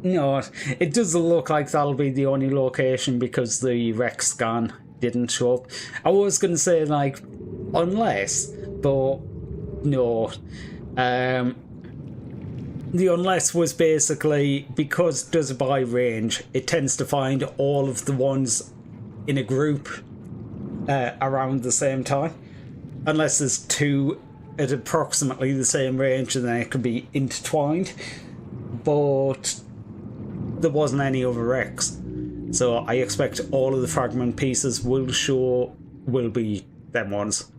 No, it does look like that'll be the only location because the rec scan didn't show up. I was going to say, like, unless, but no. The unless was basically because it does it by range, it tends to find all of the ones in a group around the same time. Unless there's two at approximately the same range, and then it could be intertwined. But there wasn't any other wrecks, so I expect all of the fragment pieces will be them ones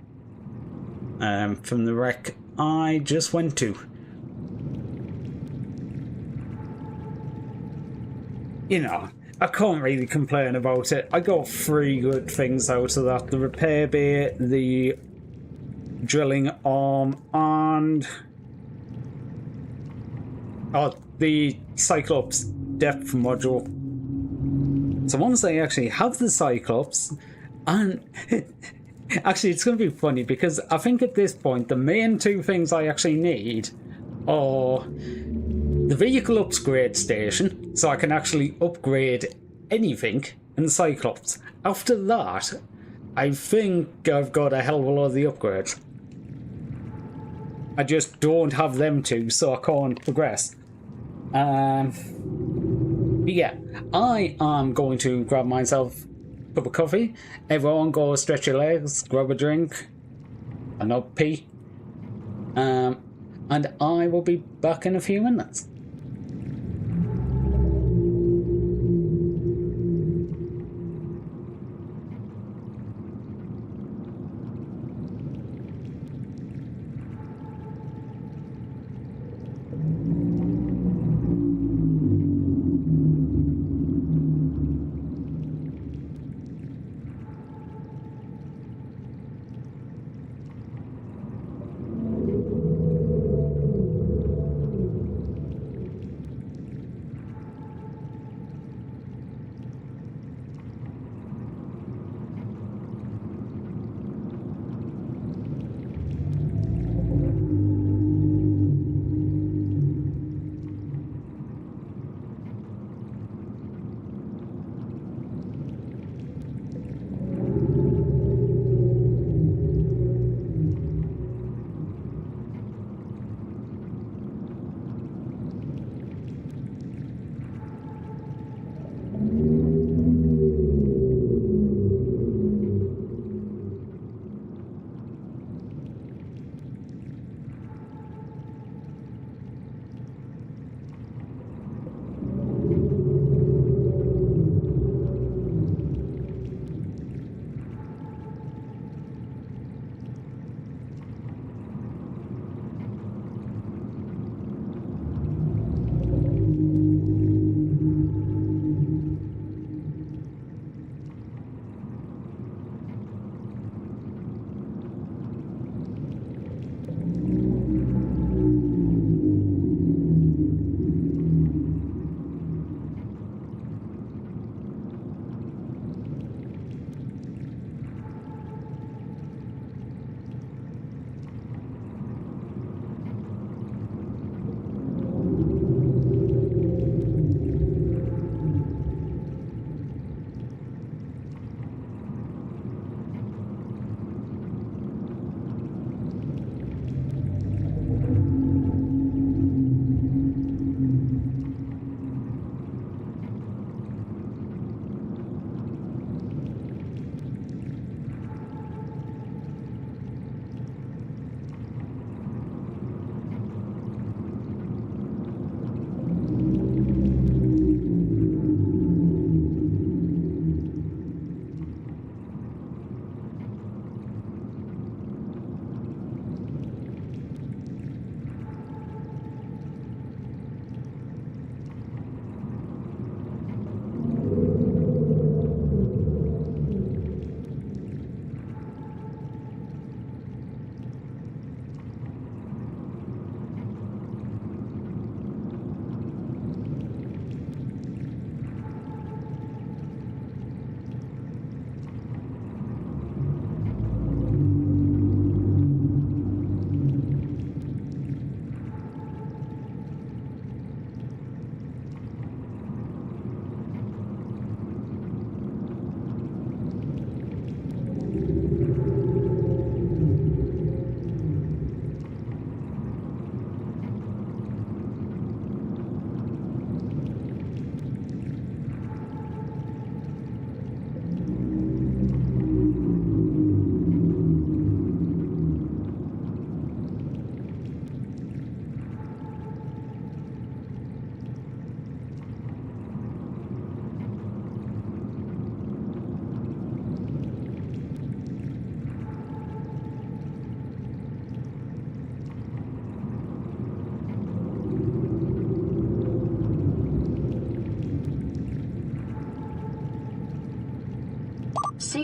from the wreck I just went to. You know, I can't really complain about it. I got 3 good things out of that: the repair bay, the drilling arm, and the Cyclops depth module. So once I actually have the Cyclops, and actually it's going to be funny because I think at this point the main 2 things I actually need are the vehicle upgrade station, so I can actually upgrade anything, and the Cyclops. After that, I think I've got a hell of a lot of the upgrades. I just don't have them 2, so I can't progress. But yeah, I am going to grab myself a cup of coffee. Everyone go stretch your legs, grab a drink, and not pee. And I will be back in a few minutes.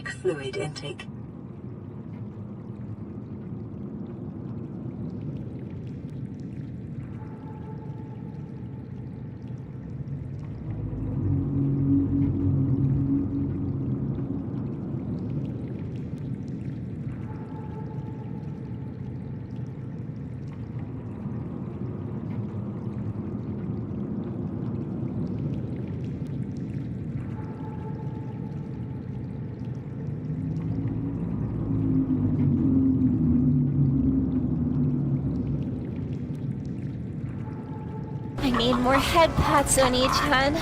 Seek fluid intake. I need more head pats on each hand.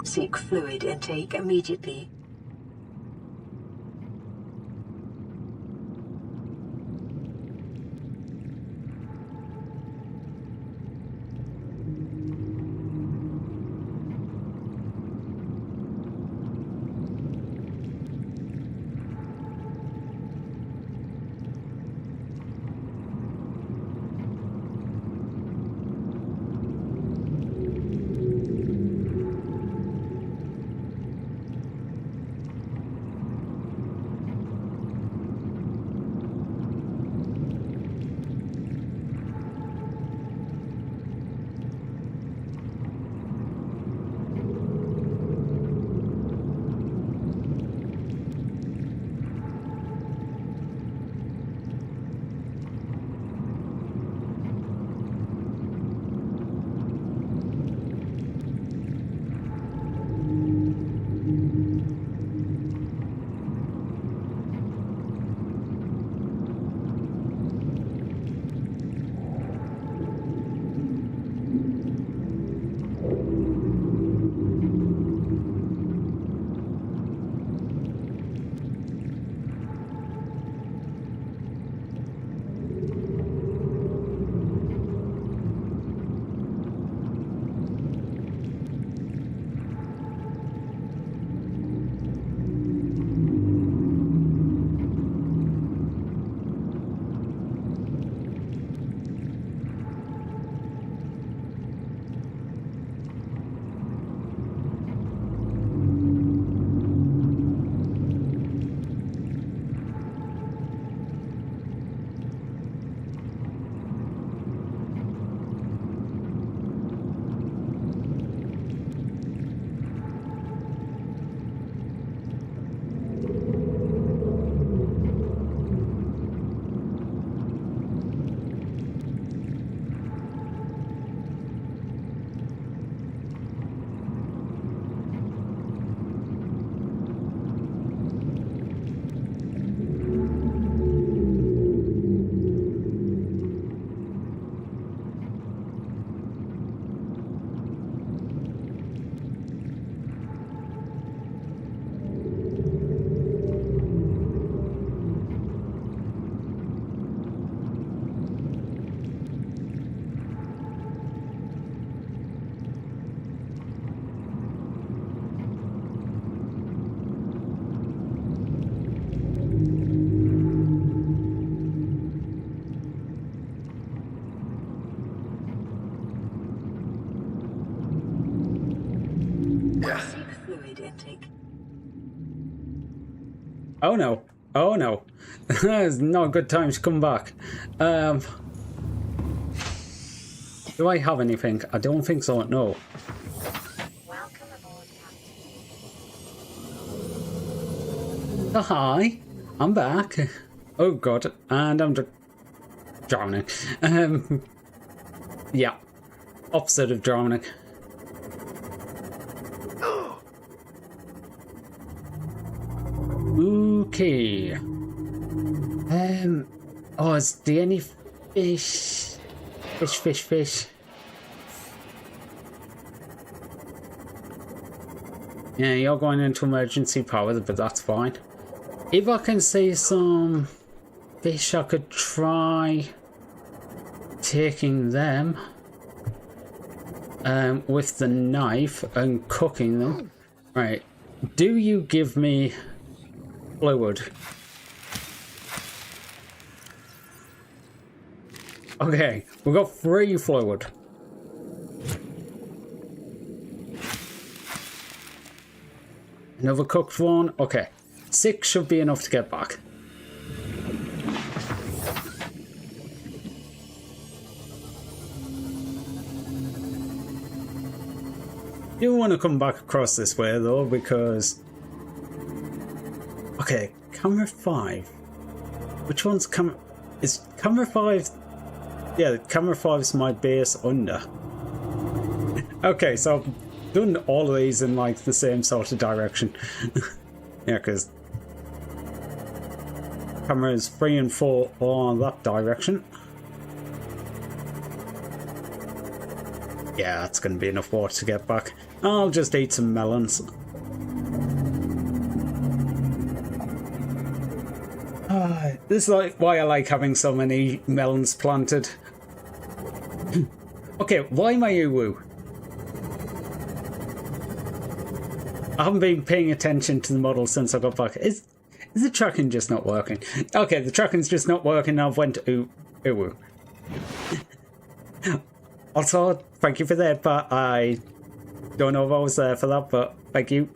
Seek fluid intake immediately. Oh no. Oh no. That's not a good time to come back. Do I have anything? I don't think so, no. Welcome aboard, Captain. Oh, hi. I'm back. Oh god. And I'm just drowning. Yeah. Opposite of drowning. Okay. Oh, is there any fish? Fish. Yeah, you're going into emergency power, but that's fine. If I can see some fish, I could try taking them with the knife and cooking them. Right. Do you give me fluid? Okay, we got 3 fluid. Another cooked one. Okay, 6 should be enough to get back. You want to come back across this way though, because okay, camera 5. Which one's camera? Is camera 5? Yeah, camera 5 is my base under. Okay, so I've done all of these in like the same sort of direction. Yeah, because cameras 3 and 4 are that direction. Yeah, that's going to be enough water to get back. I'll just eat some melons. This is like why I like having so many melons planted. Okay, why my uwu? I haven't been paying attention to the model since I got back. Is the tracking just not working? Okay, the tracking's just not working. I've went to uwu. Also, thank you for that, but I don't know if I was there for that, but thank you.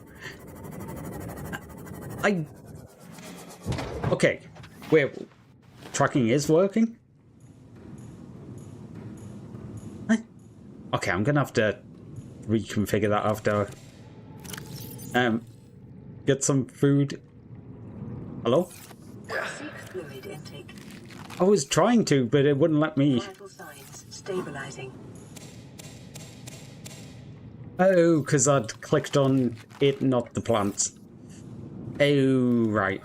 Okay, wait, tracking is working? Okay, I'm gonna have to reconfigure that after. Get some food. Hello? Seek fluid intake. I was trying to, but it wouldn't let me. Vital signs stabilizing. Oh, because I'd clicked on it, not the plants. Oh, right.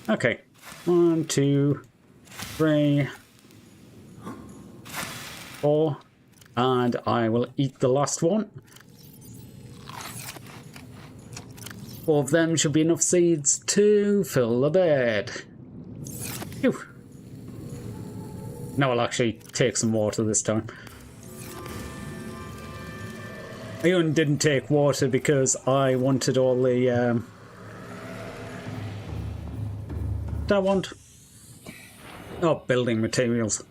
Okay. 1, 2, 3, 4. And I will eat the last one. 4 of them should be enough seeds to fill the bed. Phew. Now I'll actually take some water this time. I even didn't take water because I wanted all the I want building materials.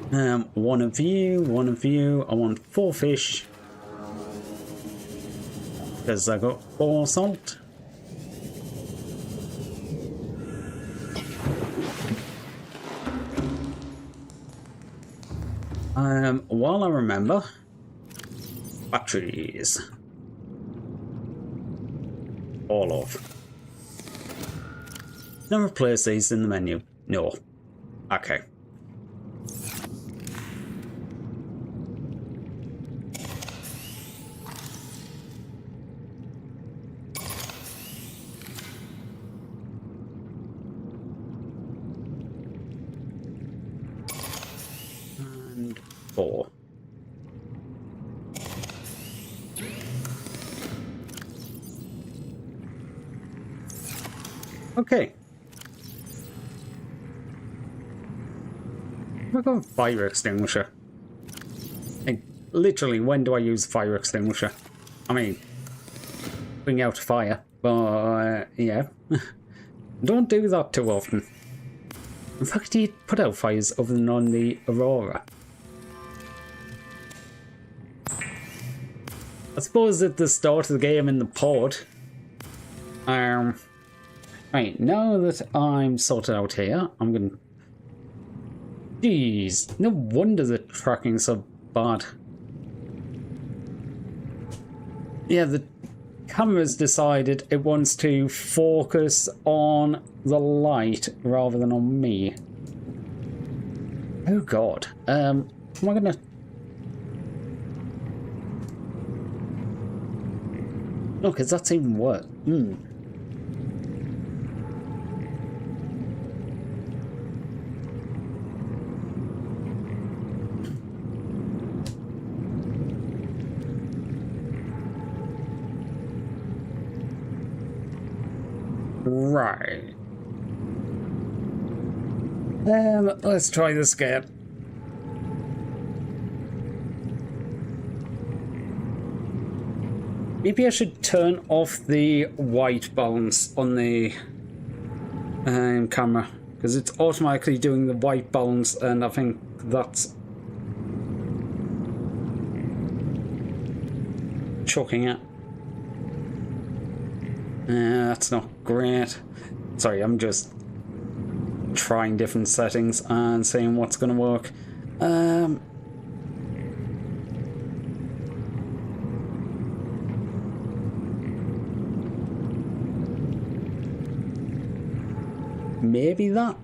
One of you. I want 4 fish because I got 4 salt. While I remember, batteries. All off. Now replace these in the menu. No. Okay. And 4. Okay. I've got a fire extinguisher. Like, literally, when do I use a fire extinguisher? I mean, putting out a fire, but yeah. Don't do that too often. In fact, do you put out fires other than on the Aurora? I suppose at the start of the game in the pod. Right, now that I'm sorted out here, I'm gonna... Jeez, no wonder the tracking's so bad. Yeah, the camera's decided it wants to focus on the light rather than on me. Oh god. Am I gonna... No, because that's even worse. Right. Let's try this again. Maybe I should turn off the white balance on the camera, because it's automatically doing the white balance, and I think that's choking it. That's not great. Sorry, I'm just trying different settings and seeing what's going to work. Maybe that.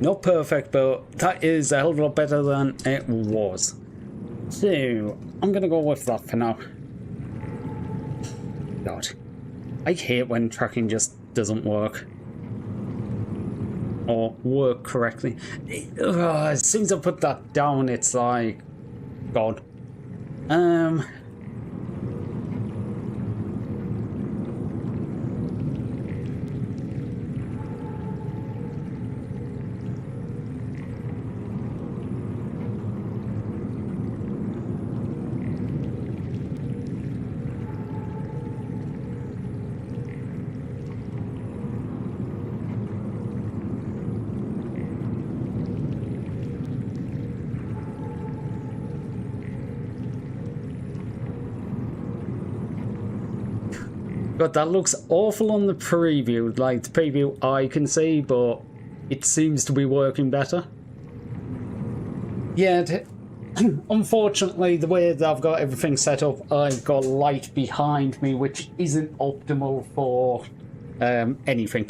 Not perfect, but that is a hell of a lot better than it was. So, I'm going to go with that for now. God. I hate when tracking just doesn't work. Or work correctly. As soon as I put that down, it's like... God. God, that looks awful on the preview, like the preview I can see, but it seems to be working better. Yeah, unfortunately, the way that I've got everything set up, I've got light behind me, which isn't optimal for anything.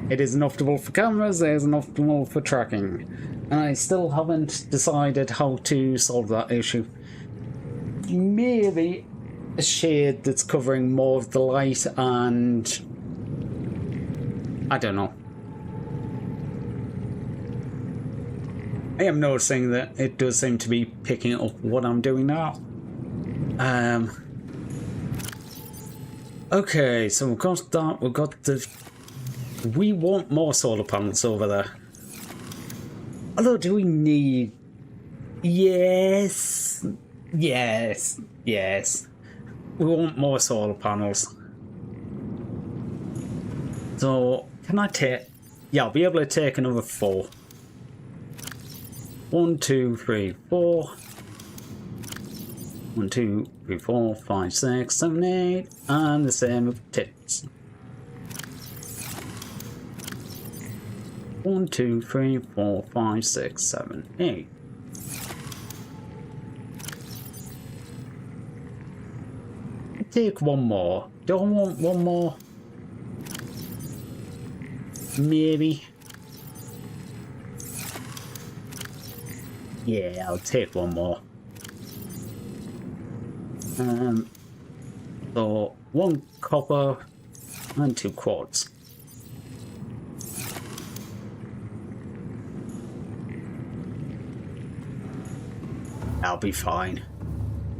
It isn't optimal for cameras, it isn't optimal for tracking. And I still haven't decided how to solve that issue. Maybe a shade that's covering more of the light, and I don't know. I am noticing that it does seem to be picking up what I'm doing now. Okay, so we've got that, we've got the... We want more solar panels over there. Although, do we need... Yes. Yes. Yes. We want more solar panels. So, can I take... Yeah, I'll be able to take another 4. 1, 2, 3, 4. 1, 2, 3, 4, 5, 6, 7, 8. And the same with tits. 1, 2, 3, 4, 5, 6, 7, 8. Take one more. Don't want one more. Maybe. Yeah, I'll take one more. So 1 copper and 2 quartz. I'll be fine.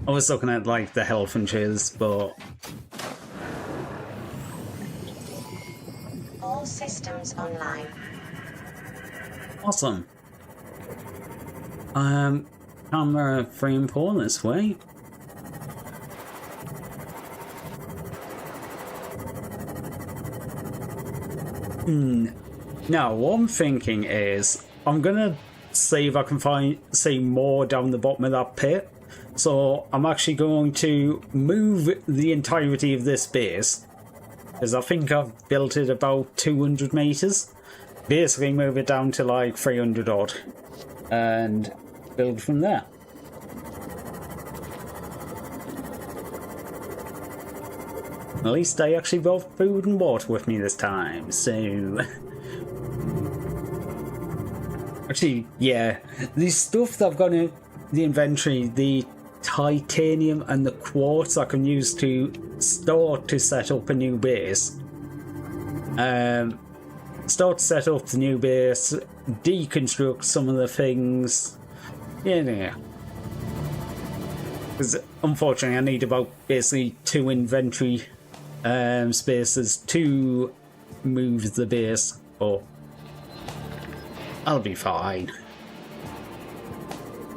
I was looking at like the health and shiz, but All systems online. awesome. Camera frame 4 this way. Now, what I'm thinking is I'm gonna see if I can see more down the bottom of that pit. So I'm actually going to move the entirety of this base, because I think I've built it about 200 meters. Basically move it down to like 300 odd and build from there. At least I actually brought food and water with me this time, so... Actually, yeah, the stuff that I've got in the inventory, the titanium and the quartz I can use to start to set up a new base. Start to set up the new base, deconstruct some of the things. Yeah. Because unfortunately I need about basically 2 inventory spaces to move the base, but I'll be fine.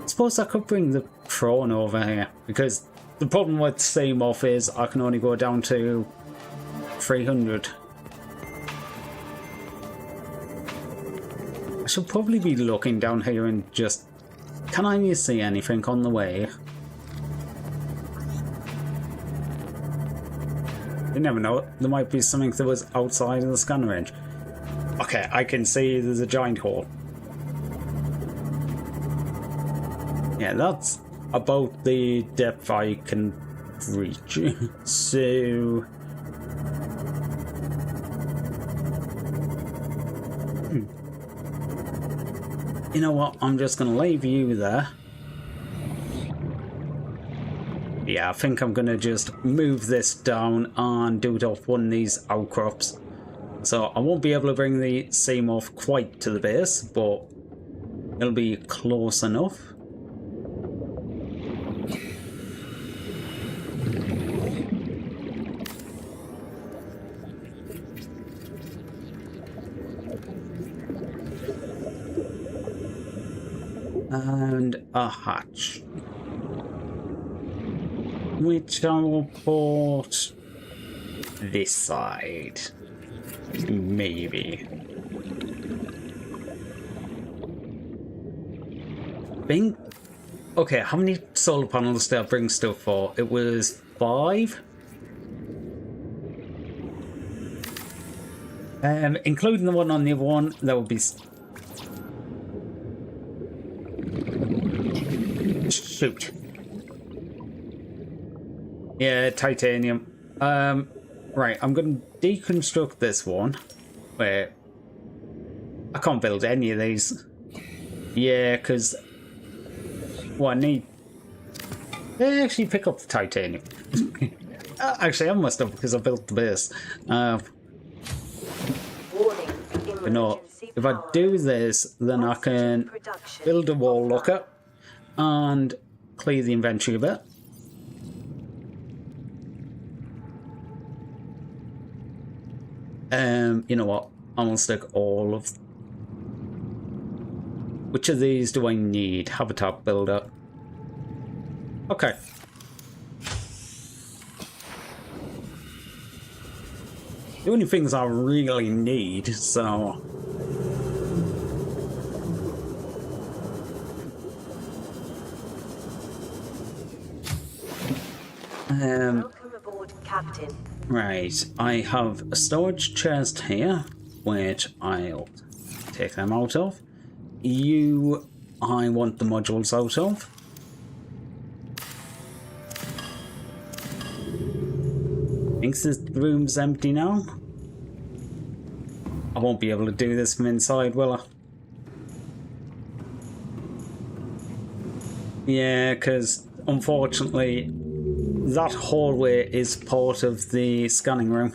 I suppose I could bring the prawn over here, because the problem with Seamoth is I can only go down to 300. I should probably be looking down here and just... Can I see anything on the way? You never know, there might be something that was outside of the scan range. Okay, I can see there's a giant hole. Yeah, that's about the depth I can reach. So... You know what, I'm just going to leave you there. Yeah, I think I'm going to just move this down and do it off one of these outcrops. So I won't be able to bring the Seamoth quite to the base, but it'll be close enough. And a hatch, which I will put this side, maybe. Think. Okay, how many solar panels did I bring stuff for? It was 5. Including the one on the other one, that would be. Shoot. Yeah, titanium. Right, I'm going to deconstruct this one. Wait. I can't build any of these. Yeah, because... Well, I need... They actually pick up the titanium. Actually, I must have, because I built the base. But no, if I do this, then I can build a wall locker and clear the inventory a bit. You know what? I'm gonna stick all of... Which of these do I need? Habitat builder. Okay. The only things I really need, so... Welcome aboard, Captain. Right, I have a storage chest here, which I'll take them out of. You, I want the modules out of. Thinks this room's empty now. I won't be able to do this from inside, will I? Yeah, because unfortunately that hallway is part of the scanning room.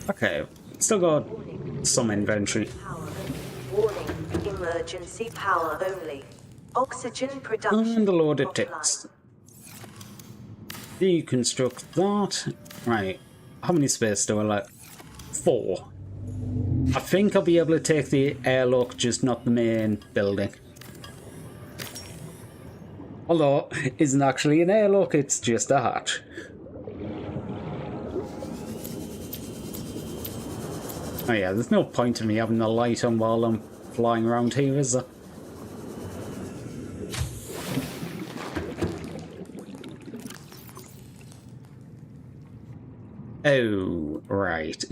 Okay, still got some inventory. Power. Warning, emergency power only. Oxygen production. And a load of offline. ticks. Deconstruct that. Right. How many space do I like? 4. I think I'll be able to take the airlock, just not the main building. Although, it isn't actually an airlock, it's just a hatch. Oh yeah, there's no point in me having the light on while I'm flying around here, is there? Oh, right.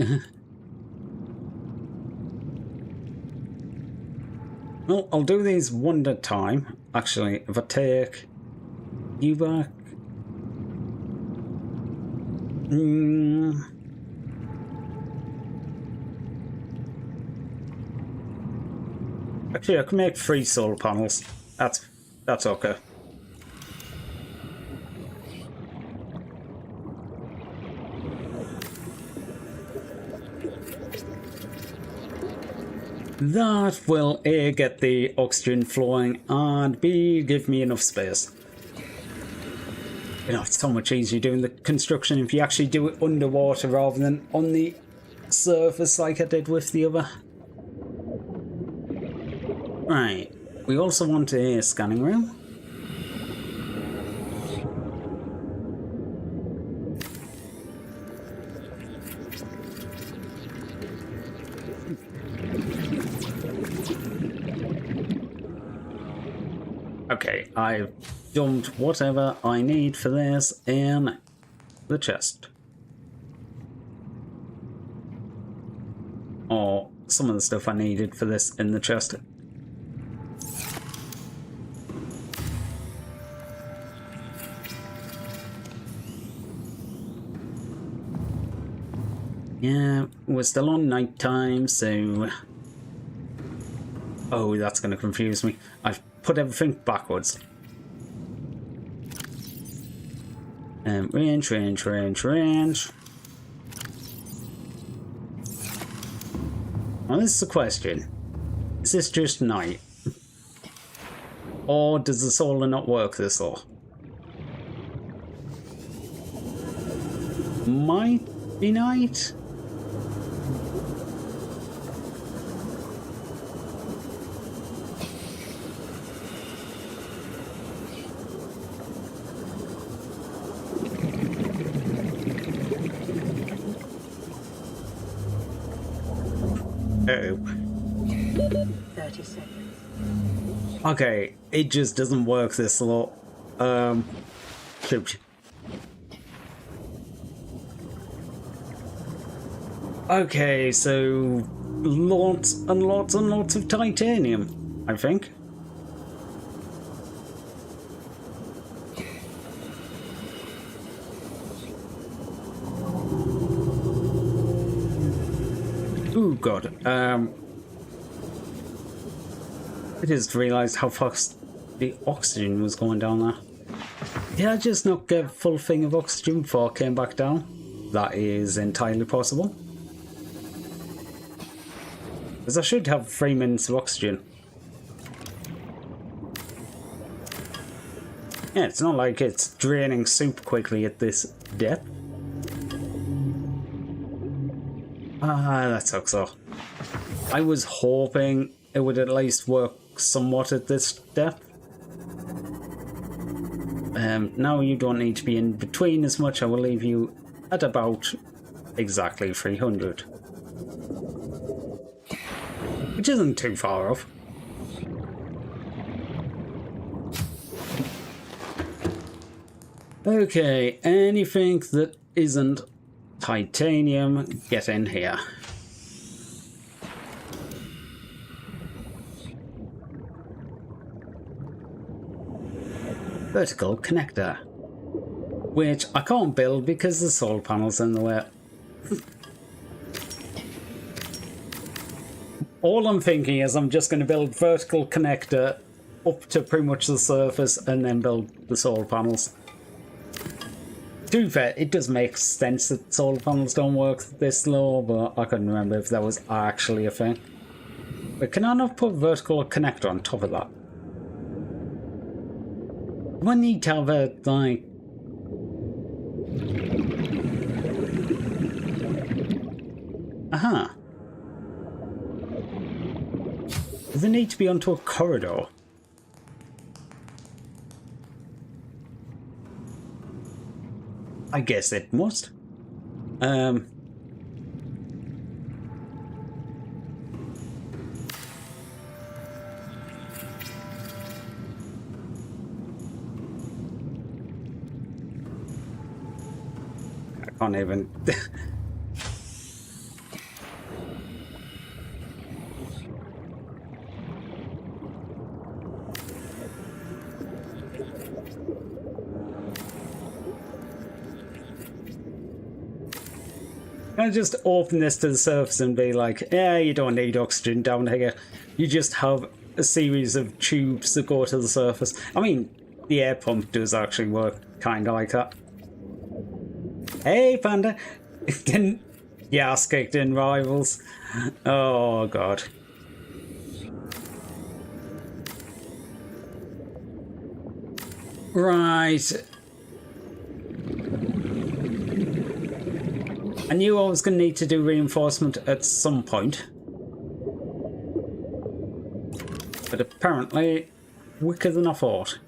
Well, I'll do these one at a time. Actually, if I take you back... Actually, I can make 3 solar panels. That's okay. That will A, get the oxygen flowing, and B, give me enough space. You know, it's so much easier doing the construction if you actually do it underwater rather than on the surface like I did with the other. Right, we also want a scanning room. Okay, I've dumped whatever I need for this in the chest. Or some of the stuff I needed for this in the chest. Yeah, we're still on night time, so... Oh, that's going to confuse me. I've put everything backwards. Range. Now this is the question. Is this just night? Or does the solar not work this low? Might be night? Oh. 30 seconds. Okay, it just doesn't work this lot. Shoot. Okay, so lots and lots and lots of titanium, I think. Oh god. I just realised how fast the oxygen was going down there. Did I just not get a full thing of oxygen before I came back down? That is entirely possible. Because I should have 3 minutes of oxygen. Yeah, it's not like it's draining super quickly at this depth. Ah, that sucks though. I was hoping it would at least work somewhat at this depth. Now you don't need to be in between as much. I will leave you at about exactly 300. Which isn't too far off. Okay, anything that isn't titanium, get in here. Vertical connector. Which I can't build because the solar panel's in the way. All I'm thinking is I'm just going to build vertical connector up to pretty much the surface and then build the solar panels. To be fair, it does make sense that solar panels don't work this low, but I couldn't remember if that was actually a thing. But can I not put vertical connector on top of that? Do I need to have a, like... Aha. Does it need to be onto a corridor? I guess it must. I can't even. Can I just open this to the surface and be like, yeah, you don't need oxygen down here. You just have a series of tubes that go to the surface. I mean, the air pump does actually work kind of like that. Hey, Panda. Getting your ass kicked in, Rivals. Oh, God. Right. I knew I was going to need to do reinforcement at some point. But apparently, quicker than I thought.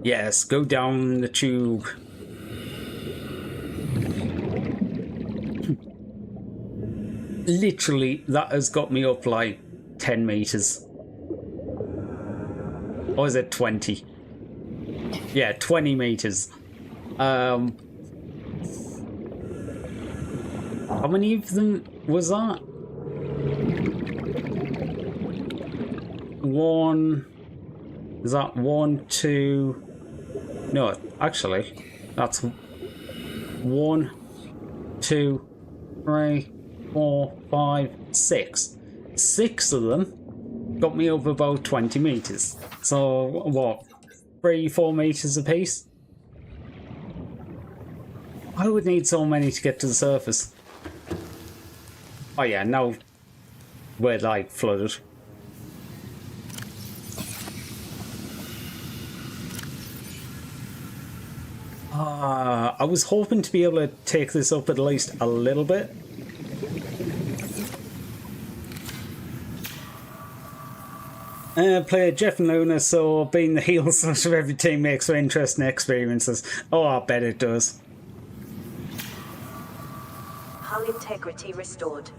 Yes, go down the tube. Literally, that has got me up like 10 meters. Or is it 20? Yeah, 20 meters. How many of them was that? One. Is that 1, 2? No, actually, that's 1, 2, 3, 4, 5, 6. 6 of them got me up about 20 meters. So, what? 3, 4 meters apiece? I would need so many to get to the surface. Oh yeah, now we're like flooded. I was hoping to be able to take this up at least a little bit. Player Jeff and Luna, so being the heel slash of every team makes for interesting experiences. Oh, I bet it does. Hull integrity restored.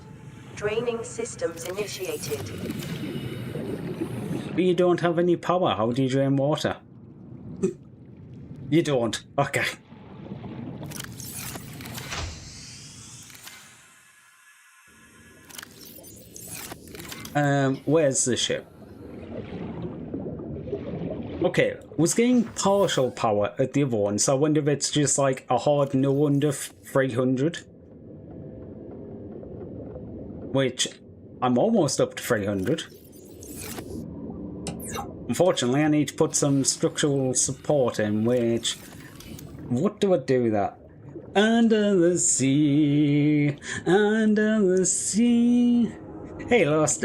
Draining systems initiated. But you don't have any power. How do you drain water? You don't. Okay. Where's the ship? Okay, was getting partial power at the other one, so I wonder if it's just like a hard no under 300. Which, I'm almost up to 300. Unfortunately, I need to put some structural support in, which... What do I do with that? Under the sea, under the sea... Hey, Lost.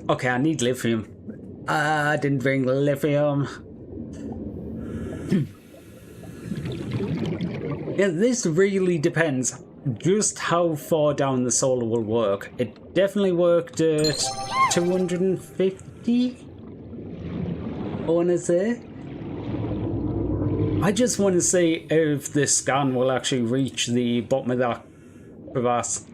Okay, I need lithium. I didn't bring lithium. Yeah, this really depends just how far down the solar will work. It definitely worked at 250, I want to say. I just want to see if this scan will actually reach the bottom of that crevasse.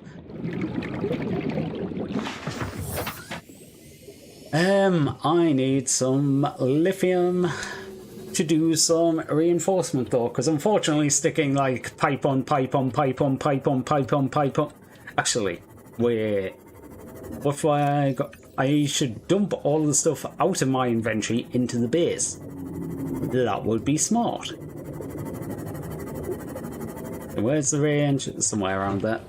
I need some lithium to do some reinforcement though, because unfortunately sticking like pipe on pipe on pipe on pipe on pipe on pipe on... Actually, wait. What if I should dump all the stuff out of my inventory into the base. That would be smart. Where's the range? Somewhere around there.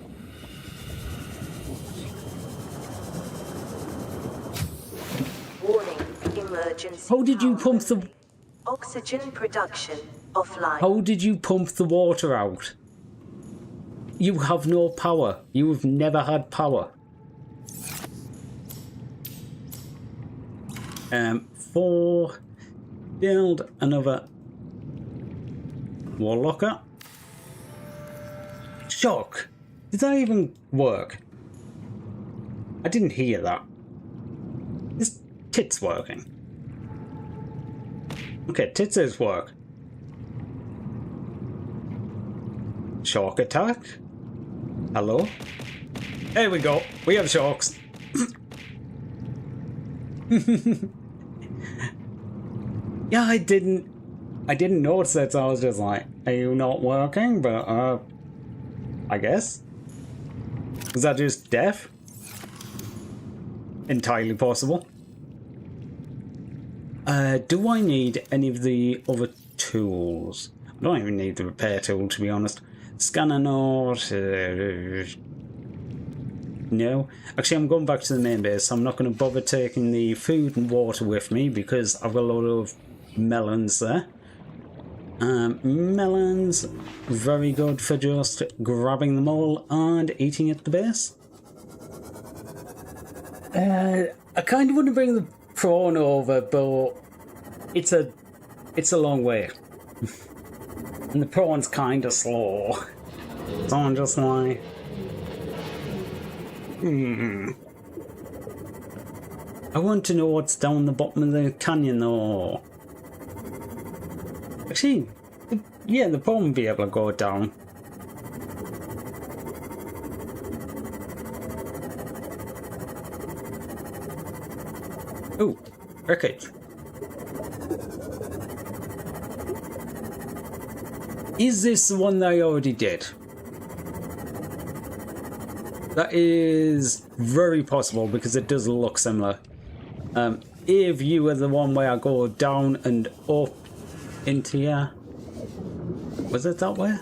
Warning, emergency. How did you pump the... Oxygen production offline. How did you pump the water out? You have no power. You have never had power. 4. Build another wall locker. Shock! Did that even work? I didn't hear that. This tit's working. Okay, tits work. Shark attack? Hello? There we go. We have sharks. Yeah, I didn't notice it, so I was just like, are you not working? But, I guess. Is that just death? Entirely possible. Do I need any of the other tools? I don't even need the repair tool, to be honest. Scanner note. No. Actually, I'm going back to the main base, so I'm not going to bother taking the food and water with me because I've got a lot of melons there. Melons, very good for just grabbing them all and eating at the base. I kind of want to bring the prawn over, but it's a long way. And the prawn's kind of slow. So I'm just like... I want to know what's down the bottom of the canyon, though. Actually, yeah, the prawn will be able to go down. Oh, wreckage. Is this the one that I already did? That is very possible because it does look similar. If you were the one where I go down and up into here. Was it that way?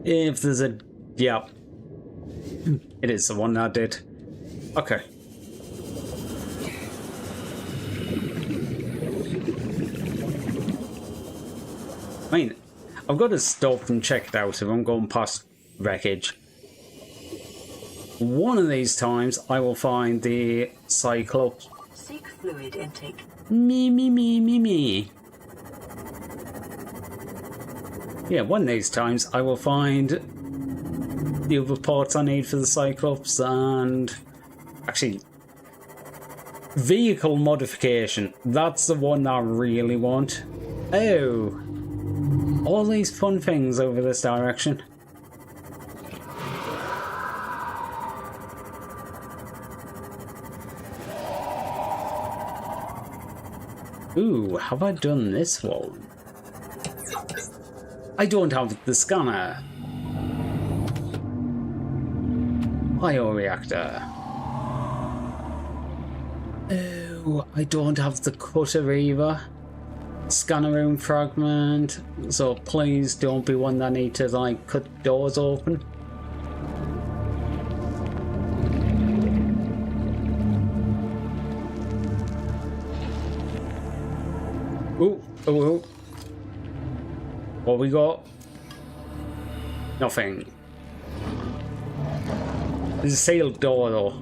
If there's a... yeah. It is the one that I did. Okay. I mean, I've got to stop and check it out if I'm going past wreckage. One of these times I will find the Cyclops. Seek fluid intake. Me. Yeah, one of these times I will find the other parts I need for the Cyclops and... actually... vehicle modification. That's the one that I really want. Oh! All these fun things over this direction. Ooh, have I done this one? I don't have the scanner. Bioreactor. Oh, I don't have the cutter either. Scanner room fragment. So please don't be one that I need to like cut doors open. Oh. What we got? Nothing. There's a sealed door though.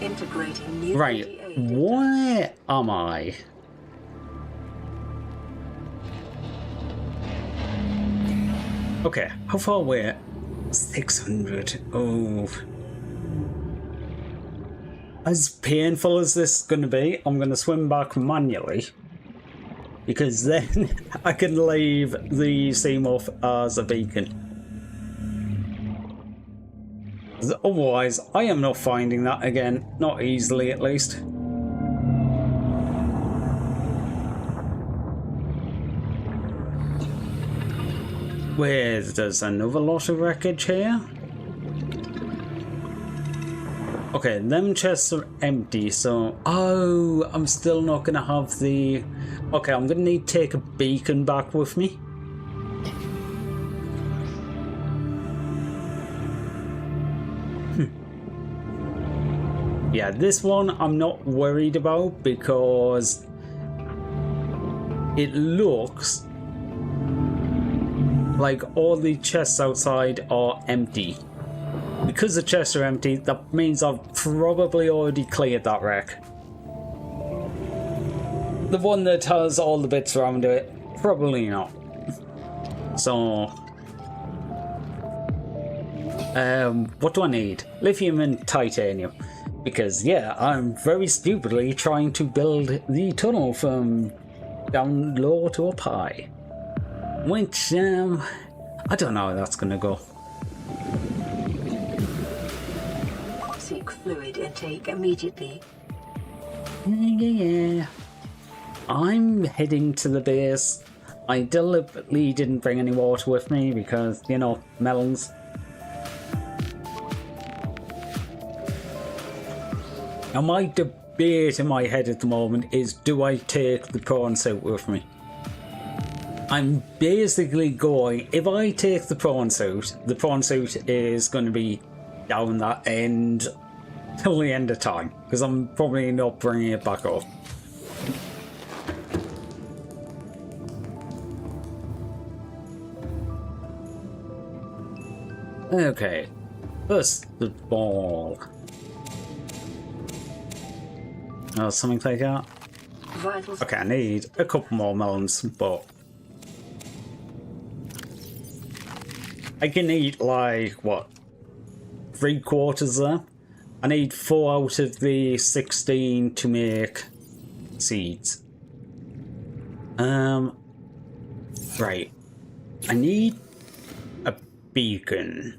Integrating new Right. Where am I? Okay, how far away? 600. Oh. As painful as this is going to be, I'm going to swim back manually. Because then I can leave the Seamoth as a beacon. Otherwise, I am not finding that again. Not easily, at least. Where there's another lot of wreckage here. Okay, them chests are empty, so... oh, I'm still not going to have the... okay, I'm going to need to take a beacon back with me. Yeah, this one I'm not worried about because it looks like all the chests outside are empty. Because the chests are empty, that means I've probably already cleared that wreck. The one that has all the bits around it, probably not. So... what do I need? Lithium and titanium. Because, yeah, I'm very stupidly trying to build the tunnel from down low to up high. Which, I don't know how that's gonna go. Seek fluid intake immediately. Yeah. I'm heading to the base. I deliberately didn't bring any water with me because, you know, melons. Now my debate in my head at the moment is, do I take the prawn suit with me? I'm basically going, if I take the prawn suit is going to be down that end till the end of time, because I'm probably not bringing it back up. Okay, first the ball. Oh, something like that. Vitals. Okay, I need a couple more melons, but I can eat like what, 3/4 there. I need 4 out of the 16 to make seeds. Right. I need a beacon.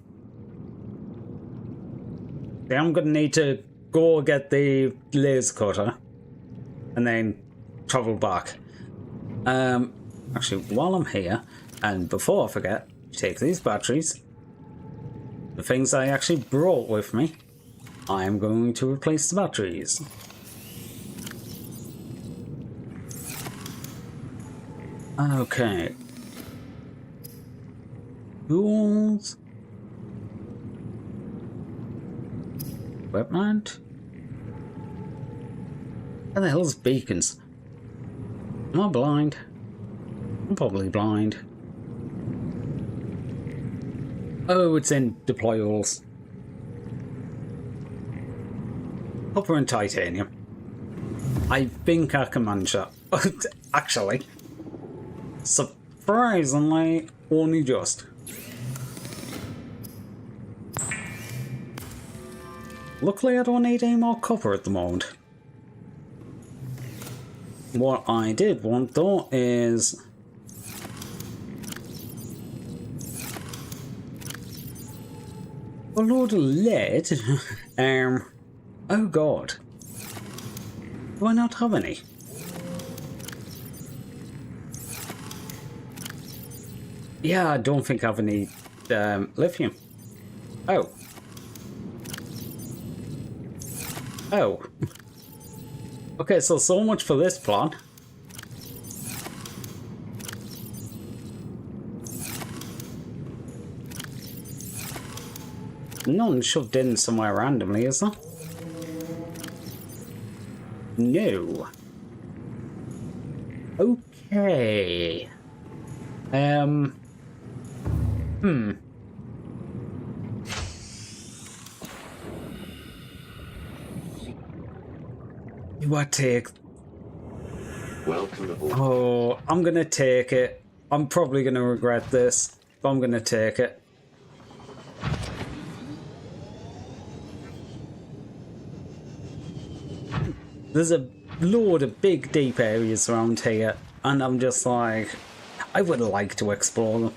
Okay, I'm gonna need to go get the laser cutter and then travel back. Actually, while I'm here, and before I forget, take these batteries, the things I actually brought with me, I am going to replace the batteries. Okay. Tools. Equipment. Where the hell's beacons? Am I blind? I'm probably blind. Oh, it's in deployables. Copper and titanium. I think I can manage that. Actually, surprisingly, only just. Luckily, I don't need any more copper at the moment. What I did want, though, is a load of lead. Oh god. Do I not have any? Yeah, I don't think I have any lithium. Oh. Oh. Okay, so much for this plan. None shoved in somewhere randomly, is there? No. Okay. Do I take... Welcome aboard. Oh, I'm gonna take it. I'm probably gonna regret this, but I'm gonna take it. There's a load of big, deep areas around here, and I'm just like, I would like to explore them.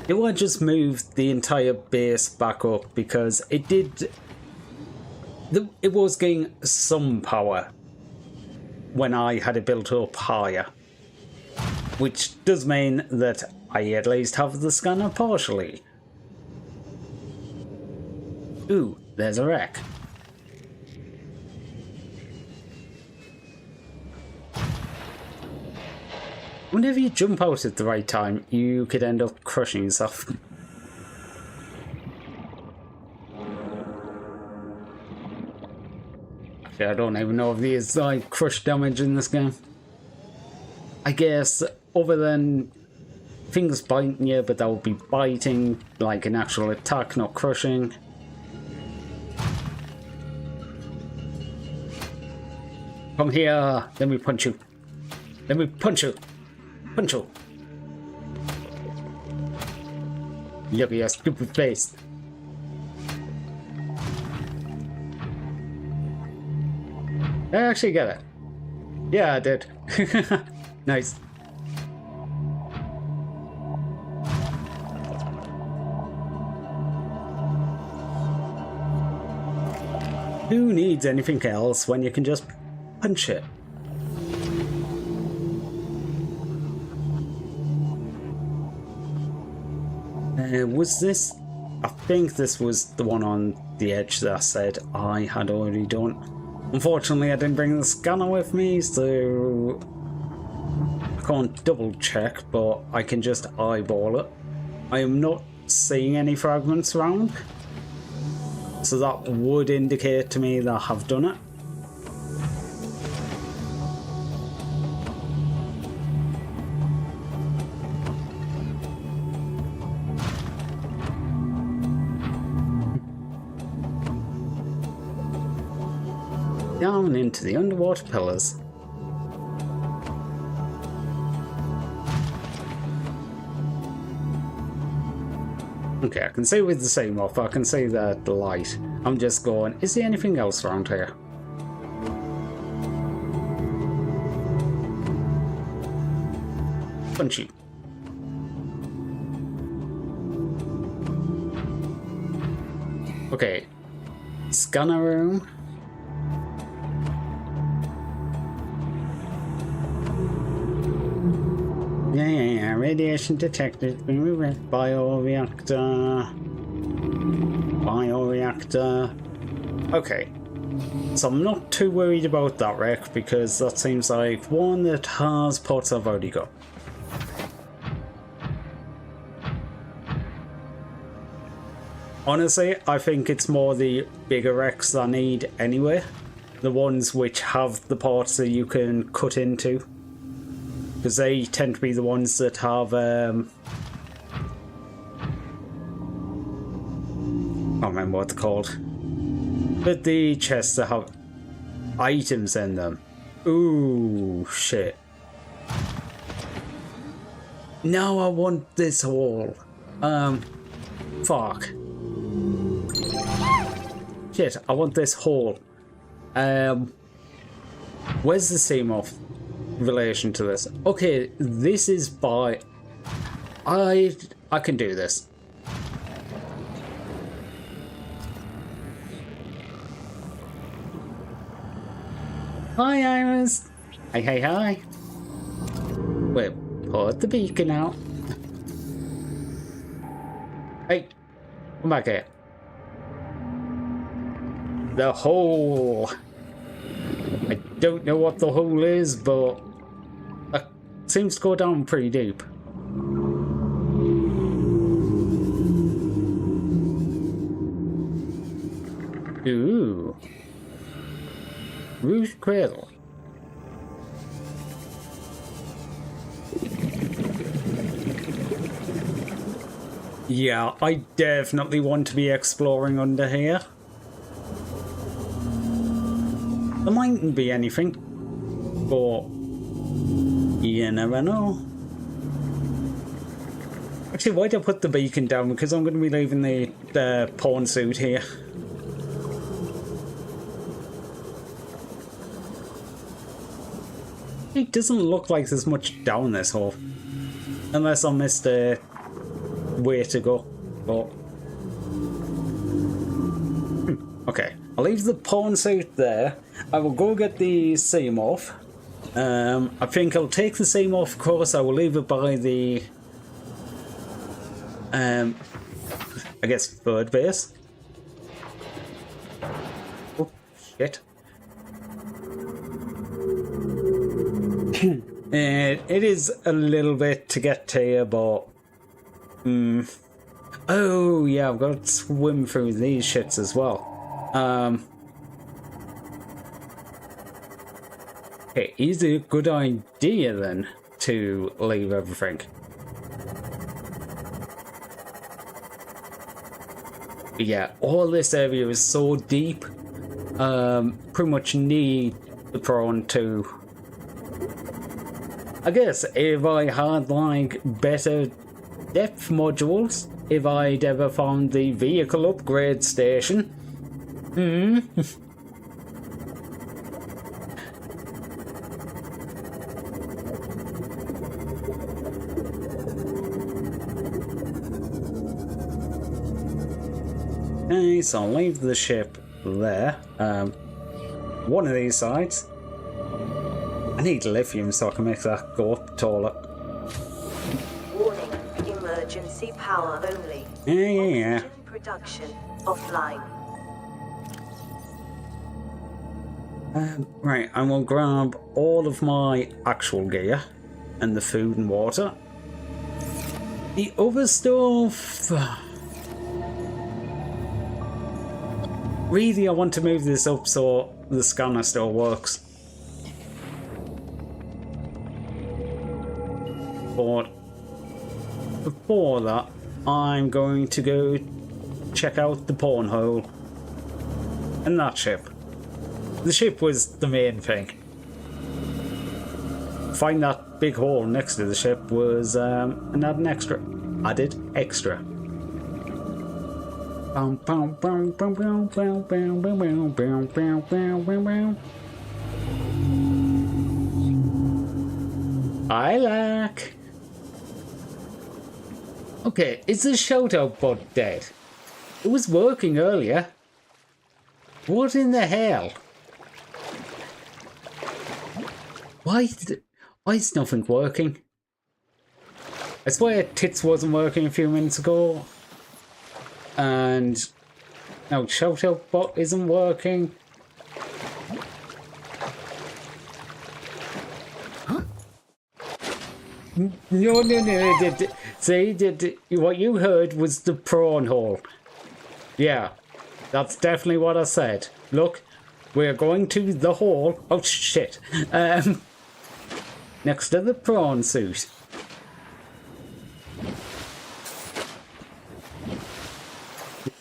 Do I just move the entire base back up, because it did... It was getting some power when I had it built up higher. Which does mean that I at least have the scanner partially. Ooh, there's a wreck. Whenever you jump out at the right time, you could end up crushing yourself. Actually, I don't even know if there's like crush damage in this game. I guess, other than things biting you, but that would be biting, like an actual attack, not crushing. Come here, let me punch you. Let me punch you. Punch you. Look at your stupid face. I actually get it. Yeah, I did. Nice. Who needs anything else when you can just punch it? Was this... I think this was the one on the edge that I said I had already done. Unfortunately, I didn't bring the scanner with me, so I can't double check, but I can just eyeball it. I am not seeing any fragments around, so that would indicate to me that I have done it. Down into the underwater pillars. Okay, I can see with the same off, I can see the light. I'm just going, is there anything else around here? Punchy. Okay. Scanner room. Yeah, radiation detected. Bioreactor. Okay. So I'm not too worried about that wreck because that seems like one that has parts I've already got. Honestly, I think it's more the bigger wrecks that I need anyway. The ones which have the parts that you can cut into. Because they tend to be the ones that have, I can't remember what they're called. But the chests that have items in them. Ooh, shit. Now I want this hole. Fuck. Shit, I want this hole. Where's the seam off? Relation to this. Okay, this is by... I can do this. Hi, Iris. Hi. Wait, put the beacon out. Hey, come back here. The hole. I don't know what the hole is, but it seems to go down pretty deep. Ooh. Rouge Cradle. Yeah, I definitely want to be exploring under here. There mightn't be anything, but you never know. Actually, why did I put the beacon down? Because I'm going to be leaving the pawn suit here. It doesn't look like there's much down this hole. Unless I missed a way to go. But... okay, I'll leave the pawn suit there. I will go get the seam off. I think I'll take the seam off, of course. I will leave it by the... I guess third base. Oh, shit. It is a little bit to get to you, but... oh, yeah, I've got to swim through these shits as well. Okay, is it a good idea, then, to leave everything? Yeah, all this area is so deep. Pretty much need the prawn to I guess if I had like better depth modules, if I'd ever found the vehicle upgrade station. Okay, so I'll leave the ship there. One of these sides. I need lithium so I can make that go up taller. Warning, emergency power only. Yeah. Oxygen production offline. Right, I will grab all of my actual gear and the food and water. The other stuff... Really, I want to move this up so the scanner still works. But before that, I'm going to go check out the porn hole and that ship. The ship was the main thing. Find that big hole next to the ship was an added extra. I like. Okay, is the shout-out bot dead? It was working earlier. What in the hell? Why is nothing working? I swear Tits wasn't working a few minutes ago. And now shout-out bot isn't working. No. See, what you heard was the prawn hole. Yeah, that's definitely what I said. Look, we're going to the hole. Oh, shit. Next to the prawn suit.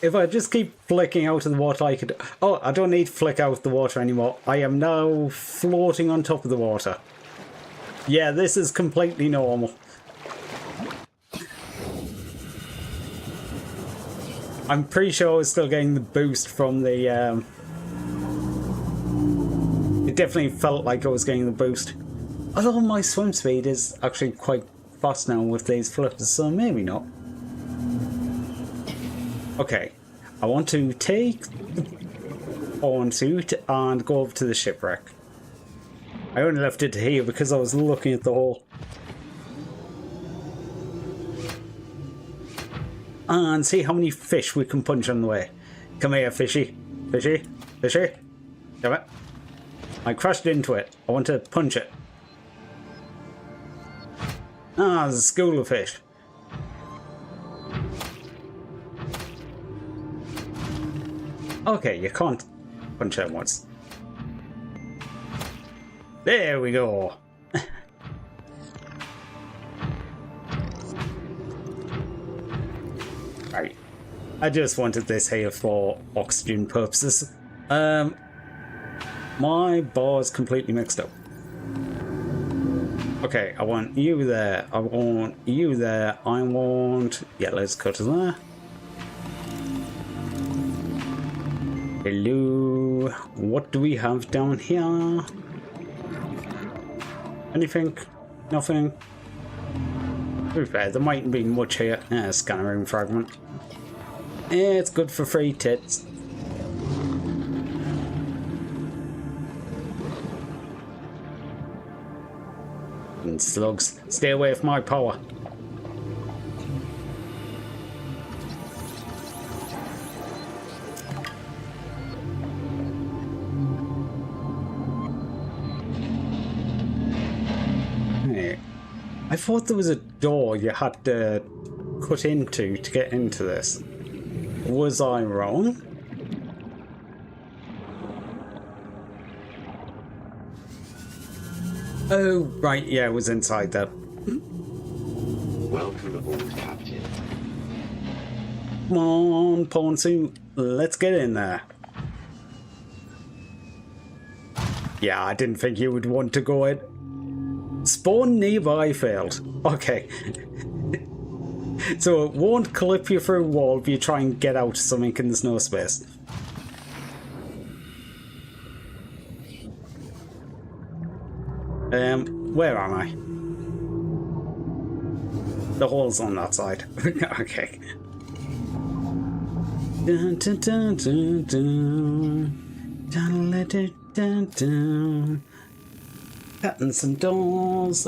If I just keep flicking out of the water, I could... Oh, I don't need to flick out the water anymore. I am now floating on top of the water. Yeah, this is completely normal. I'm pretty sure I was still getting the boost from the... It definitely felt like I was getting the boost. Although my swim speed is actually quite fast now with these flippers, so maybe not. Okay, I want to take the pawn suit and go over to the shipwreck. I only left it here because I was looking at the hole. And see how many fish we can punch on the way. Come here, fishy. Fishy. Fishy. Damn it. I crashed into it. I want to punch it. Ah, there's a school of fish. Okay, you can't punch it once. There we go. Right. I just wanted this here for oxygen purposes. My bar's completely mixed up. Okay, I want you there. I want you there. I want... Yeah, let's go to there. Hello. What do we have down here? Anything? Nothing? To be fair, there mightn't be much here. Scanner room fragment. Yeah, it's good for free tits. And slugs, stay away from my power. I thought there was a door you had to cut into to get into this. Was I wrong? Oh, right, yeah, it was inside there. Welcome aboard, Captain. Come on, pawn suit, let's get in there. Yeah, I didn't think you would want to go in. Spawn nearby failed. Okay. So it won't clip you through a wall if you try and get out of something and there's no space. Where am I? The hole's on that side. Okay. Dun, dun, dun, dun, dun. Dun, dun, dun, dun, dun. Cutting some doors.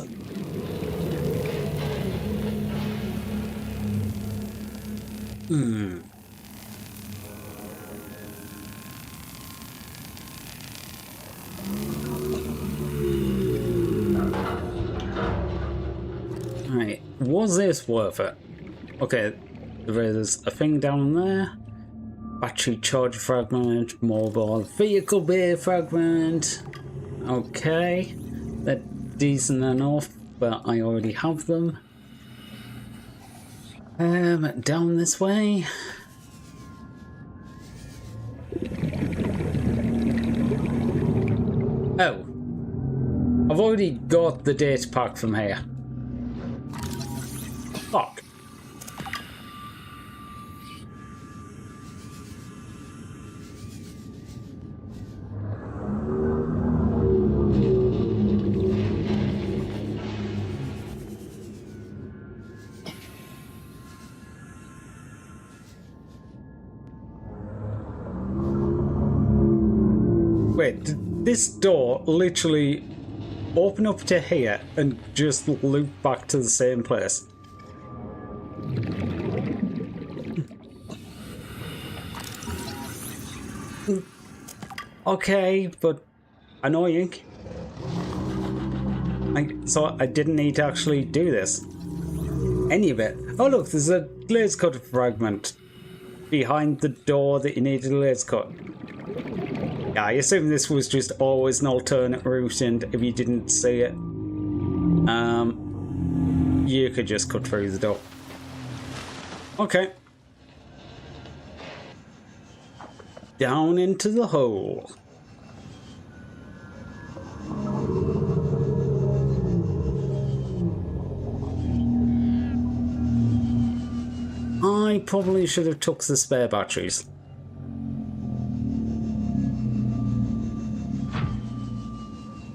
Right, was this worth it? Okay, there is a thing down there. Battery charge fragment, mobile vehicle bay fragment. Okay, they're decent enough, but I already have them. Down this way. Oh, I've already got the data pack from here. Fuck. Wait, did this door literally open up to here and just loop back to the same place? Okay, but annoying. So I didn't need to actually do this. Any of it. Oh look, there's a laser cut fragment behind the door that you needed a laser cut. Yeah, I assume this was just always an alternate route, and if you didn't see it, you could just cut through the door. Okay. Down into the hole. I probably should have took the spare batteries.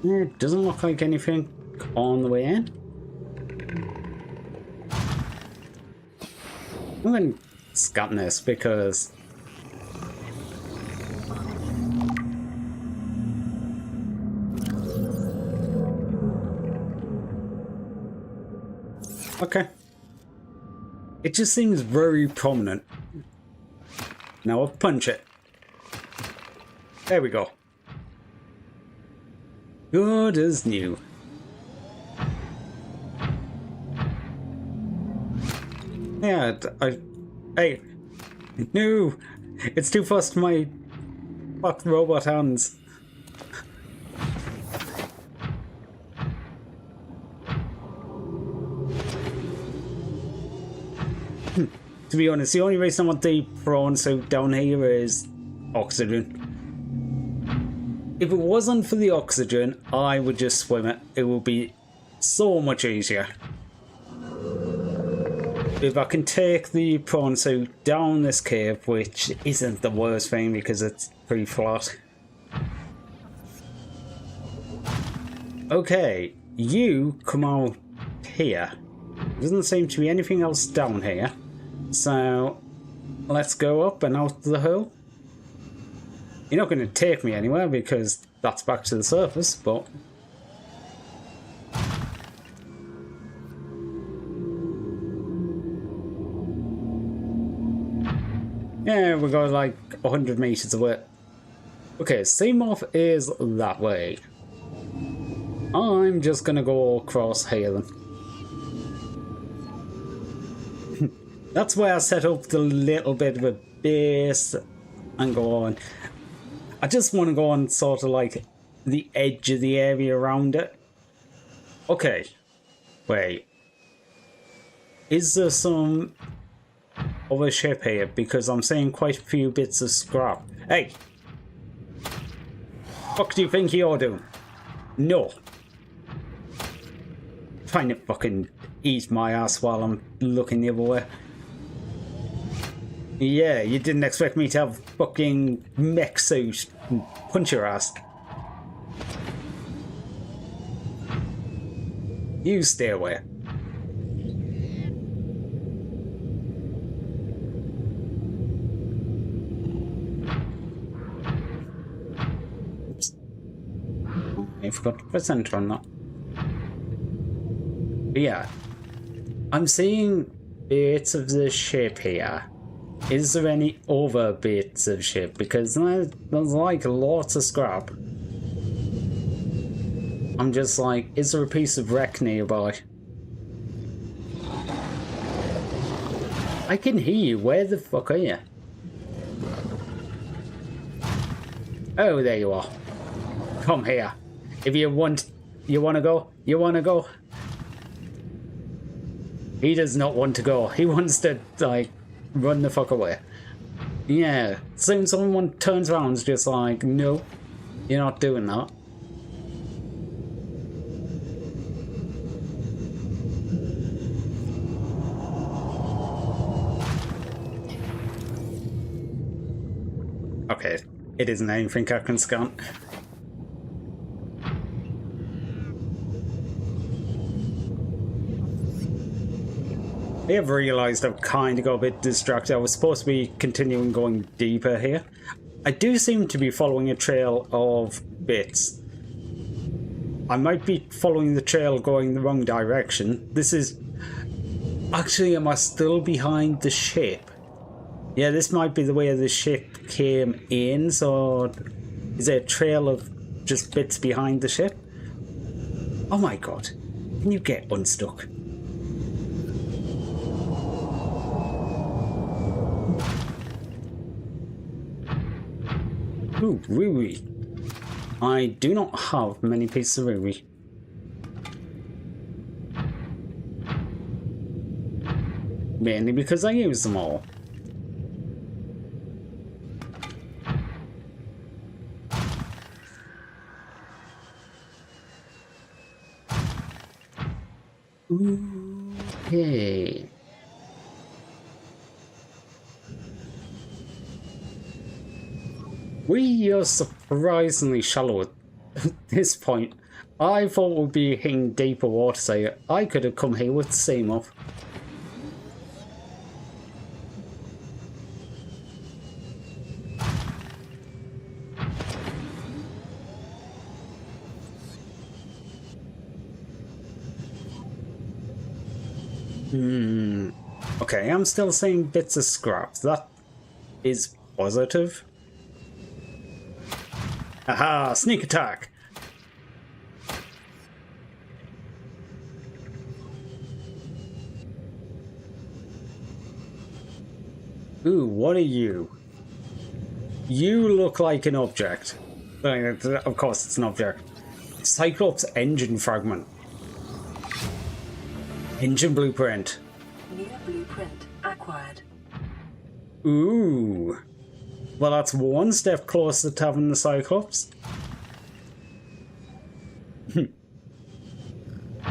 It doesn't look like anything on the way in. I'm going to scan this because okay. It just seems very prominent. Now I'll punch it. There we go. Good as new. Yeah, hey, no, it's too fast for my fuck robot hands. To be honest, the only reason I want the prawn suit down here is oxygen. If it wasn't for the oxygen, I would just swim it. It would be so much easier. If I can take the prawn suit down this cave, which isn't the worst thing because it's pretty flat. Okay, you come out here. There doesn't seem to be anything else down here. So, let's go up and out the hole. You're not going to take me anywhere because that's back to the surface, but... yeah, we're going like 100 meters away. Okay, Seamorph is that way. I'm just going to go across here then. That's where I set up the little bit of a base and go on. I just want to go on sort of like the edge of the area around it. Okay. Wait. Is there some other ship here? Because I'm seeing quite a few bits of scrap. Hey! What do you think you're doing? No. trying to fucking eat my ass while I'm looking the other way. Yeah, you didn't expect me to have fucking mech suit and punch your ass. You stay away. Oops. I forgot to press enter on that. But yeah, I'm seeing bits of the ship here. Is there any other bits of ship? Because there's like lots of scrap. I'm just like, is there a piece of wreck nearby? I can hear you. Where the fuck are you? Oh, there you are. Come here. If you want to go? You want to go? He does not want to go. He wants to, like, run the fuck away. Yeah. Soon someone turns around and is just like, no, you're not doing that. Okay, it isn't anything I can scan. I have realised I've kind of got a bit distracted. I was supposed to be continuing going deeper here. I do seem to be following a trail of bits. I might be following the trail going the wrong direction. This is... Actually, am I still behind the ship? Yeah, this might be the way the ship came in, so... Is there a trail of just bits behind the ship? Oh my god. Can you get unstuck? Ooh, Rui. I do not have many pieces of Rui. Mainly because I use them all. Okay. We are surprisingly shallow at this point. I thought we'd be hitting deeper water, so I could have come here with the same off. Okay, I'm still seeing bits of scrap. That is positive. Aha! Sneak attack! Ooh, what are you? You look like an object. Of course it's an object. Cyclops engine fragment. Engine blueprint. New blueprint acquired. Ooh. Well, that's one step closer to having the Cyclops.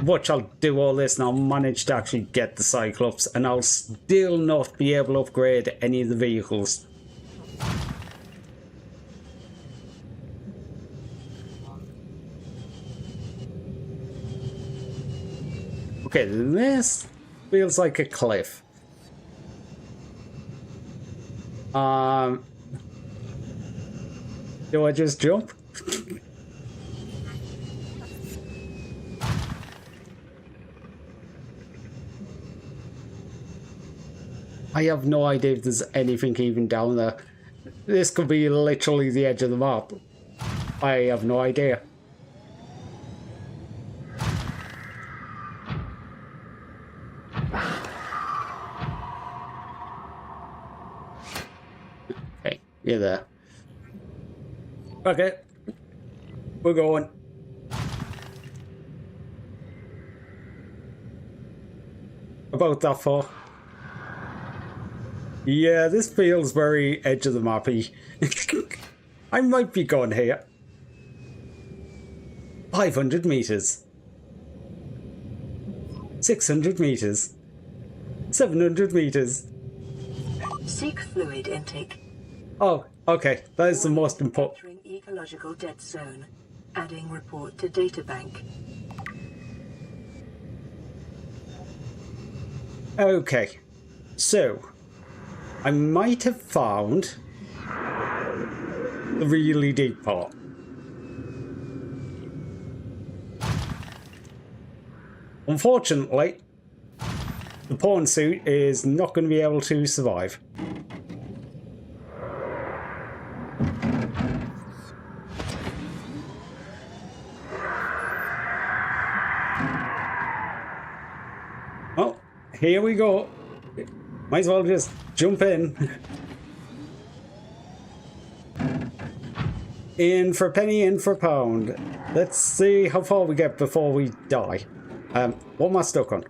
Watch, I'll do all this and I'll manage to actually get the Cyclops and I'll still not be able to upgrade any of the vehicles. Okay, this feels like a cliff. Do I just jump? I have no idea if there's anything even down there. This could be literally the edge of the map. I have no idea. Hey, you're there. Okay, we're going. About that far. Yeah, this feels very edge of the mappy. I might be gone here. 500 meters. 600 meters. 700 meters. Seek fluid intake. Oh, okay. That is the most important. Entering ecological dead zone. Adding report to databank. Okay. So, I might have found the really deep part. Unfortunately, the pawn suit is not going to be able to survive. Oh, here we go. Might as well just jump in. In for a penny, in for a pound. Let's see how far we get before we die. What am I stuck on?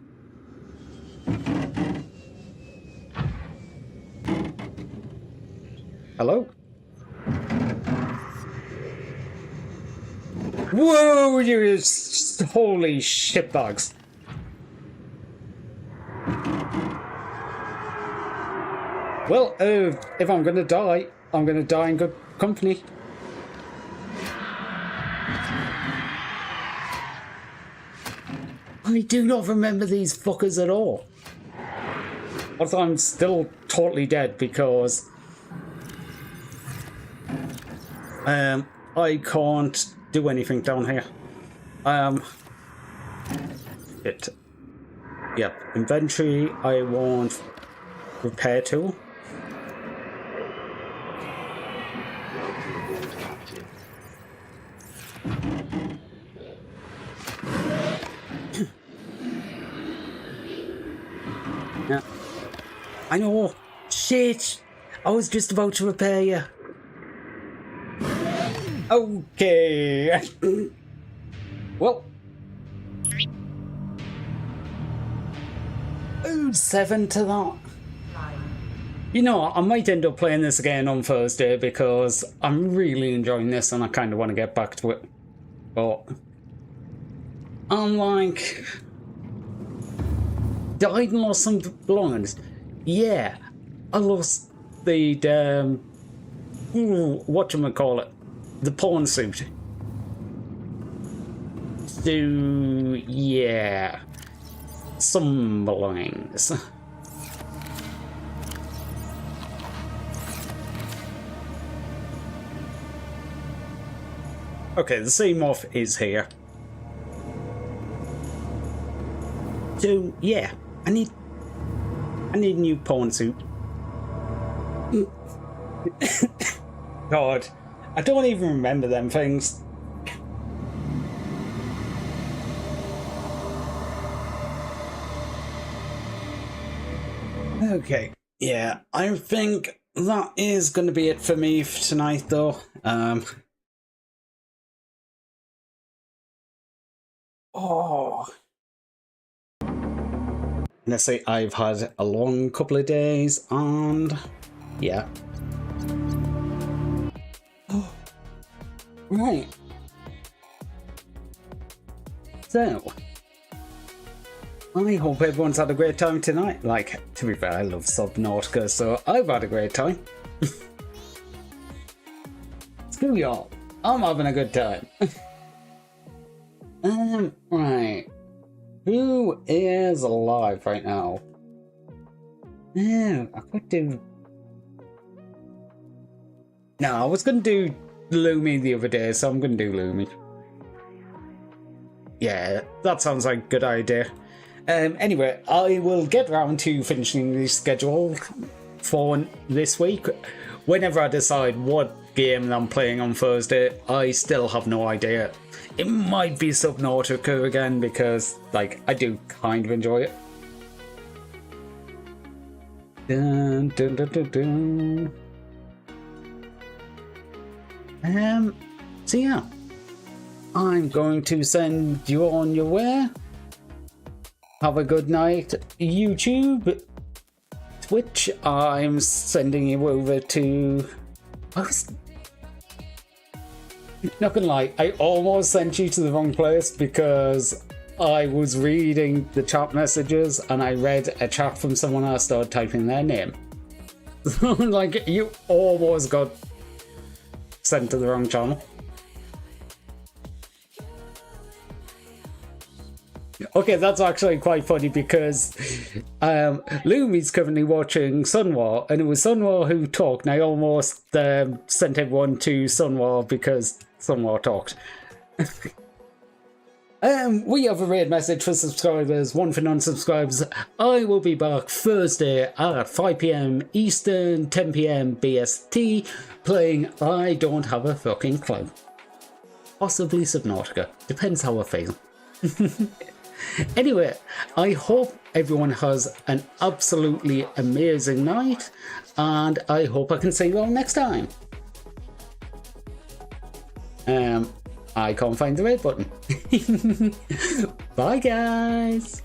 Hello? Whoa, you holy shitbags. Well, if I'm gonna die, I'm gonna die in good company. I do not remember these fuckers at all. But I'm still totally dead because I can't do anything down here. Yep, inventory, I want repair tool. Welcome aboard, Captain. Yeah. I know. Shit. I was just about to repair you. Okay. Well. Ooh, 7 to that. You know what? I might end up playing this again on Thursday because I'm really enjoying this and I kind of want to get back to it. But I'm like... died and lost some belongings. Yeah, I lost the whatchamacallit, the pawn suit. So yeah, some belongings. Okay, the sea moth is here. So yeah, I need a new pawn suit. God, I don't even remember them things. Okay, yeah, I think that is going to be it for me for tonight, though. Let's say I've had a long couple of days, and yeah. Right. So, I hope everyone's had a great time tonight. Like, to be fair, I love Subnautica, so I've had a great time. Screw y'all. I'm having a good time. Right. Who is alive right now? I could do... No, I was going to do Lumi the other day, so I'm going to do Lumi. Yeah, that sounds like a good idea. Anyway, I will get round to finishing the schedule for this week. Whenever I decide what game I'm playing on Thursday, I still have no idea. It might be Subnautica again because, like, I do kind of enjoy it. Dun, dun, dun, dun, dun. So yeah, I'm going to send you on your way. Have a good night, YouTube. Twitch, I'm sending you over to... Not gonna lie, I almost sent you to the wrong place because I was reading the chat messages and I read a chat from someone else started typing their name. Like, you almost got sent to the wrong channel. Okay, that's actually quite funny because Lumi's currently watching Sunwar, and it was Sunwar who talked, and I almost sent everyone to Sunwar because Sunwar talked. We have a raid message for subscribers, one for non-subscribers. I will be back Thursday at 5 PM Eastern, 10 PM BST, playing I Don't Have a Fucking Clue. Possibly Subnautica. Depends how I feel. Anyway, I hope everyone has an absolutely amazing night, and I hope I can see you all next time. I can't find the red button. Bye, guys.